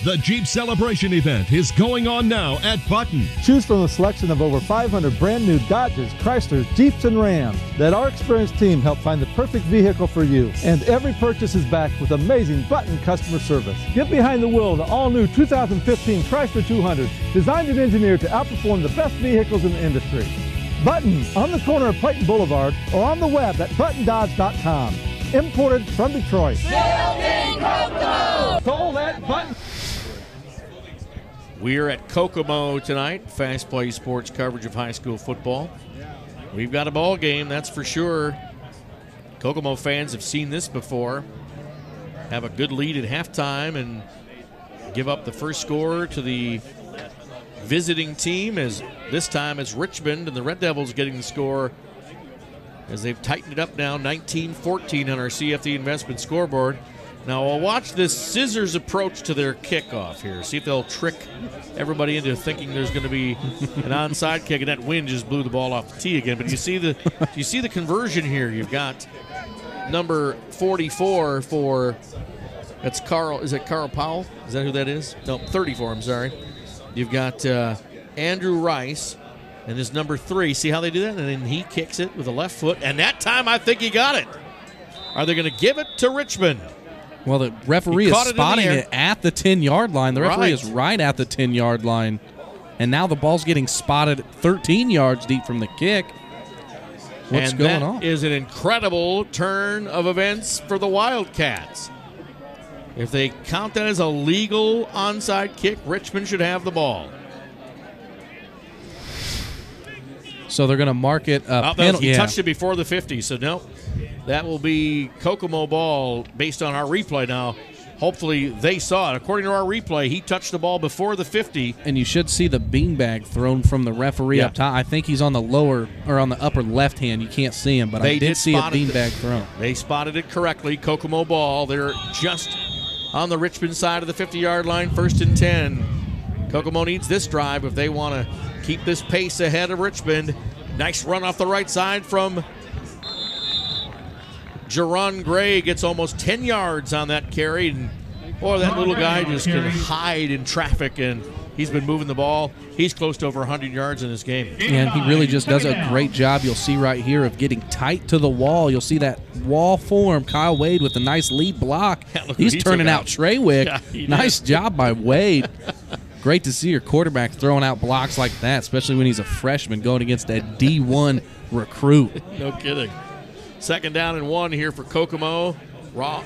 The Jeep Celebration event is going on now at Button. Choose from a selection of over 500 brand new Dodges, Chryslers, Jeeps, and Rams. Let our experienced team help find the perfect vehicle for you. And every purchase is backed with amazing Button customer service. Get behind the wheel of the all-new 2015 Chrysler 200, designed and engineered to outperform the best vehicles in the industry. Button, on the corner of Clayton Boulevard, or on the web at buttondodge.com. Imported from Detroit. Building Kokomo! Sold at Button. We're at Kokomo tonight. Fast Play Sports coverage of high school football. We've got a ball game, that's for sure. Kokomo fans have seen this before. Have a good lead at halftime and give up the first score to the visiting team, as this time it's Richmond and the Red Devils getting the score as they've tightened it up now, 19-14 on our CFD investment scoreboard. Now we'll watch this scissors approach to their kickoff here. See if they'll trick everybody into thinking there's going to be an onside kick, and that wind just blew the ball off the tee again. But you see the conversion here. You've got number 44 for, that's Carl. Is it Carl Powell? Is that who that is? No, 34. I'm sorry. You've got Andrew Rice. And this number 3, see how they do that? And then he kicks it with the left foot. And that time I think he got it. Are they going to give it to Richmond? Well, the referee is spotting it at the 10-yard line. The referee is right at the 10-yard line. And now the ball's getting spotted 13 yards deep from the kick. What's going on? That is an incredible turn of events for the Wildcats. If they count that as a legal onside kick, Richmond should have the ball. So they're going to mark it a penalty. He touched it before the 50, so no. That will be Kokomo ball based on our replay now. Hopefully they saw it. According to our replay, he touched the ball before the 50. And you should see the beanbag thrown from the referee up top. I think he's on the lower or on the upper left hand. You can't see him, but I did see a beanbag thrown. They spotted it correctly. Kokomo ball. They're just on the Richmond side of the 50-yard line, 1st and 10. Kokomo needs this drive if they want to keep this pace ahead of Richmond. Nice run off the right side from Jerron Gray. Gets almost 10 yards on that carry. And boy, that little guy just can hide in traffic, and he's been moving the ball. He's close to over 100 yards in this game. And he really just does a great job, you'll see right here, of getting tight to the wall. You'll see that wall form. Kyle Wade with a nice lead block. He's turning out Treywick. Yeah, nice job by Wade. Great to see your quarterback throwing out blocks like that, especially when he's a freshman going against a D1 recruit. No kidding. 2nd down and 1 here for Kokomo. Well,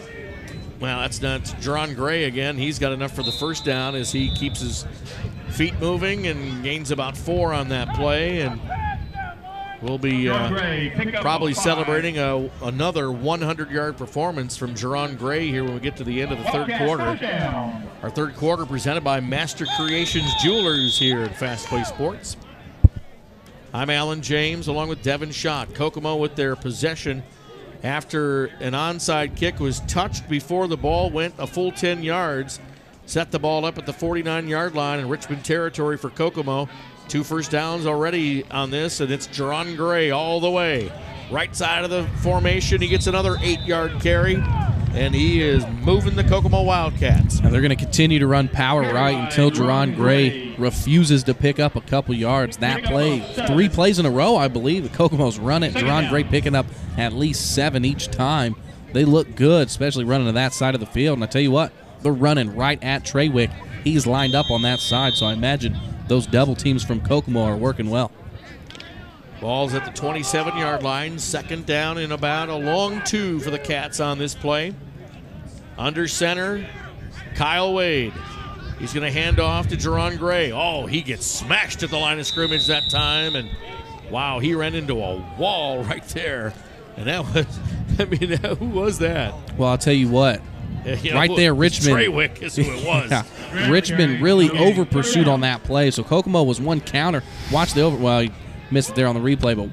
that's not Jerron Gray again. He's got enough for the first down as he keeps his feet moving and gains about 4 on that play. And we'll be probably celebrating another 100-yard performance from Jerron Gray here when we get to the end of the third quarter. Our third quarter presented by Master Creations Jewelers here at Fast Play Sports. I'm Alan James along with Devin Schott. Kokomo with their possession after an onside kick was touched before the ball went a full 10 yards. Set the ball up at the 49-yard line in Richmond territory for Kokomo. 2 first downs already on this, and it's Jerron Gray all the way. Right side of the formation, he gets another 8-yard carry, and he is moving the Kokomo Wildcats. And they're going to continue to run power right until Jerron Gray refuses to pick up a couple yards. That play, 3 plays in a row, I believe. The Kokomo's run it. Jerron Gray picking up at least 7 each time. They look good, especially running to that side of the field. And I tell you what, they're running right at Treywick. He's lined up on that side, so I imagine those double teams from Kokomo are working well. Ball's at the 27-yard line. 2nd down and about a long 2 for the Cats on this play. Under center, Kyle Wade. He's going to hand off to Jerron Gray. Oh, he gets smashed at the line of scrimmage that time. And, wow, he ran into a wall right there. And that was, I mean, who was that? Well, I'll tell you what. Right there, Richmond. Treywick is who it was. Yeah. Richmond really over-pursued on that play. So Kokomo was one counter. Watch the over. Well, he missed it there on the replay, but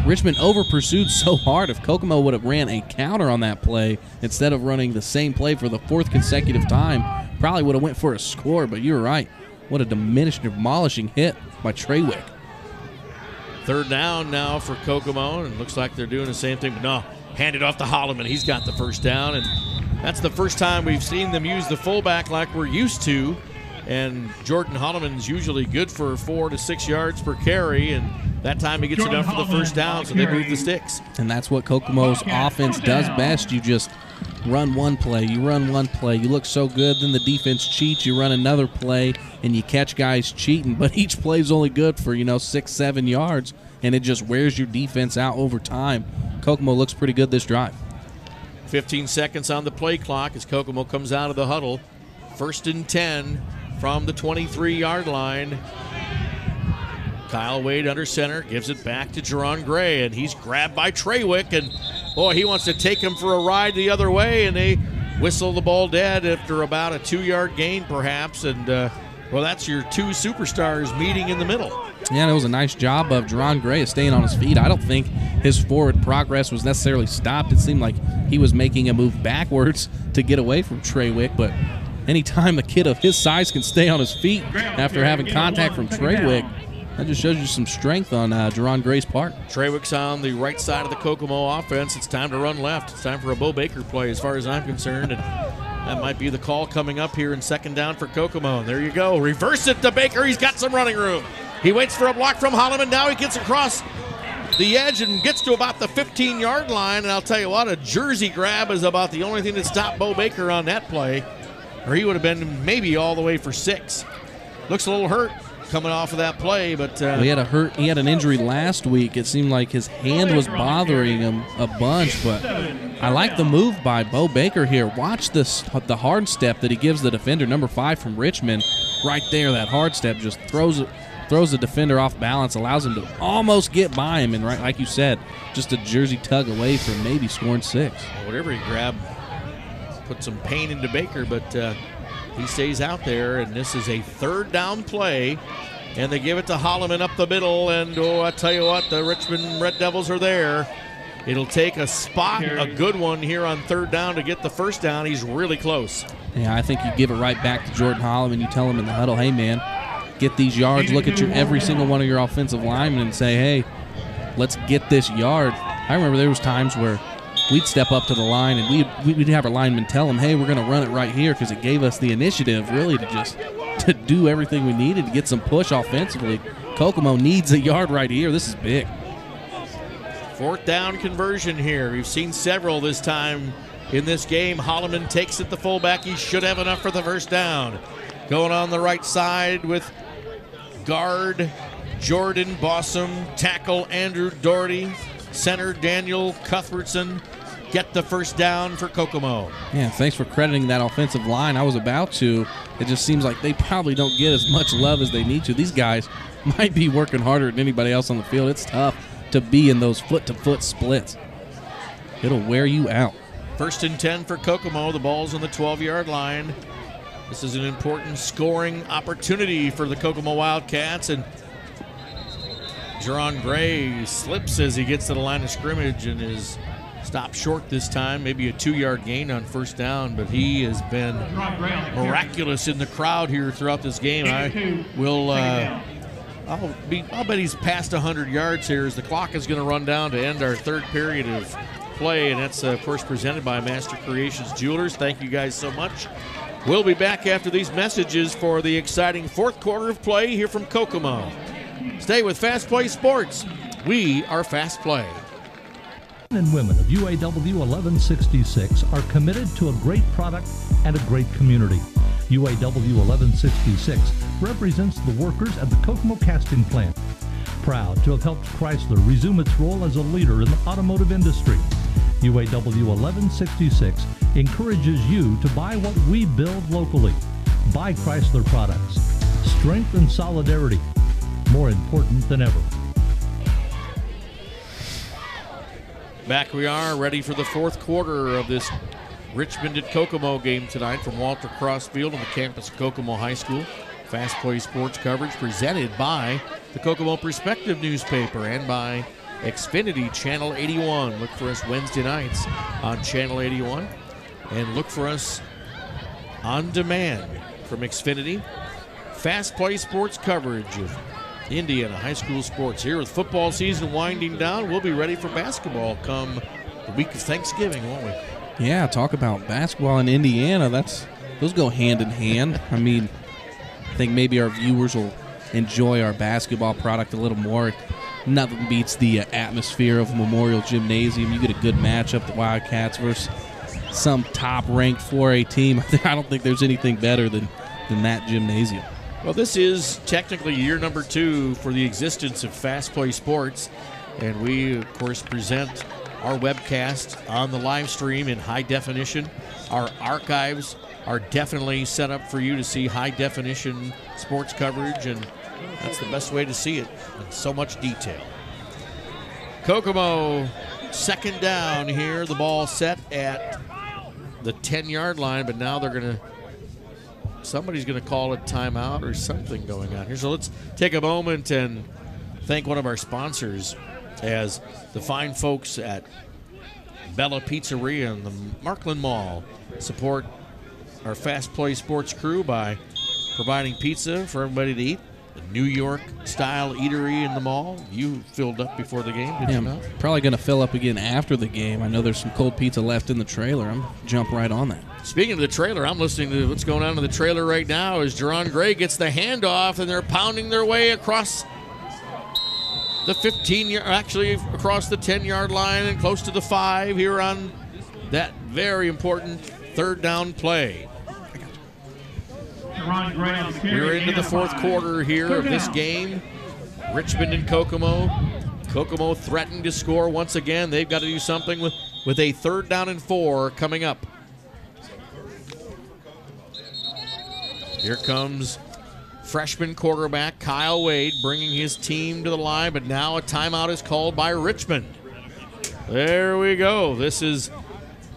Richmond over-pursued so hard. If Kokomo would have ran a counter on that play instead of running the same play for the 4th consecutive time, probably would have went for a score. But you're right. What a demolishing hit by Treywick. 3rd down now for Kokomo, and it looks like they're doing the same thing. But no, hand it off to Holloman. He's got the first down, and that's the first time we've seen them use the fullback like we're used to. And Jordan Holloman's usually good for 4 to 6 yards per carry, and that time he gets it done for the first down, so they move the sticks. And that's what Kokomo's offense does best. You just run one play, you run one play, you look so good, then the defense cheats, you run another play, and you catch guys cheating. But each play is only good for, 6-7 yards, and it just wears your defense out over time. Kokomo looks pretty good this drive. 15 seconds on the play clock as Kokomo comes out of the huddle. 1st and 10 from the 23-yard line. Kyle Wade under center, gives it back to Jerron Gray, and he's grabbed by Treywick, and boy, he wants to take him for a ride the other way, and they whistle the ball dead after about a 2-yard gain perhaps, and well, that's your 2 superstars meeting in the middle. Yeah, and it was a nice job of Jerron Gray staying on his feet. I don't think his forward progress was necessarily stopped. It seemed like he was making a move backwards to get away from Treywick, but anytime a kid of his size can stay on his feet after having contact from Treywick, that just shows you some strength on Jerron Gray's part. Treywick's on the right side of the Kokomo offense. It's time to run left. It's time for a Bo Baker play as far as I'm concerned, and that might be the call coming up here in 2nd down for Kokomo. And there you go. Reverse it to Baker. He's got some running room. He waits for a block from Holloman. Now he gets across the edge and gets to about the 15-yard line. And I'll tell you what, a jersey grab is about the only thing that stopped Bo Baker on that play, or he would have been maybe all the way for 6. Looks a little hurt coming off of that play, but he had an injury last week. It seemed like his hand was bothering him a bunch, but I like the move by Bo Baker here. Watch the hard step that he gives the defender, number 5 from Richmond. Right there, that hard step just throws the defender off balance, allows him to almost get by him, and right, like you said, just a jersey tug away from maybe scoring 6. Whatever he grabbed put some pain into Baker, but he stays out there, and this is a 3rd down play, and they give it to Holloman up the middle, and I tell you what, the Richmond Red Devils are there. It'll take a spot, a good one here on 3rd down to get the first down. He's really close. Yeah, I think you give it right back to Jordan Holloman. You tell him in the huddle, hey, man, get these yards. Look at every single one of your offensive linemen and say, hey, let's get this yard. I remember there was times where we'd step up to the line and we'd have our linemen tell them, hey, we're going to run it right here, because it gave us the initiative really to do everything we needed to get some push offensively. Kokomo needs a yard right here. This is big. 4th down conversion here. We've seen several this time in this game. Holloman takes it, the fullback. He should have enough for the first down. Going on the right side with guard Jordan Bossum, tackle Andrew Doherty, center Daniel Cuthbertson get the first down for Kokomo. Yeah, thanks for crediting that offensive line. I was about to. It just seems like they probably don't get as much love as they need to. These guys might be working harder than anybody else on the field. It's tough to be in those foot-to-foot splits. It'll wear you out. 1st and 10 for Kokomo. The ball's on the 12-yard line. This is an important scoring opportunity for the Kokomo Wildcats, and Jerron Gray slips as he gets to the line of scrimmage and is stopped short this time. Maybe a 2-yard gain on 1st down, but he has been miraculous in the crowd here throughout this game. I'll bet he's past 100 yards here as the clock is going to run down to end our 3rd period of play, and that's of course presented by Master Creations Jewelers. Thank you guys so much. We'll be back after these messages for the exciting 4th quarter of play here from Kokomo. Stay with Fast Play Sports. We are Fast Play. Men and women of UAW 1166 are committed to a great product and a great community. UAW 1166 represents the workers at the Kokomo casting plant. Proud to have helped Chrysler resume its role as a leader in the automotive industry. UAW 1166 encourages you to buy what we build locally. Buy Chrysler products. Strength and solidarity, more important than ever. Back we are, ready for the fourth quarter of this Richmond at Kokomo game tonight from Walter Cross Field on the campus of Kokomo High School. Fast Play Sports coverage presented by the Kokomo Perspective newspaper and by Xfinity Channel 81. Look for us Wednesday nights on Channel 81. And look for us on demand from Xfinity. Fast Play Sports coverage of Indiana high school sports. Here with football season winding down, we'll be ready for basketball come the week of Thanksgiving, won't we? Yeah, talk about basketball in Indiana. Those go hand in hand. I mean, I think maybe our viewers will enjoy our basketball product a little more. Nothing beats the atmosphere of Memorial Gymnasium. You get a good matchup, the Wildcats versus some top-ranked 4A team. I don't think there's anything better than that gymnasium. Well, this is technically year number 2 for the existence of Fast Play Sports, and we, of course, present our webcast on the live stream in high definition. Our archives are definitely set up for you to see high-definition sports coverage, and that's the best way to see it in so much detail. Kokomo, second down here. The ball set at the 10-yard line, but now somebody's going to call a timeout or something going on here. So let's take a moment and thank one of our sponsors as the fine folks at Bella Pizzeria and the Markland Mall support our Fast Play Sports crew by providing pizza for everybody to eat. The New York-style eatery in the mall. You filled up before the game, did you not? I'm probably going to fill up again after the game. I know there's some cold pizza left in the trailer. I'm going to jump right on that. Speaking of the trailer, I'm listening to what's going on in the trailer right now as Jerron Gray gets the handoff, and they're pounding their way across the 15-yard, actually across the 10-yard line and close to the 5 here on that very important third down play. We're into the fourth quarter here of this game. Richmond and Kokomo. Kokomo threatening to score once again. They've got to do something with a 3rd down and 4 coming up. Here comes freshman quarterback Kyle Wade bringing his team to the line, but now a timeout is called by Richmond. There we go. This is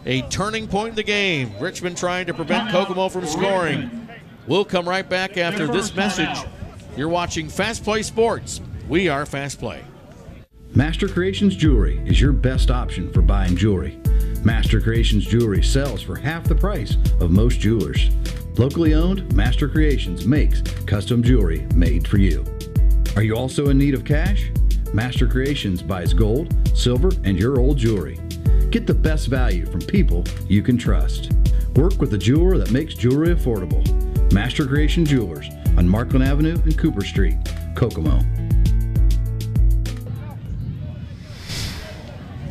a turning point in the game. Richmond trying to prevent Kokomo from scoring. We'll come right back after this message. You're watching Fast Play Sports. We are Fast Play. Master Creations Jewelry is your best option for buying jewelry. Master Creations Jewelry sells for half the price of most jewelers. Locally owned, Master Creations makes custom jewelry made for you. Are you also in need of cash? Master Creations buys gold, silver, and your old jewelry. Get the best value from people you can trust. Work with a jeweler that makes jewelry affordable. Master Creation Jewelers on Markland Avenue and Cooper Street, Kokomo.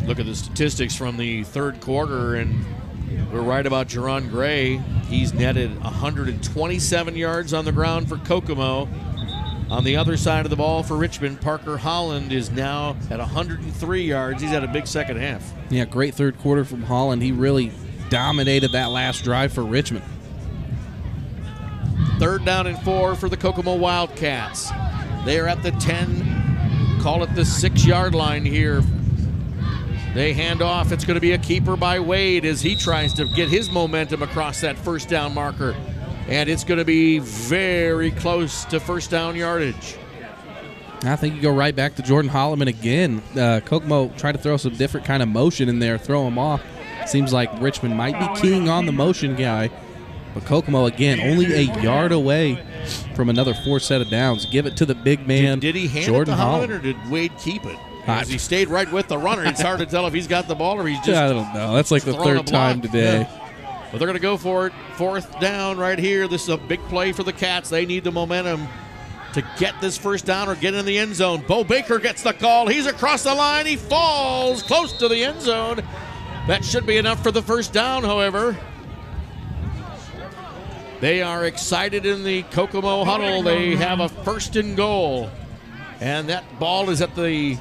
Look at the statistics from the third quarter, and we're right about Jerron Gray. He's netted 127 yards on the ground for Kokomo. On the other side of the ball for Richmond, Parker Holland is now at 103 yards. He's had a big second half. Yeah, great third quarter from Holland. He really dominated that last drive for Richmond. 3rd down and 4 for the Kokomo Wildcats. They are at the 10, call it the 6-yard line here. They hand off. It's going to be a keeper by Wade as he tries to get his momentum across that first down marker. And it's going to be very close to first down yardage. I think you go right back to Jordan Holloman again. Kokomo tried to throw some different kind of motion in there, throw him off. Seems like Richmond might be keying on the motion guy. But Kokomo, again, only a yard away from another 4 set of downs. Give it to the big man, Did he hand Jordan it to Holland, Holland, or did Wade keep it? Because he stayed right with the runner. It's hard to tell if he's got the ball or he's just I don't know. That's like the third time today. Yeah. But they're going to go for it. 4th down right here. This is a big play for the Cats. They need the momentum to get this first down or get in the end zone. Bo Baker gets the call. He's across the line. He falls close to the end zone. That should be enough for the first down, however. They are excited in the Kokomo huddle. They have a 1st and goal. And that ball is at the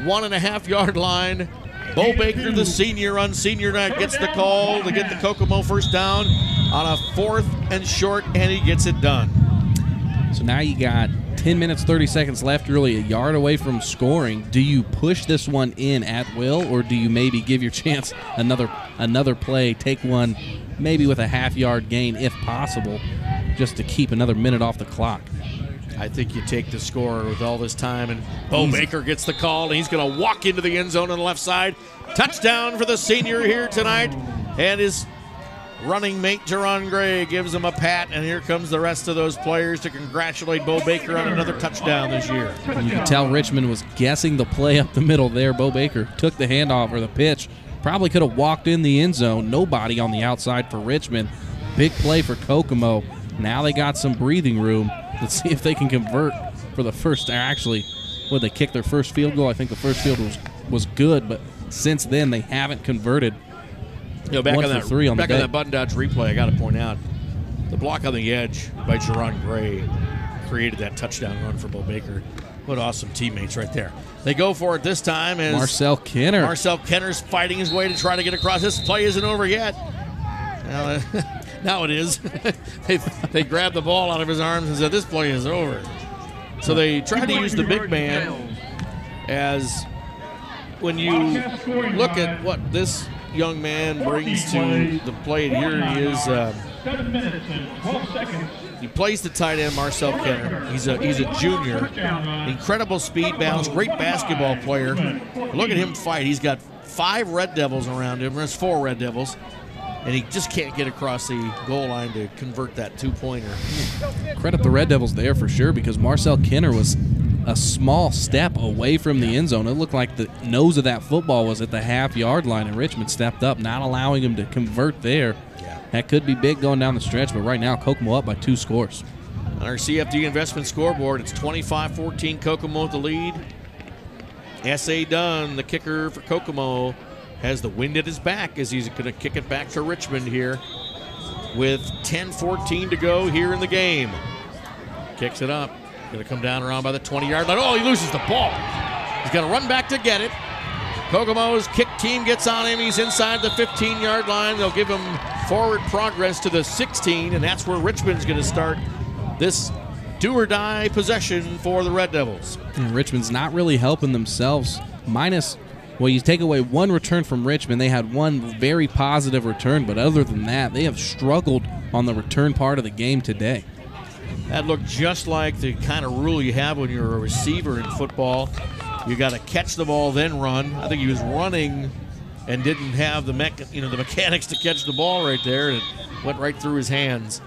1.5-yard line. Bo Baker, the senior on senior night, gets the call to get the Kokomo first down. on a 4th and short, and he gets it done. So now you got 10 minutes, 30 seconds left, really a yard away from scoring. Do you push this one in at will, or do you maybe give your chance another play, take one maybe with a half-yard gain if possible, just to keep another minute off the clock? I think you take the score with all this time, and Bo Baker gets the call, and he's going to walk into the end zone on the left side. Touchdown for the senior here tonight, and his running mate, Jerron Gray, gives him a pat, and here comes the rest of those players to congratulate Bo Baker on another touchdown this year. You can tell Richmond was guessing the play up the middle there. Bo Baker took the handoff or the pitch. Probably could have walked in the end zone. Nobody on the outside for Richmond. Big play for Kokomo. Now they got some breathing room. Let's see if they can convert for the first. Actually, would they kick their first field goal? I think the first field was good, but since then they haven't converted. Back on that button dodge replay, I got to point out the block on the edge by Jerron Gray created that touchdown run for Bo Baker. What awesome teammates right there. They go for it this time as Marcel Kenner. Marcel Kenner's fighting his way to try to get across. This play isn't over yet. Now it is. They grabbed the ball out of his arms and said, this play is over. So they tried to use the big man as when you look at what this young man brings to the plate. Here he is. He plays the tight end, Marcel Kenner. He's a junior. Incredible speed, balance, great basketball player. Look at him fight. He's got 5 Red Devils around him. There's 4 Red Devils. And he just can't get across the goal line to convert that 2-pointer. Credit the Red Devils there for sure, because Marcel Kenner was a small step away from the end zone. It looked like the nose of that football was at the half-yard line, and Richmond stepped up, not allowing him to convert there. Yeah. That could be big going down the stretch, but right now Kokomo up by 2 scores. On our CFD investment scoreboard, it's 25-14 Kokomo with the lead. S.A. Dunn, the kicker for Kokomo, has the wind at his back as he's going to kick it back to Richmond here with 10:14 to go here in the game. Kicks it up. Going to come down around by the 20-yard line. Oh, he loses the ball. He's going to run back to get it. Kokomo's kick team gets on him. He's inside the 15-yard line. They'll give him forward progress to the 16, and that's where Richmond's going to start this do-or-die possession for the Red Devils. And Richmond's not really helping themselves. Well, you take away one return from Richmond. They had one very positive return, but other than that, they have struggled on the return part of the game today. That looked just like the kind of rule you have when you're a receiver in football. You got to catch the ball, then run. I think he was running and didn't have the mechanics to catch the ball right there, and it went right through his hands.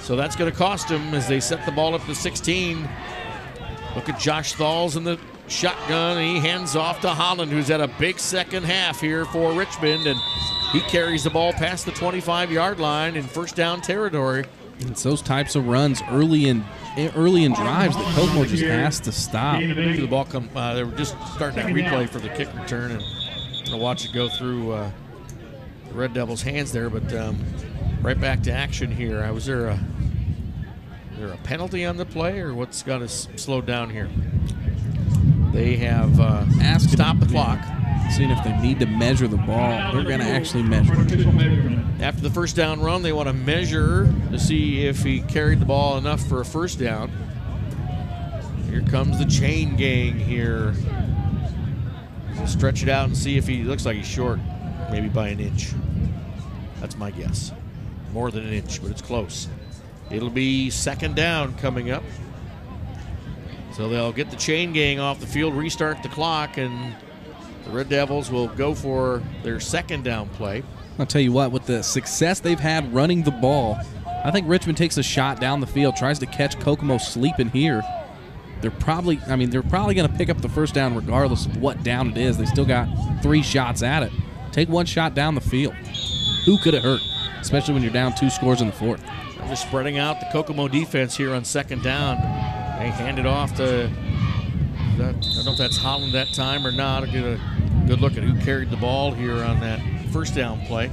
So that's going to cost him as they set the ball up to 16. Look at Josh Thalls in the shotgun, and he hands off to Holland, who's had a big second half here for Richmond, and he carries the ball past the 25-yard line in first down territory. It's those types of runs early in drives that Kokomo just has to stop. The ball come. They were just starting that replay for the kick return, and I'll watch it go through the Red Devils' hands there. But right back to action here. Was there a penalty on the play, or what's got us slowed down here? They have stopped the clock. Seeing if they need to measure the ball. They're going to actually measure. After the first down run, they want to measure to see if he carried the ball enough for a first down. Here comes the chain gang here. Stretch it out and see if he looks like he's short, maybe by an inch. That's my guess. More than an inch, but it's close. It'll be second down coming up. So they'll get the chain gang off the field, restart the clock, and the Red Devils will go for their second down play. I'll tell you what, with the success they've had running the ball, I think Richmond takes a shot down the field, tries to catch Kokomo sleeping here. They're probably going to pick up the first down regardless of what down it is. They still got 3 shots at it. Take one shot down the field. Who could it hurt, especially when you're down 2 scores in the fourth? They're just spreading out the Kokomo defense here on second down. They hand it off to, I don't know if that's Holland that time or not. I'll get a good look at who carried the ball here on that first down play.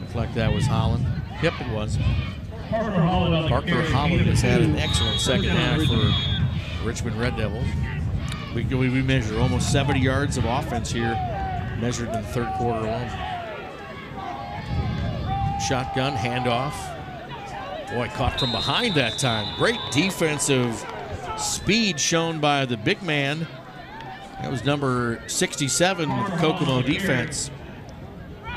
Looks like that was Holland. Yep, it was. Parker Holland has had an excellent second half for Richmond Red Devils. We measure almost 70 yards of offense here, measured in the third quarter alone. Shotgun handoff. Boy, caught from behind that time. Great defensive speed shown by the big man. That was number 67 with the Kokomo defense.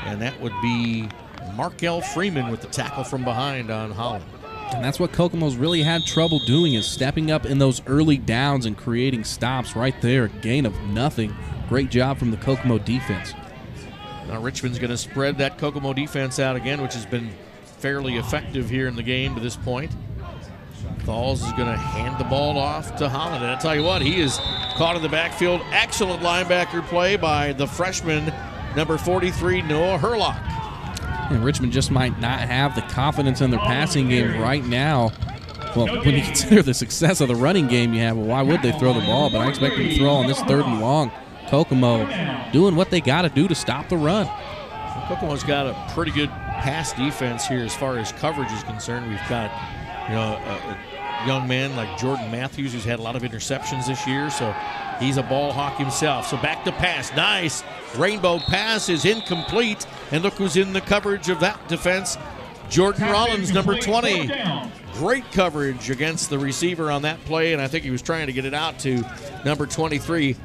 And that would be Markel Freeman with the tackle from behind on Holland. And that's what Kokomo's really had trouble doing, is stepping up in those early downs and creating stops right there. A gain of nothing. Great job from the Kokomo defense. Now Richmond's going to spread that Kokomo defense out again, which has been fairly effective here in the game to this point. Thalls is going to hand the ball off to Holland. And I tell you what, he is caught in the backfield. Excellent linebacker play by the freshman, number 43, Noah Herlock. And Richmond just might not have the confidence in their passing game right now. Well, when you consider the success of the running game you have, well, why would they throw the ball? But I expect them to throw on this 3rd and long. Kokomo doing what they got to do to stop the run. Kokomo's got a pretty good pass defense here as far as coverage is concerned. We've got, a young man like Jordan Matthews who's had a lot of interceptions this year, so he's a ball hawk himself. So back to pass. Nice. Rainbow pass is incomplete. And look who's in the coverage of that defense. Jordan Rollins, number 20. Great coverage against the receiver on that play, and I think he was trying to get it out to number 23,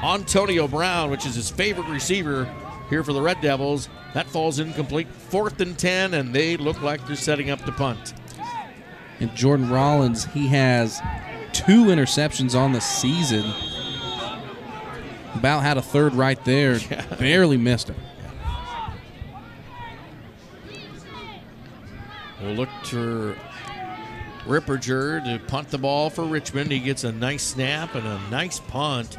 Antonio Brown, which is his favorite receiver here for the Red Devils. That falls incomplete. 4th and 10, and they look like they're setting up to punt. And Jordan Rollins, he has 2 interceptions on the season. About had a 3rd right there. Yeah. Barely missed him. We'll look to Ripperger to punt the ball for Richmond. He gets a nice snap and a nice punt.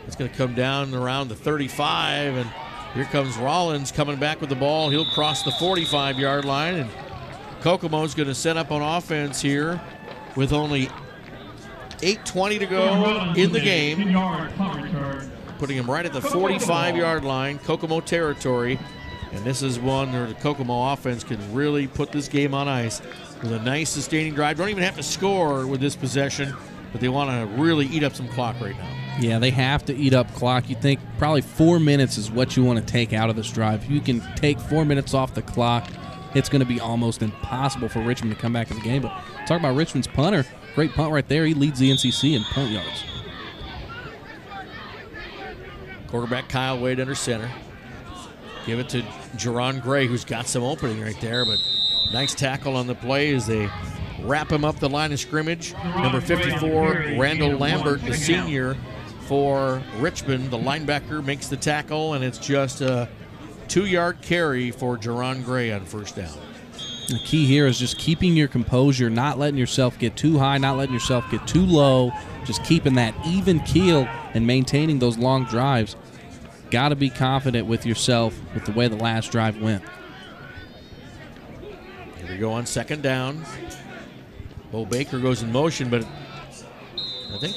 It's going to come down around the 35, and here comes Rollins coming back with the ball. He'll cross the 45-yard line, and Kokomo's going to set up on offense here with only 8:20 to go in the game. Putting him right at the 45-yard line, Kokomo territory. And this is one where the Kokomo offense can really put this game on ice with a nice sustaining drive. Don't even have to score with this possession, but they want to really eat up some clock right now. Yeah, they have to eat up clock. You think probably 4 minutes is what you want to take out of this drive. If you can take 4 minutes off the clock, it's going to be almost impossible for Richmond to come back in the game. But talk about Richmond's punter. Great punt right there. He leads the NCC in punt yards. Quarterback Kyle Wade under center. Give it to Jerron Gray, who's got some opening right there, but nice tackle on the play as they wrap him up the line of scrimmage. Number 54, Randall Lambert, the senior for Richmond. The linebacker makes the tackle, and it's just a 2-yard carry for Jerron Gray on 1st down. The key here is just keeping your composure, not letting yourself get too high, not letting yourself get too low, just keeping that even keel and maintaining those long drives. Got to be confident with yourself with the way the last drive went. Here we go on 2nd down. Bo Baker goes in motion, but I think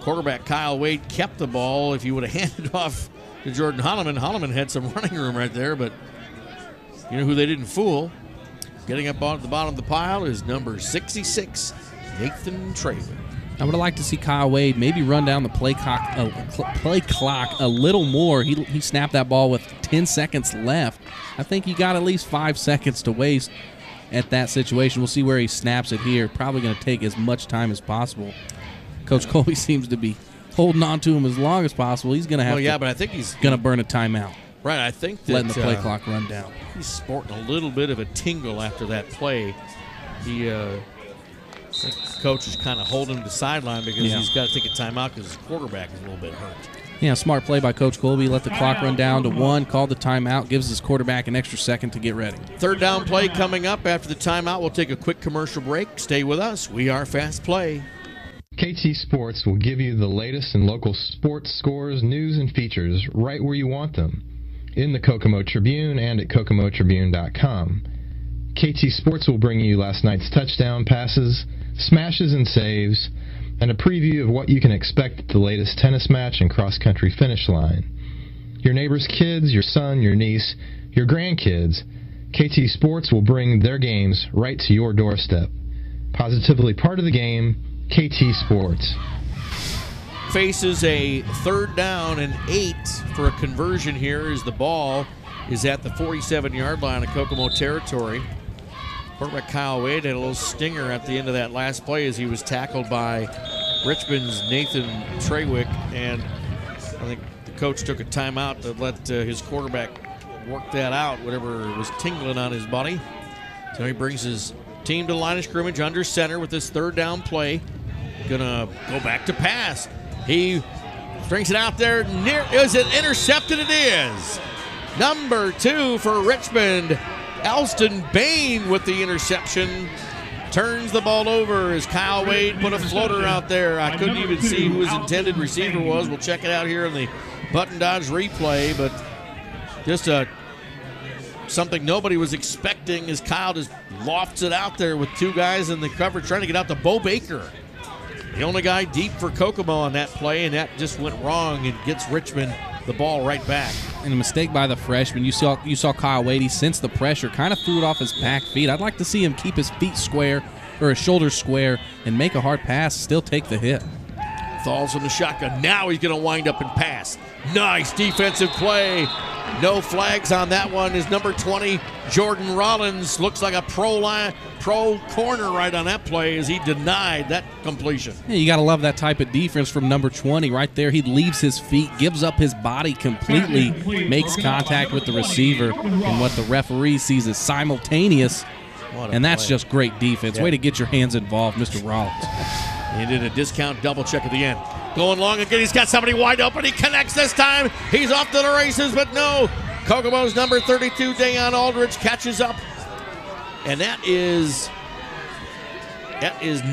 quarterback Kyle Wade kept the ball. If he would have handed off to Jordan Holloman, Holloman had some running room right there, but you know who they didn't fool? Getting up on the bottom of the pile is number 66, Nathan Traylor. I would have liked to see Kyle Wade maybe run down the play clock a little more. He snapped that ball with 10 seconds left. I think he got at least 5 seconds to waste at that situation. We'll see where he snaps it here. Probably going to take as much time as possible. Coach Colby seems to be holding on to him as long as possible. He's going to have but I think he's going to burn a timeout. Right, I think that letting the play clock run down. He's sporting a little bit of a tingle after that play. I think the coach is kind of holding him to the sideline because he's got to take a timeout because his quarterback is a little bit hurt. Yeah, smart play by Coach Colby. Let the clock run down to 1, called the timeout, gives his quarterback an extra second to get ready. 3rd down play coming up after the timeout. We'll take a quick commercial break. Stay with us. We are Fast Play. KT Sports will give you the latest in local sports scores, news, and features right where you want them. In the Kokomo Tribune and at kokomotribune.com. KT Sports will bring you last night's touchdown passes, smashes and saves, and a preview of what you can expect at the latest tennis match and cross-country finish line. Your neighbor's kids, your son, your niece, your grandkids, KT Sports will bring their games right to your doorstep. Positively part of the game, KT Sports. Faces a 3rd down and 8 for a conversion here as the ball is at the 47-yard line of Kokomo territory. Quarterback Kyle Wade had a little stinger at the end of that last play as he was tackled by Richmond's Nathan Trawick, and I think the coach took a timeout to let his quarterback work that out, whatever was tingling on his body. So he brings his team to the line of scrimmage under center with this third down play. Gonna go back to pass. He strings it out there. Is it intercepted? It is. Number 2 for Richmond, Alston Bain with the interception. Turns the ball over as Kyle Wade put a floater out there. I couldn't even see who his intended receiver was. We'll check it out here in the button dodge replay, but just something nobody was expecting as Kyle just lofts it out there with 2 guys in the coverage trying to get out to Bo Baker. The only guy deep for Kokomo on that play, and that just went wrong and gets Richmond the ball right back. And a mistake by the freshman. You saw Kyle Wade. He sensed the pressure, kind of threw it off his back feet. I'd like to see him keep his feet square or his shoulders square and make a hard pass, still take the hit. Falls in the shotgun. Now he's going to wind up and pass. Nice defensive play. No flags on that one. Is number 20, Jordan Rollins. Looks like a pro corner right on that play as he denied that completion. Yeah, you got to love that type of defense from number 20 right there. He leaves his feet, gives up his body completely, makes contact with the receiver, and what the referee sees is simultaneous, and that's just great defense. Way to get your hands involved, Mr. Rollins. He did a discount double check at the end. Going long again, he's got somebody wide open. He connects this time. He's off to the races, but no. Kokomo's number 32, Dayon Aldridge, catches up. And that is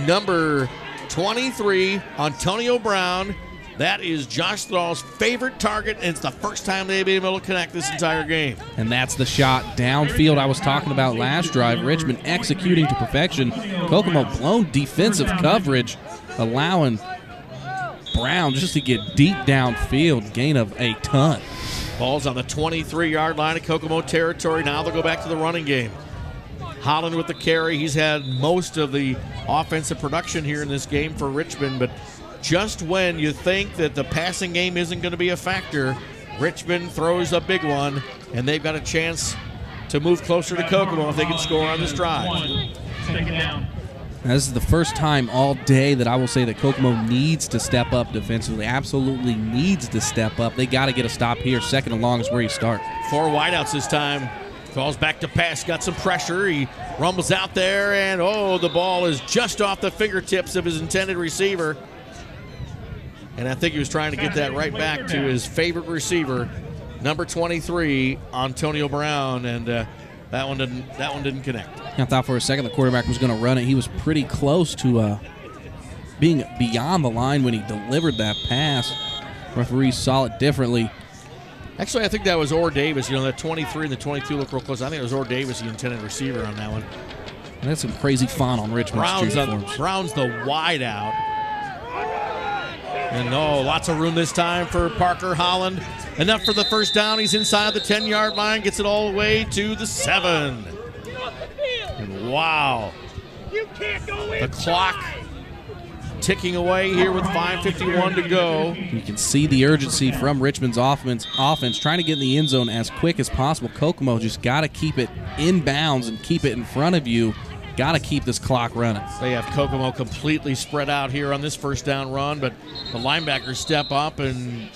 number 23, Antonio Brown. That is Josh Thrall's favorite target, and it's the first time they've been able to connect this entire game. And that's the shot downfield I was talking about last drive. Richmond executing to perfection. Kokomo blown defensive coverage, allowing Brown just to get deep downfield, gain of a ton. Ball's on the 23-yard line of Kokomo territory. Now they'll go back to the running game. Holland with the carry. He's had most of the offensive production here in this game for Richmond, but just when you think that the passing game isn't going to be a factor, Richmond throws a big one, and they've got a chance to move closer to Kokomo if they can score on this drive. Now, this is the first time all day that I will say that Kokomo needs to step up defensively. Absolutely needs to step up. They got to get a stop here. Second and long is where you start. 4 wideouts this time. Falls back to pass, got some pressure. He rumbles out there, and the ball is just off the fingertips of his intended receiver. And I think he was trying to get that right back to his favorite receiver, number 23, Antonio Brown, and that one didn't connect. I thought for a second the quarterback was going to run it. He was pretty close to being beyond the line when he delivered that pass. Referees saw it differently. Actually, I think that was Orr Davis. You know, that 23 and the 22 look real close. I think it was Orr Davis, the intended receiver on that one. That's some crazy fun on Richmond's uniforms. Brown's the wide out. And lots of room this time for Parker Holland. Enough for the first down. He's inside the 10-yard line, gets it all the way to the 7. And wow. The clock ticking away here with 5:51 to go. You can see the urgency from Richmond's offense trying to get in the end zone as quick as possible. Kokomo just got to keep it in bounds and keep it in front of you. Got to keep this clock running. They have Kokomo completely spread out here on this first down run, but the linebackers step up and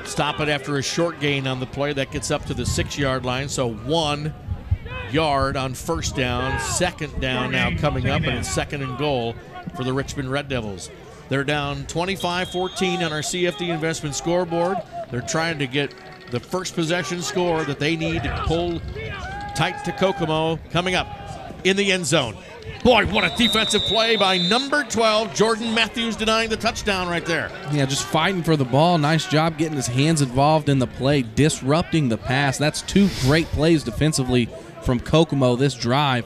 stop it after a short gain on the play. That gets up to the 6-yard line, so 1 yard on first down. Second down now coming up, and it's second and goal for the Richmond Red Devils. They're down 25-14 on our CFD investment scoreboard. They're trying to get the first possession score that they need to pull tight to Kokomo coming up in the end zone. Boy, what a defensive play by number 12, Jordan Matthews, denying the touchdown right there. Yeah, just fighting for the ball. Nice job getting his hands involved in the play, disrupting the pass. That's 2 great plays defensively from Kokomo this drive.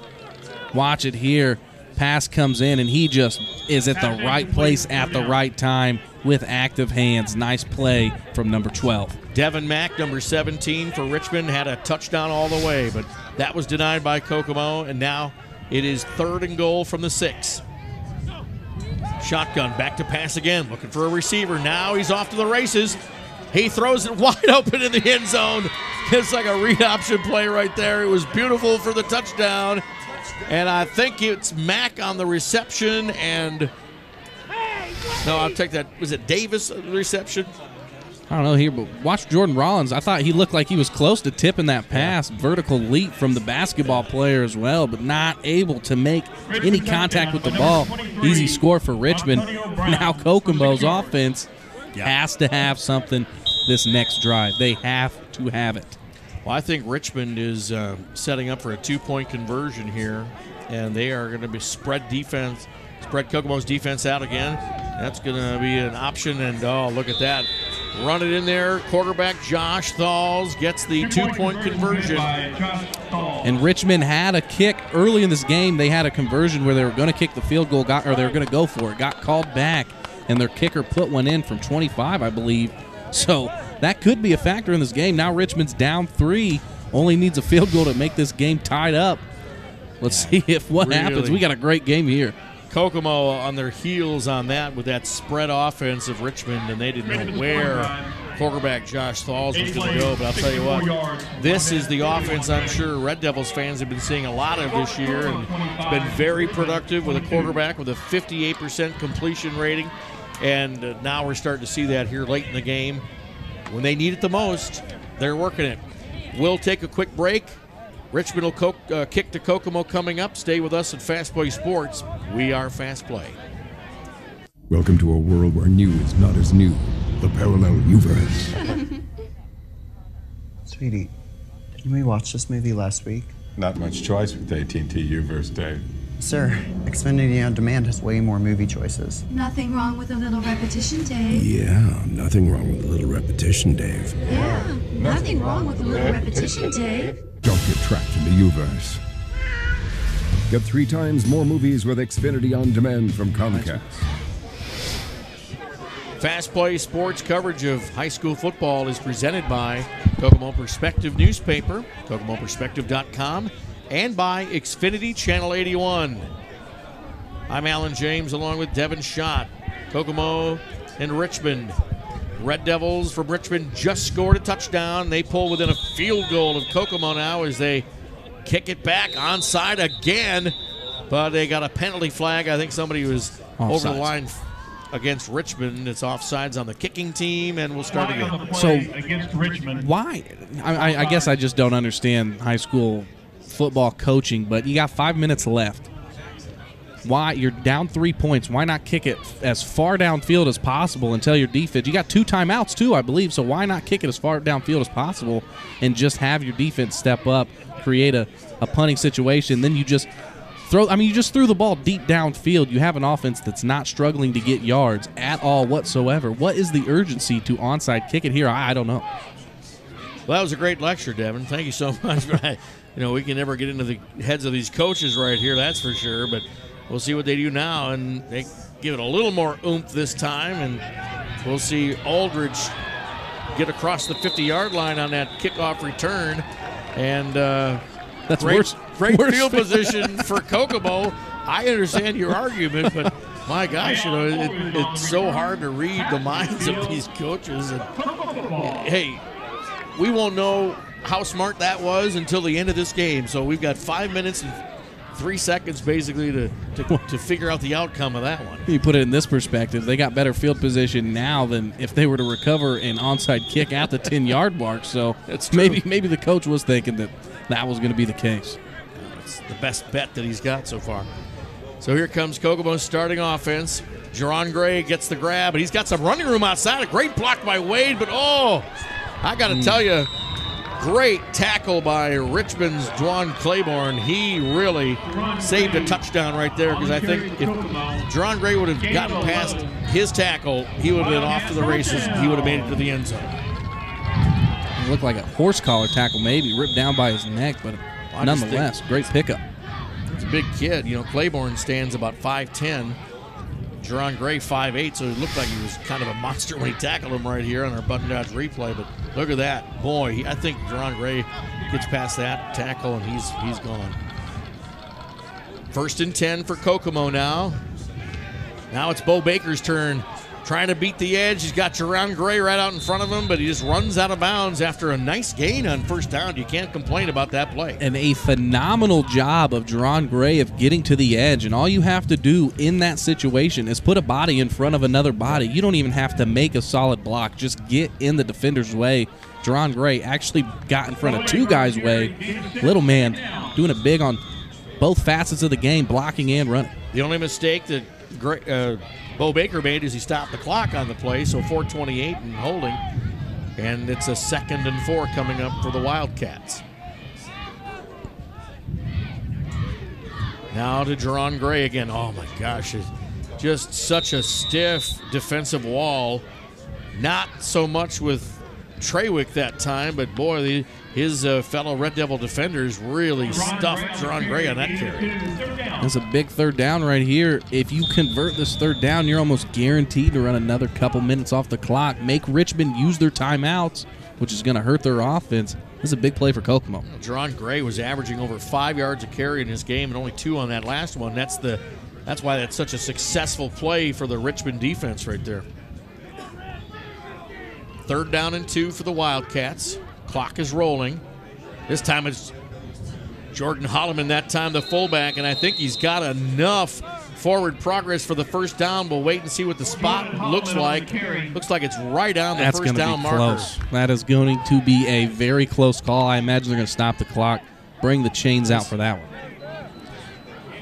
Watch it here. Pass comes in, and he just is at the right place at the right time with active hands. Nice play from number 12. Devin Mack, number 17 for Richmond, had a touchdown all the way, but that was denied by Kokomo, and now it is third and goal from the 6. Shotgun, back to pass again, looking for a receiver. Now he's off to the races. He throws it wide open in the end zone. It's like a read option play right there. It was beautiful for the touchdown. And I think it's Mack on the reception. And no, I'll take that. Was it Davis on the reception? I don't know here, but watch Jordan Rollins. I thought he looked like he was close to tipping that pass. Vertical leap from the basketball player as well, but not able to make any contact with the ball. Easy score for Richmond. Now Kokomo's offense has to have something this next drive. They have to have it. Well, I think Richmond is setting up for a 2-point conversion here, and they are going to be spread Kokomo's defense out again. That's going to be an option, and oh, look at that. Run it in there. Quarterback Josh Thalls gets the 2-point conversion. And Richmond had a kick early in this game. They had a conversion where they were going to kick the field goal, or they were going to go for it. Got called back, and their kicker put one in from 25, I believe. So that could be a factor in this game. Now Richmond's down 3. Only needs a field goal to make this game tied up. Let's see if what happens. We got a great game here. Kokomo on their heels on that with that spread offense of Richmond, and they didn't know where quarterback Josh Thalls was going to go. But I'll tell you what, this is the offense I'm sure Red Devils fans have been seeing a lot of this year, and it's been very productive with a quarterback with a 58% completion rating. And now we're starting to see that here late in the game. When they need it the most, they're working it. We'll take a quick break. Richmond will kick to Kokomo coming up. Stay with us at FastPlay Sports. We are FastPlay. Welcome to a world where new is not as new. The parallel universe. Sweetie, didn't we watch this movie last week? Not much choice with AT&T U-verse, Dave. Sir, Xfinity On Demand has way more movie choices. Nothing wrong with a little repetition, Dave. Yeah, nothing wrong with a little repetition, Dave. Yeah, nothing wrong with a little repetition, Dave. Don't get trapped in the U-verse. Get 3 times more movies with Xfinity On Demand from Comcast. FastPlay Sports coverage of high school football is presented by Kokomo Perspective Newspaper, KokomoPerspective.com, and by Xfinity Channel 81. I'm Alan James along with Devin Schott. Kokomo and Richmond. Red Devils from Richmond just scored a touchdown. They pull within a field goal of Kokomo now as they kick it back onside again. But they got a penalty flag. I think somebody was over the line against Richmond. It's offsides on the kicking team, and we'll start again. So against Richmond. Why? I guess I just don't understand high school football coaching, but you got 5 minutes left. Why? You're down 3 points. Why not kick it as far downfield as possible and tell your defense? You got 2 timeouts too, I believe, so why not kick it as far downfield as possible and just have your defense step up, create a punting situation, then you just throw. I mean, you just threw the ball deep downfield. You have an offense that's not struggling to get yards at all whatsoever. What is the urgency to onside kick it here? I don't know. Well, that was a great lecture, Devin. Thank you so much. We can never get into the heads of these coaches right here, that's for sure, but we'll see what they do now, and they give it a little more oomph this time, and we'll see Aldridge get across the 50-yard line on that kickoff return, and that's great worse field position for Kokomo. I understand your argument, but my gosh, it's so hard to read the minds of these coaches. And, hey, we won't know how smart that was until the end of this game, so we've got 5 minutes and 3 seconds basically to figure out the outcome of that one. You put it in this perspective, they got better field position now than if they were to recover an onside kick at the 10-yard mark. So maybe the coach was thinking that was going to be the case. It's the best bet that he's got so far. So here comes Kokomo's starting offense. Jerron Gray gets the grab, and he's got some running room outside. A great block by Wade, but I got to tell you, great tackle by Richmond's Dwan Claiborne. He really saved a touchdown right there, because I think if Jerron Gray would have gotten past his tackle, he would have been off to the races. He would have made it to the end zone. It looked like a horse collar tackle, maybe ripped down by his neck, but nonetheless, great pickup. It's a big kid. Claiborne stands about 5'10". Jerron Gray 5'8", so it looked like he was kind of a monster when he tackled him right here on our button dodge replay. But look at that. Boy, I think Jerron Gray gets past that tackle, and he's gone. 1st and 10 for Kokomo now. Now it's Bo Baker's turn. trying to beat the edge. He's got Jerron Gray right out in front of him, but he just runs out of bounds after a nice gain on first down. You can't complain about that play. And a phenomenal job of Jerron Gray of getting to the edge. And all you have to do in that situation is put a body in front of another body. You don't even have to make a solid block. Just get in the defender's way. Jerron Gray actually got in front of two guys' way. Little man doing it big on both facets of the game, blocking and running. The only mistake that Bo Baker made is he stopped the clock on the play, so 4:28 and holding. And it's a 2nd and 4 coming up for the Wildcats. Now to Jerron Gray again. Oh my gosh, it's just such a stiff defensive wall. Not so much with Trawick that time, but boy, his fellow Red Devil defenders really stuffed Jerron Gray on that carry. That's a big 3rd down right here. If you convert this 3rd down, you're almost guaranteed to run another couple minutes off the clock, make Richmond use their timeouts, which is going to hurt their offense. This is a big play for Kokomo. Jerron Gray was averaging over 5 yards a carry in his game and only 2 on that last one. That's why that's such a successful play for the Richmond defense right there. 3rd down and 2 for the Wildcats. Clock is rolling. This time it's Jordan Holloman, that time the fullback, and I think he's got enough forward progress for the first down. We'll wait and see what the spot looks like. Looks like it's right on the first down marker. Close. That is going to be a very close call. I imagine they're going to stop the clock, bring the chains out for that one.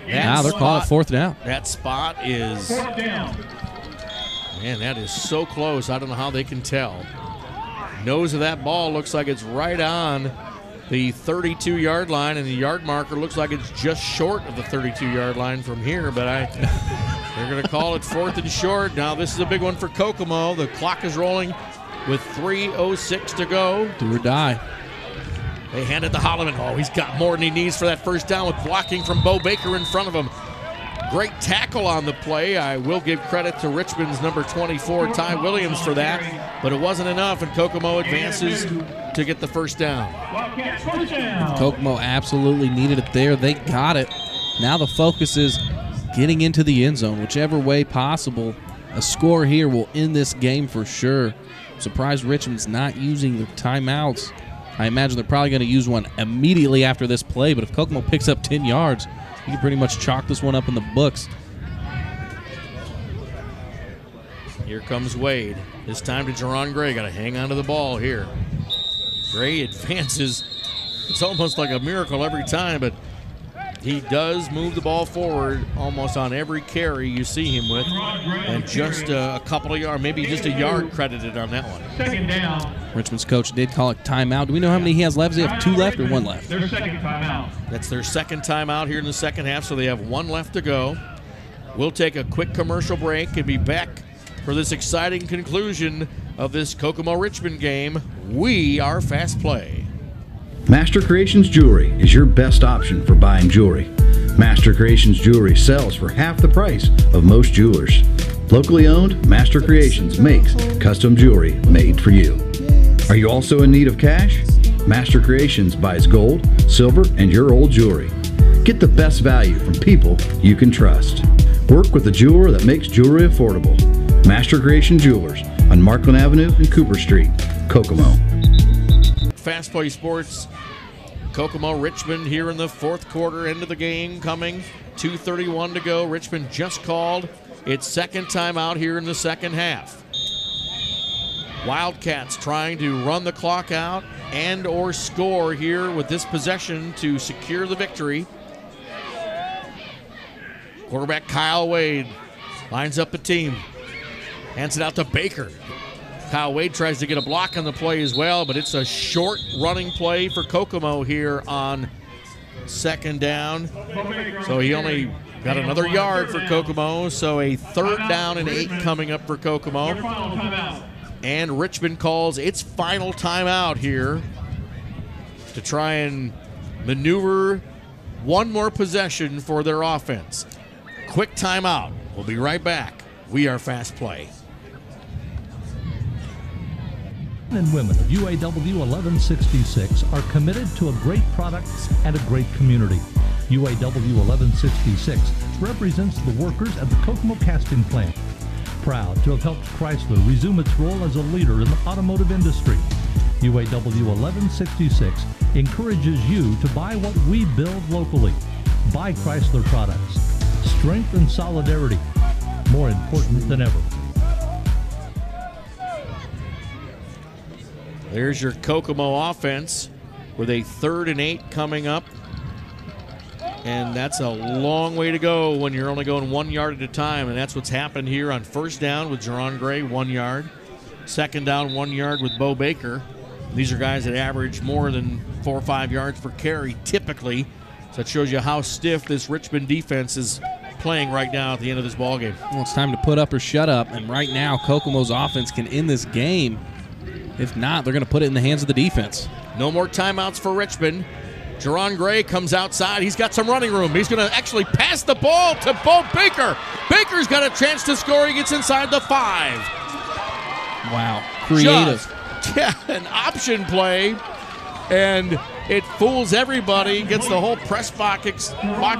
Now they're calling it 4th down. That spot is, man, that is so close. I don't know how they can tell. Nose of that ball looks like it's right on the 32-yard line, and the yard marker looks like it's just short of the 32-yard line from here, but they're going to call it 4th and short. Now this is a big one for Kokomo. The clock is rolling with 3:06 to go. Do or die. They hand it to Holloman. Oh, he's got more than he needs for that first down with blocking from Bo Baker in front of him. Great tackle on the play. I will give credit to Richmond's number 24, Ty Williams, for that, but it wasn't enough, and Kokomo advances to get the first down. Kokomo absolutely needed it there. They got it. Now the focus is getting into the end zone, whichever way possible. A score here will end this game for sure. I'm surprised Richmond's not using their timeouts. I imagine they're probably going to use one immediately after this play, but if Kokomo picks up 10 yards, you can pretty much chalk this one up in the books. Here comes Wade. This time to Jerron Gray. Got to hang on to the ball here. Gray advances. It's almost like a miracle every time, but he does move the ball forward almost on every carry you see him with. And just a couple of yards, maybe just a yard credited on that one. 2nd down. Richmond's coach did call it timeout. Do we know how many he has left? Does he have 2 left or 1 left? Their 2nd timeout. That's their 2nd timeout here in the second half, so they have 1 left to go. We'll take a quick commercial break and be back for this exciting conclusion of this Kokomo-Richmond game. We are Fast Play. Master Creations Jewelry is your best option for buying jewelry. Master Creations Jewelry sells for half the price of most jewelers. Locally owned, Master Creations makes custom jewelry made for you. Are you also in need of cash? Master Creations buys gold, silver, and your old jewelry. Get the best value from people you can trust. Work with a jeweler that makes jewelry affordable. Master Creation Jewelers on Markland Avenue and Cooper Street, Kokomo. FastPlay Sports, Kokomo, Richmond here in the 4th quarter, end of the game coming. 2:31 to go. Richmond just called its 2nd timeout here in the second half. Wildcats trying to run the clock out and or score here with this possession to secure the victory. Quarterback Kyle Wade lines up the team. Hands it out to Baker. Kyle Wade tries to get a block on the play as well, but it's a short running play for Kokomo here on 2nd down. So he only got another yard for Kokomo, so a 3rd down and 8 coming up for Kokomo. And Richmond calls its final timeout here to try and maneuver one more possession for their offense. Quick timeout. We'll be right back. We are Fast Play. Men and women of UAW 1166 are committed to a great product and a great community. UAW 1166 represents the workers at the Kokomo casting plant. proud to have helped Chrysler resume its role as a leader in the automotive industry. UAW 1166 encourages you to buy what we build locally. Buy Chrysler products. Strength and solidarity, more important than ever. There's your Kokomo offense with a 3rd and 8 coming up. And that's a long way to go when you're only going 1 yard at a time. And that's what's happened here on 1st down with Jerron Gray, 1 yard. 2nd down, 1 yard with Bo Baker. These are guys that average more than 4 or 5 yards per carry typically. So it shows you how stiff this Richmond defense is playing right now at the end of this ballgame. Well, it's time to put up or shut up. And right now, Kokomo's offense can end this game. If not, they're going to put it in the hands of the defense. No more timeouts for Richmond. Jerron Gray comes outside. He's got some running room. He's going to actually pass the ball to Bo Baker. Baker's got a chance to score. He gets inside the 5. Wow. Creative. An option play, and it fools everybody, gets the whole press box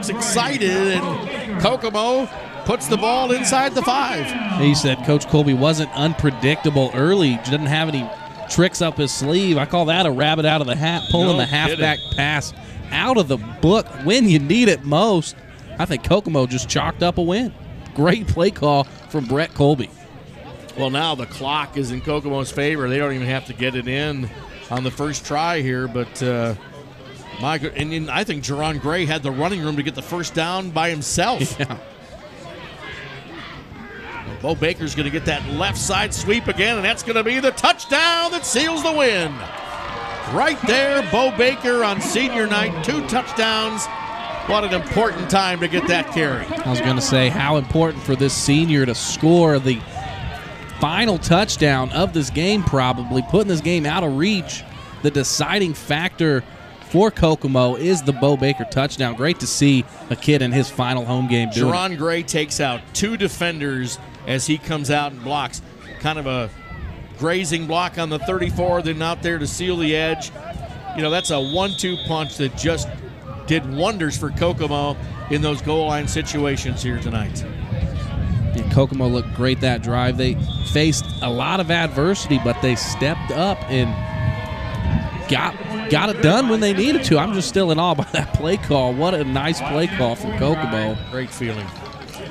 excited, and Kokomo puts the ball inside the 5. He said Coach Colby wasn't unpredictable early. Didn't have any tricks up his sleeve. I call that a rabbit out of the hat, pulling the halfback pass out of the book when you need it most. I think Kokomo just chalked up a win. Great play call from Brett Colby. Well, now the clock is in Kokomo's favor. They don't even have to get it in on the first try here, but I think Jerron Gray had the running room to get the first down by himself. Yeah. Bo Baker's going to get that left side sweep again, and that's going to be the touchdown that seals the win. Right there, Bo Baker on senior night, 2 touchdowns. What an important time to get that carry. I was going to say how important for this senior to score the final touchdown of this game, probably putting this game out of reach. The deciding factor for Kokomo is the Bo Baker touchdown. Great to see a kid in his final home game doing it. Jerron Gray takes out 2 defenders as he comes out and blocks. Kind of a grazing block on the 34, then out there to seal the edge. You know, that's a 1-2 punch that just did wonders for Kokomo in those goal line situations here tonight. Yeah, Kokomo looked great that drive. They faced a lot of adversity, but they stepped up and got it done when they needed to. I'm just still in awe by that play call. What a nice play call from Kokomo. Great feeling.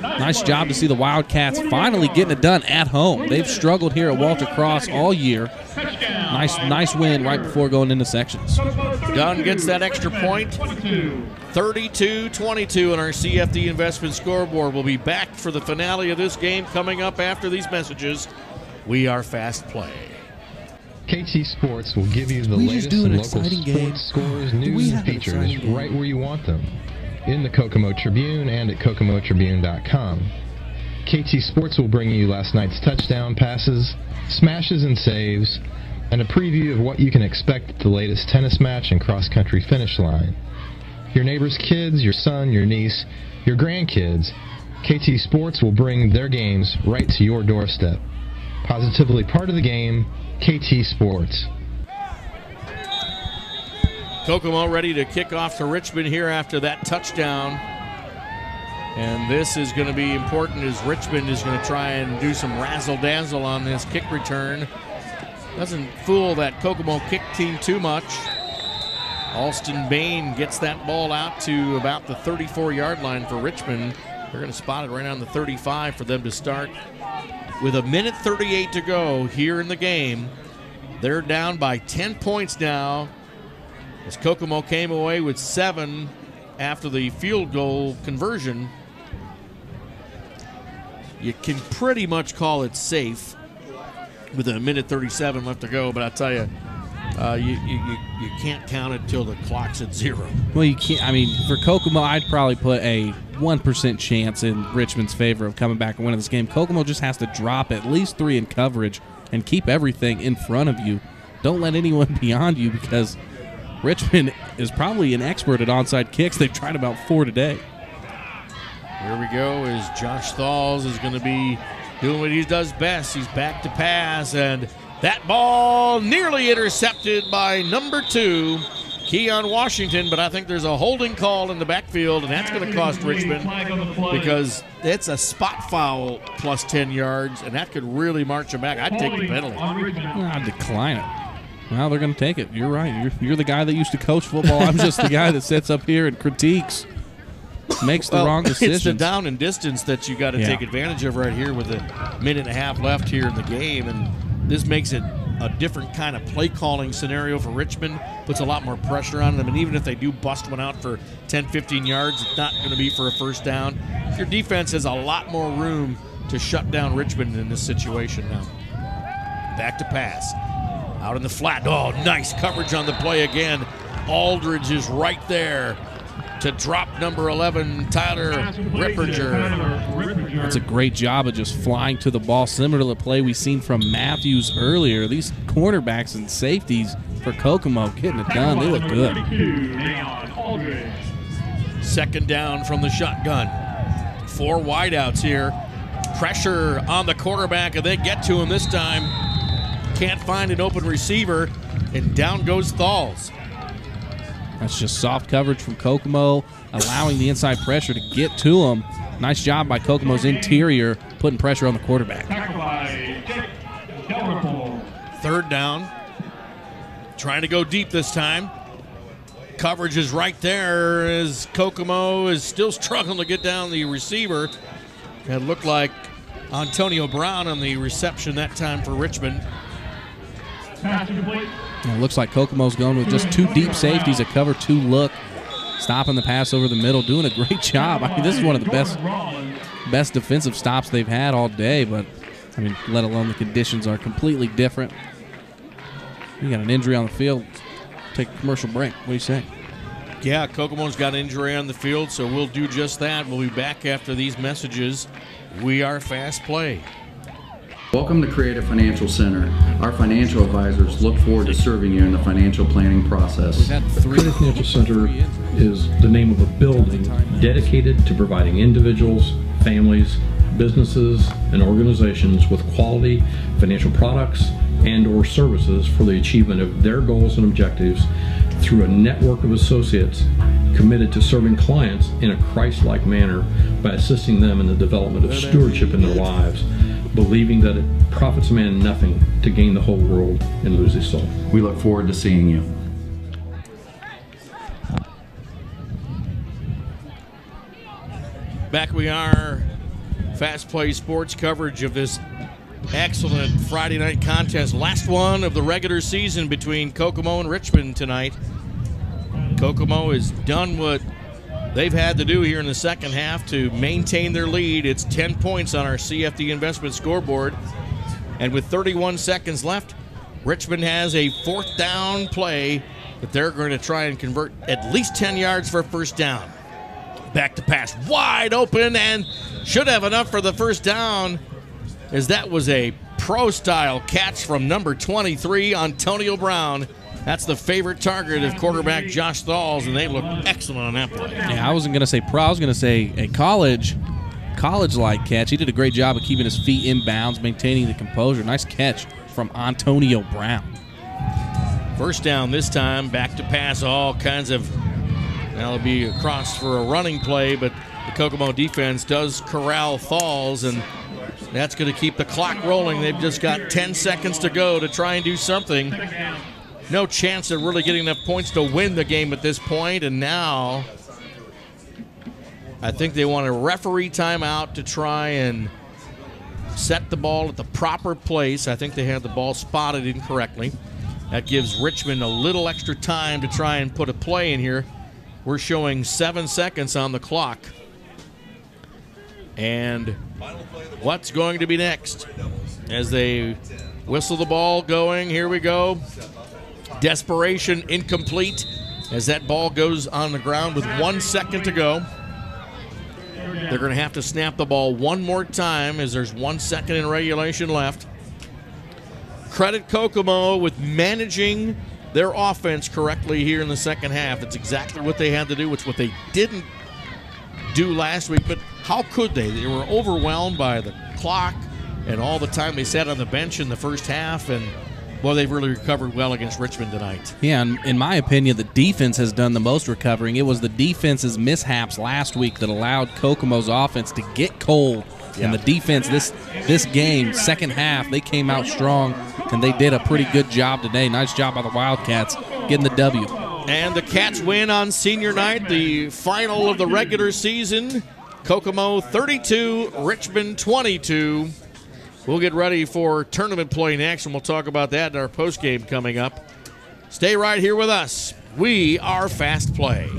Nice job to see the Wildcats finally getting it done at home. They've struggled here at Walter Cross all year. Nice win right before going into sections. Dunn gets that extra point. 32-22 on our CFD Investment Scoreboard. We'll be back for the finale of this game coming up after these messages. We are Fast Play. KT Sports will give you the latest and local sports scores, news, and features right where you want them. In the Kokomo Tribune and at kokomotribune.com. KT Sports will bring you last night's touchdown passes, smashes and saves, and a preview of what you can expect at the latest tennis match and cross-country finish line. Your neighbor's kids, your son, your niece, your grandkids, KT Sports will bring their games right to your doorstep. Positively part of the game, KT Sports. Kokomo ready to kick off to Richmond here after that touchdown. And this is going to be important as Richmond is going to try and do some razzle-dazzle on this kick return. Doesn't fool that Kokomo kick team too much. Alston Bain gets that ball out to about the 34-yard line for Richmond. They're going to spot it right on the 35 for them to start. With 1:38 to go here in the game, they're down by 10 points now, as Kokomo came away with 7 after the field goal conversion. You can pretty much call it safe with 1:37 left to go, but I tell you, you can't count it till the clock's at 0. Well, you can't. I mean, for Kokomo, I'd probably put a 1% chance in Richmond's favor of coming back and winning this game. Kokomo just has to drop at least 3 in coverage and keep everything in front of you. Don't let anyone beyond you, because Richmond is probably an expert at onside kicks. They've tried about 4 today. Here we go as Josh Thalls is going to be doing what he does best. He's back to pass, and that ball nearly intercepted by number 2, Keon Washington, but I think there's a holding call in the backfield, and that's going to cost Richmond because it's a spot foul plus 10 yards, and that could really march them back. I'd take the penalty. I'd decline it. Well, they're going to take it. You're right. You're the guy that used to coach football. I'm just the guy that sits up here and critiques, makes the wrong decisions. It's the down and distance that you got to take advantage of right here with a minute and a half left here in the game, and this makes it a different kind of play calling scenario for Richmond, puts a lot more pressure on them, and even if they do bust one out for 10, 15 yards, it's not going to be for a first down. Your defense has a lot more room to shut down Richmond in this situation now. Back to pass. Out in the flat. Oh, nice coverage on the play again. Aldridge is right there to drop number 11, Tyler Ripperger. That's a great job of just flying to the ball, similar to the play we seen from Matthews earlier. These cornerbacks and safeties for Kokomo getting it done. They look good. Second down from the shotgun. 4 wideouts here. Pressure on the quarterback, and they get to him this time. Can't find an open receiver, and down goes Thalls. That's just soft coverage from Kokomo, allowing the inside pressure to get to him. Nice job by Kokomo's interior, putting pressure on the quarterback. Third down. Trying to go deep this time. Coverage is right there as Kokomo is still struggling to get down the receiver. It looked like Antonio Brown on the reception that time for Richmond. It looks like Kokomo's going with just 2 deep safeties, a cover 2 look, stopping the pass over the middle, doing a great job. I mean, this is one of the best defensive stops they've had all day, but, I mean, let alone the conditions are completely different. You got an injury on the field. Take a commercial break. What do you say? Yeah, Kokomo's got an injury on the field, so we'll do just that. We'll be back after these messages. We are Fast Play. Welcome to Creative Financial Center. Our financial advisors look forward to serving you in the financial planning process. Creative Financial Center is the name of a building dedicated to providing individuals, families, businesses, and organizations with quality financial products and or services for the achievement of their goals and objectives through a network of associates committed to serving clients in a Christ-like manner by assisting them in the development of stewardship in their lives, believing that it profits a man nothing to gain the whole world and lose his soul. We look forward to seeing you. Back we are. Fast Play Sports coverage of this excellent Friday night contest. Last one of the regular season between Kokomo and Richmond tonight. Kokomo has done what they've had to do here in the second half to maintain their lead. It's 10 points on our CFD investment scoreboard. And with 31 seconds left, Richmond has a 4th down play that they're going to try and convert at least 10 yards for a first down. Back to pass, wide open, and should have enough for the first down, as that was a pro-style catch from number 23, Antonio Brown. That's the favorite target of quarterback Josh Thalls, and they look excellent on that play. Yeah, I wasn't going to say pro. I was going to say a college-like catch. He did a great job of keeping his feet in bounds, maintaining the composure. Nice catch from Antonio Brown. First down this time, back to pass, all kinds of, that'll be across for a running play, but the Kokomo defense does corral Thalls, and that's going to keep the clock rolling. They've just got 10 seconds to go to try and do something. No chance of really getting enough points to win the game at this point, and now I think they want a referee timeout to try and set the ball at the proper place. I think they had the ball spotted incorrectly. That gives Richmond a little extra time to try and put a play in here. We're showing 7 seconds on the clock. And what's going to be next? As they whistle the ball going, here we go. Desperation incomplete as that ball goes on the ground with 1 second to go. They're going to have to snap the ball one more time as there's 1 second in regulation left. Credit Kokomo with managing their offense correctly here in the second half. It's exactly what they had to do. It's what they didn't do last week, but how could they? They were overwhelmed by the clock and all the time they sat on the bench in the first half, and Well, they've really recovered well against Richmond tonight. Yeah, and in my opinion, the defense has done the most recovering. It was the defense's mishaps last week that allowed Kokomo's offense to get cold. Yeah. And the defense this game, second half, they came out strong, and they did a pretty good job today. Nice job by the Wildcats getting the W. And the Cats win on senior night, the final of the regular season. Kokomo 32, Richmond 22. We'll get ready for tournament play next, and we'll talk about that in our postgame coming up. Stay right here with us. We are Fast Play.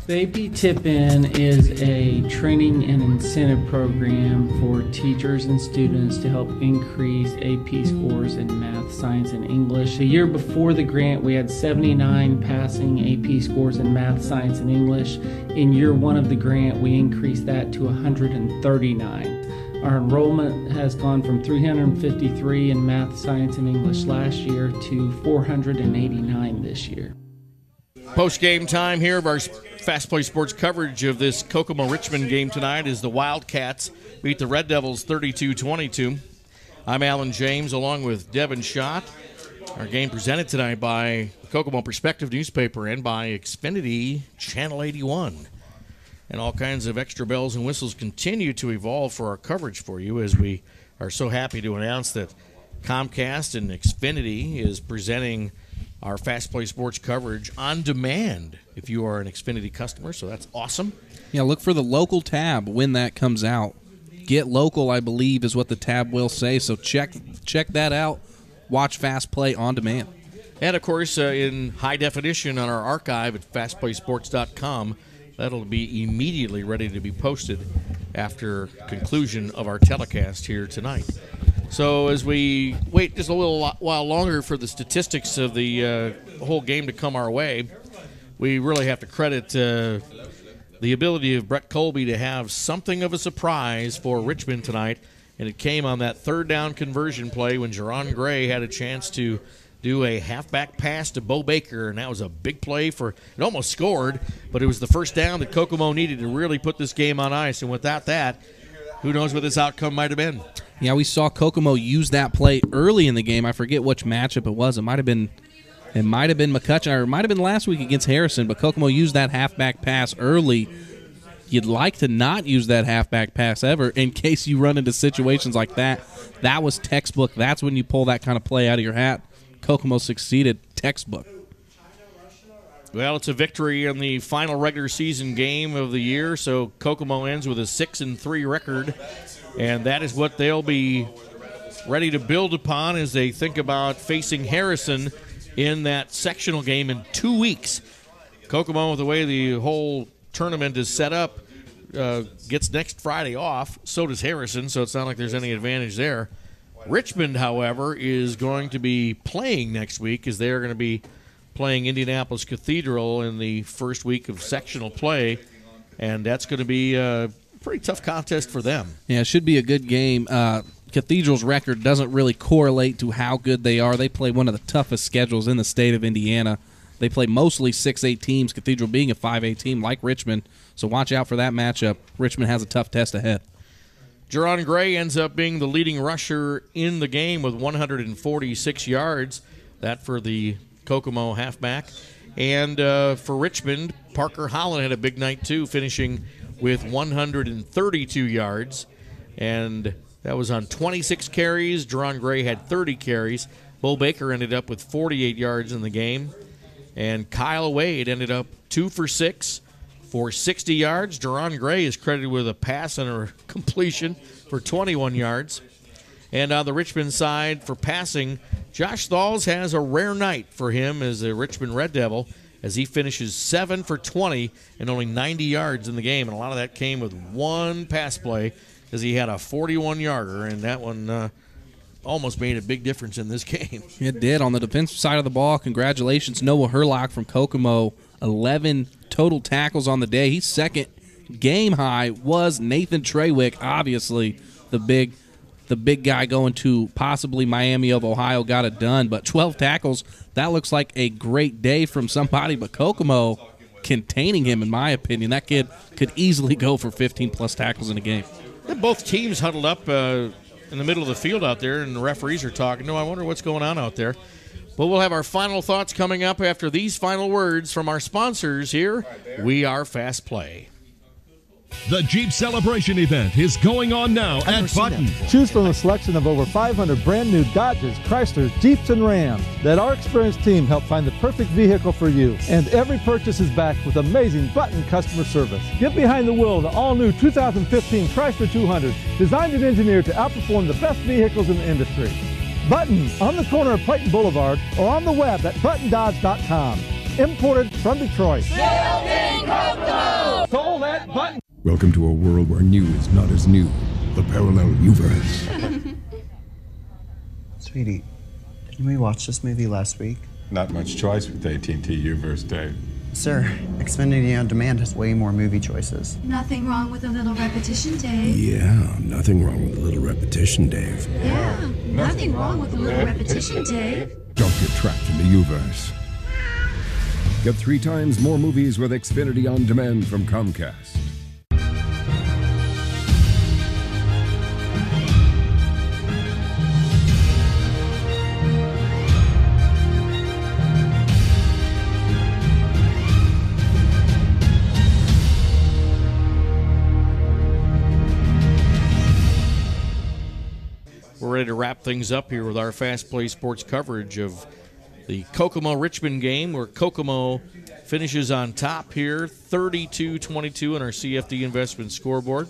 The AP Tip-In is a training and incentive program for teachers and students to help increase AP scores in math, science, and English. The year before the grant, we had 79 passing AP scores in math, science, and English. In year one of the grant, we increased that to 139. Our enrollment has gone from 353 in math, science, and English last year to 489 this year. Post-game time here of our Fast Play Sports coverage of this Kokomo-Richmond game tonight is the Wildcats beat the Red Devils 32-22. I'm Alan James along with Devin Schott. Our game presented tonight by the Kokomo Perspective newspaper and by Xfinity Channel 81. And all kinds of extra bells and whistles continue to evolve for our coverage for you, as we are so happy to announce that Comcast and Xfinity is presenting our Fast Play Sports coverage on demand if you are an Xfinity customer, so that's awesome. Yeah, look for the local tab when that comes out. Get local, I believe, is what the tab will say, so check that out. Watch Fast Play on demand. And, of course, in high definition on our archive at fastplaysports.com, that'll be immediately ready to be posted after conclusion of our telecast here tonight. So as we wait just a little while longer for the statistics of the whole game to come our way, we really have to credit the ability of Brett Colby to have something of a surprise for Richmond tonight, and it came on that third down conversion play when Jerron Gray had a chance to do a halfback pass to Bo Baker, and that was a big play for – it almost scored, but it was the first down that Kokomo needed to really put this game on ice, and without that, who knows what this outcome might have been. Yeah, we saw Kokomo use that play early in the game. I forget which matchup it was. It might have been McCutcheon, or it might have been last week against Harrison, but Kokomo used that halfback pass early. You'd like to not use that halfback pass ever in case you run into situations like that. That was textbook. That's when you pull that kind of play out of your hat. Kokomo succeeded, textbook. Well, it's a victory in the final regular season game of the year, so Kokomo ends with a 6-3 record, and that is what they'll be ready to build upon as they think about facing Harrison in that sectional game in 2 weeks. Kokomo, with the way the whole tournament is set up, gets next Friday off. So does Harrison, so it's not like there's any advantage there. Richmond, however, is going to be playing next week, as they're going to be playing Indianapolis Cathedral in the first week of sectional play, and that's going to be a pretty tough contest for them. Yeah, it should be a good game. Cathedral's record doesn't really correlate to how good they are. They play one of the toughest schedules in the state of Indiana. They play mostly 6A teams, Cathedral being a 5A team like Richmond, so watch out for that matchup. Richmond has a tough test ahead. Jerron Gray ends up being the leading rusher in the game with 146 yards. That for the Kokomo halfback. And for Richmond, Parker Holland had a big night too, finishing with 132 yards. And that was on 26 carries. Jerron Gray had 30 carries. Bo Baker ended up with 48 yards in the game. And Kyle Wade ended up 2 for 6 for 60 yards. Jerron Gray is credited with a pass and a completion for 21 yards. And on the Richmond side for passing, Josh Thalls has a rare night for him as a Richmond Red Devil, as he finishes 7 for 20 and only 90 yards in the game. And a lot of that came with one pass play, as he had a 41-yarder, and that one almost made a big difference in this game. It did. On the defensive side of the ball, congratulations, Noah Herlock from Kokomo, 11 total tackles on the day. He's second. Game high was Nathan Trawick, obviously the big guy going to possibly Miami of Ohio, got it done. But 12 tackles, that looks like a great day from somebody, but Kokomo containing him, in my opinion. That kid could easily go for 15-plus tackles in a game. Both teams huddled up in the middle of the field out there, and the referees are talking. No, I wonder what's going on out there. But we'll have our final thoughts coming up after these final words from our sponsors here. We are Fast Play. The Jeep Celebration event is going on now at Button. Choose from a selection of over 500 brand new Dodges, Chrysler, Jeeps, and Rams. Let our experienced team help find the perfect vehicle for you. And every purchase is backed with amazing Button customer service. Get behind the wheel of the all-new 2015 Chrysler 200, designed and engineered to outperform the best vehicles in the industry. Button, on the corner of Clayton Boulevard, or on the web at buttondodge.com. Imported from Detroit. Built in Kokomo. Sold at Button. Welcome to a world where new is not as new. The parallel universe. Sweetie, didn't we watch this movie last week? Not much choice with AT&T Uverse, Dave. Sir, Xfinity On Demand has way more movie choices. Nothing wrong with a little repetition, Dave. Yeah, nothing wrong with a little repetition, Dave. Yeah, nothing wrong with a little repetition, Dave. Don't get trapped in the Uverse. Get 3 times more movies with Xfinity On Demand from Comcast. We're ready to wrap things up here with our Fast Play Sports coverage of the Kokomo-Richmond game, where Kokomo finishes on top here, 32-22 on our CFD Investment scoreboard.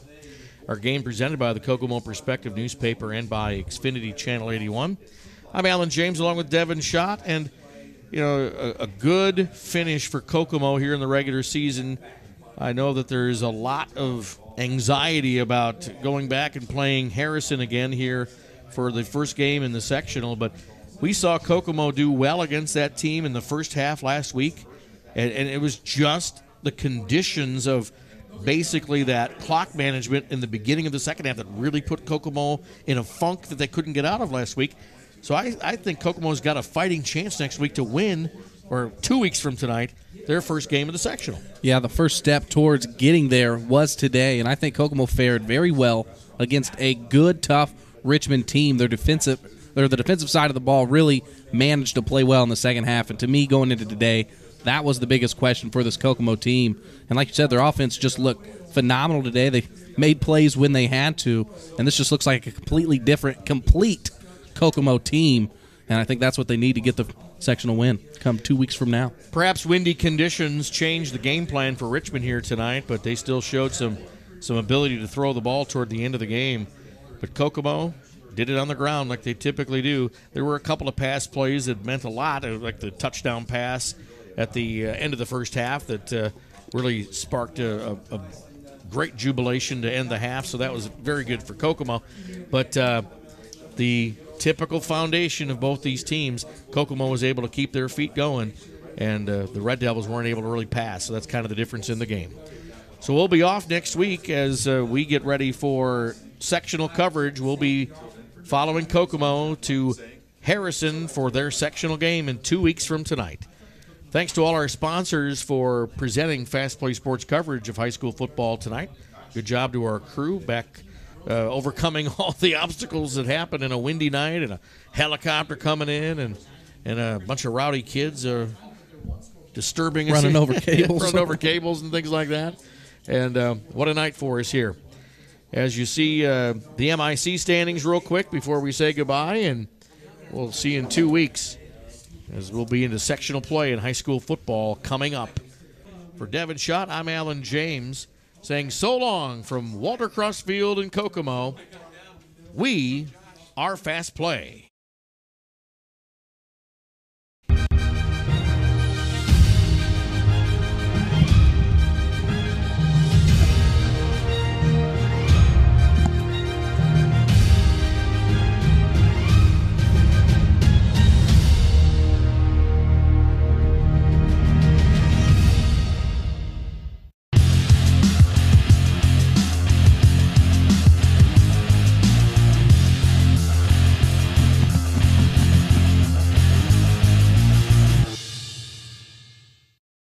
Our game presented by the Kokomo Perspective newspaper and by Xfinity Channel 81. I'm Alan James along with Devin Schott, and a good finish for Kokomo here in the regular season. I know that there's a lot of anxiety about going back and playing Harrison again here for the first game in the sectional, but we saw Kokomo do well against that team in the first half last week, and it was just the conditions of basically that clock management in the beginning of the second half that really put Kokomo in a funk that they couldn't get out of last week. So I think Kokomo's got a fighting chance next week to win, or 2 weeks from tonight, their first game of the sectional. Yeah, the first step towards getting there was today, and I think Kokomo fared very well against a good, tough Richmond team. The defensive side of the ball really managed to play well in the second half, and to me, going into today, that was the biggest question for this Kokomo team. And like you said, their offense just looked phenomenal today. They made plays when they had to, and this just looks like a completely different, complete Kokomo team, and I think that's what they need to get the sectional win come 2 weeks from now. Perhaps windy conditions changed the game plan for Richmond here tonight, but they still showed some ability to throw the ball toward the end of the game. But Kokomo did it on the ground like they typically do. There were a couple of pass plays that meant a lot, like the touchdown pass at the end of the first half that really sparked a great jubilation to end the half, so that was very good for Kokomo. But the typical foundation of both these teams, Kokomo was able to keep their feet going, and the Red Devils weren't able to really pass, so that's kind of the difference in the game. So we'll be off next week as we get ready for sectional coverage. We'll be following Kokomo to Harrison for their sectional game in 2 weeks from tonight. Thanks to all our sponsors for presenting Fast Play Sports coverage of high school football tonight. Good job to our crew back overcoming all the obstacles that happened in a windy night and a helicopter coming in and a bunch of rowdy kids disturbing us. Running over cables and things like that. And what a night for us here. As you see the MIC standings real quick before we say goodbye, and we'll see you in 2 weeks as we'll be into sectional play in high school football coming up. For Devin Schott, I'm Alan James, saying so long from Walter Cross Field in Kokomo. We are Fast Play.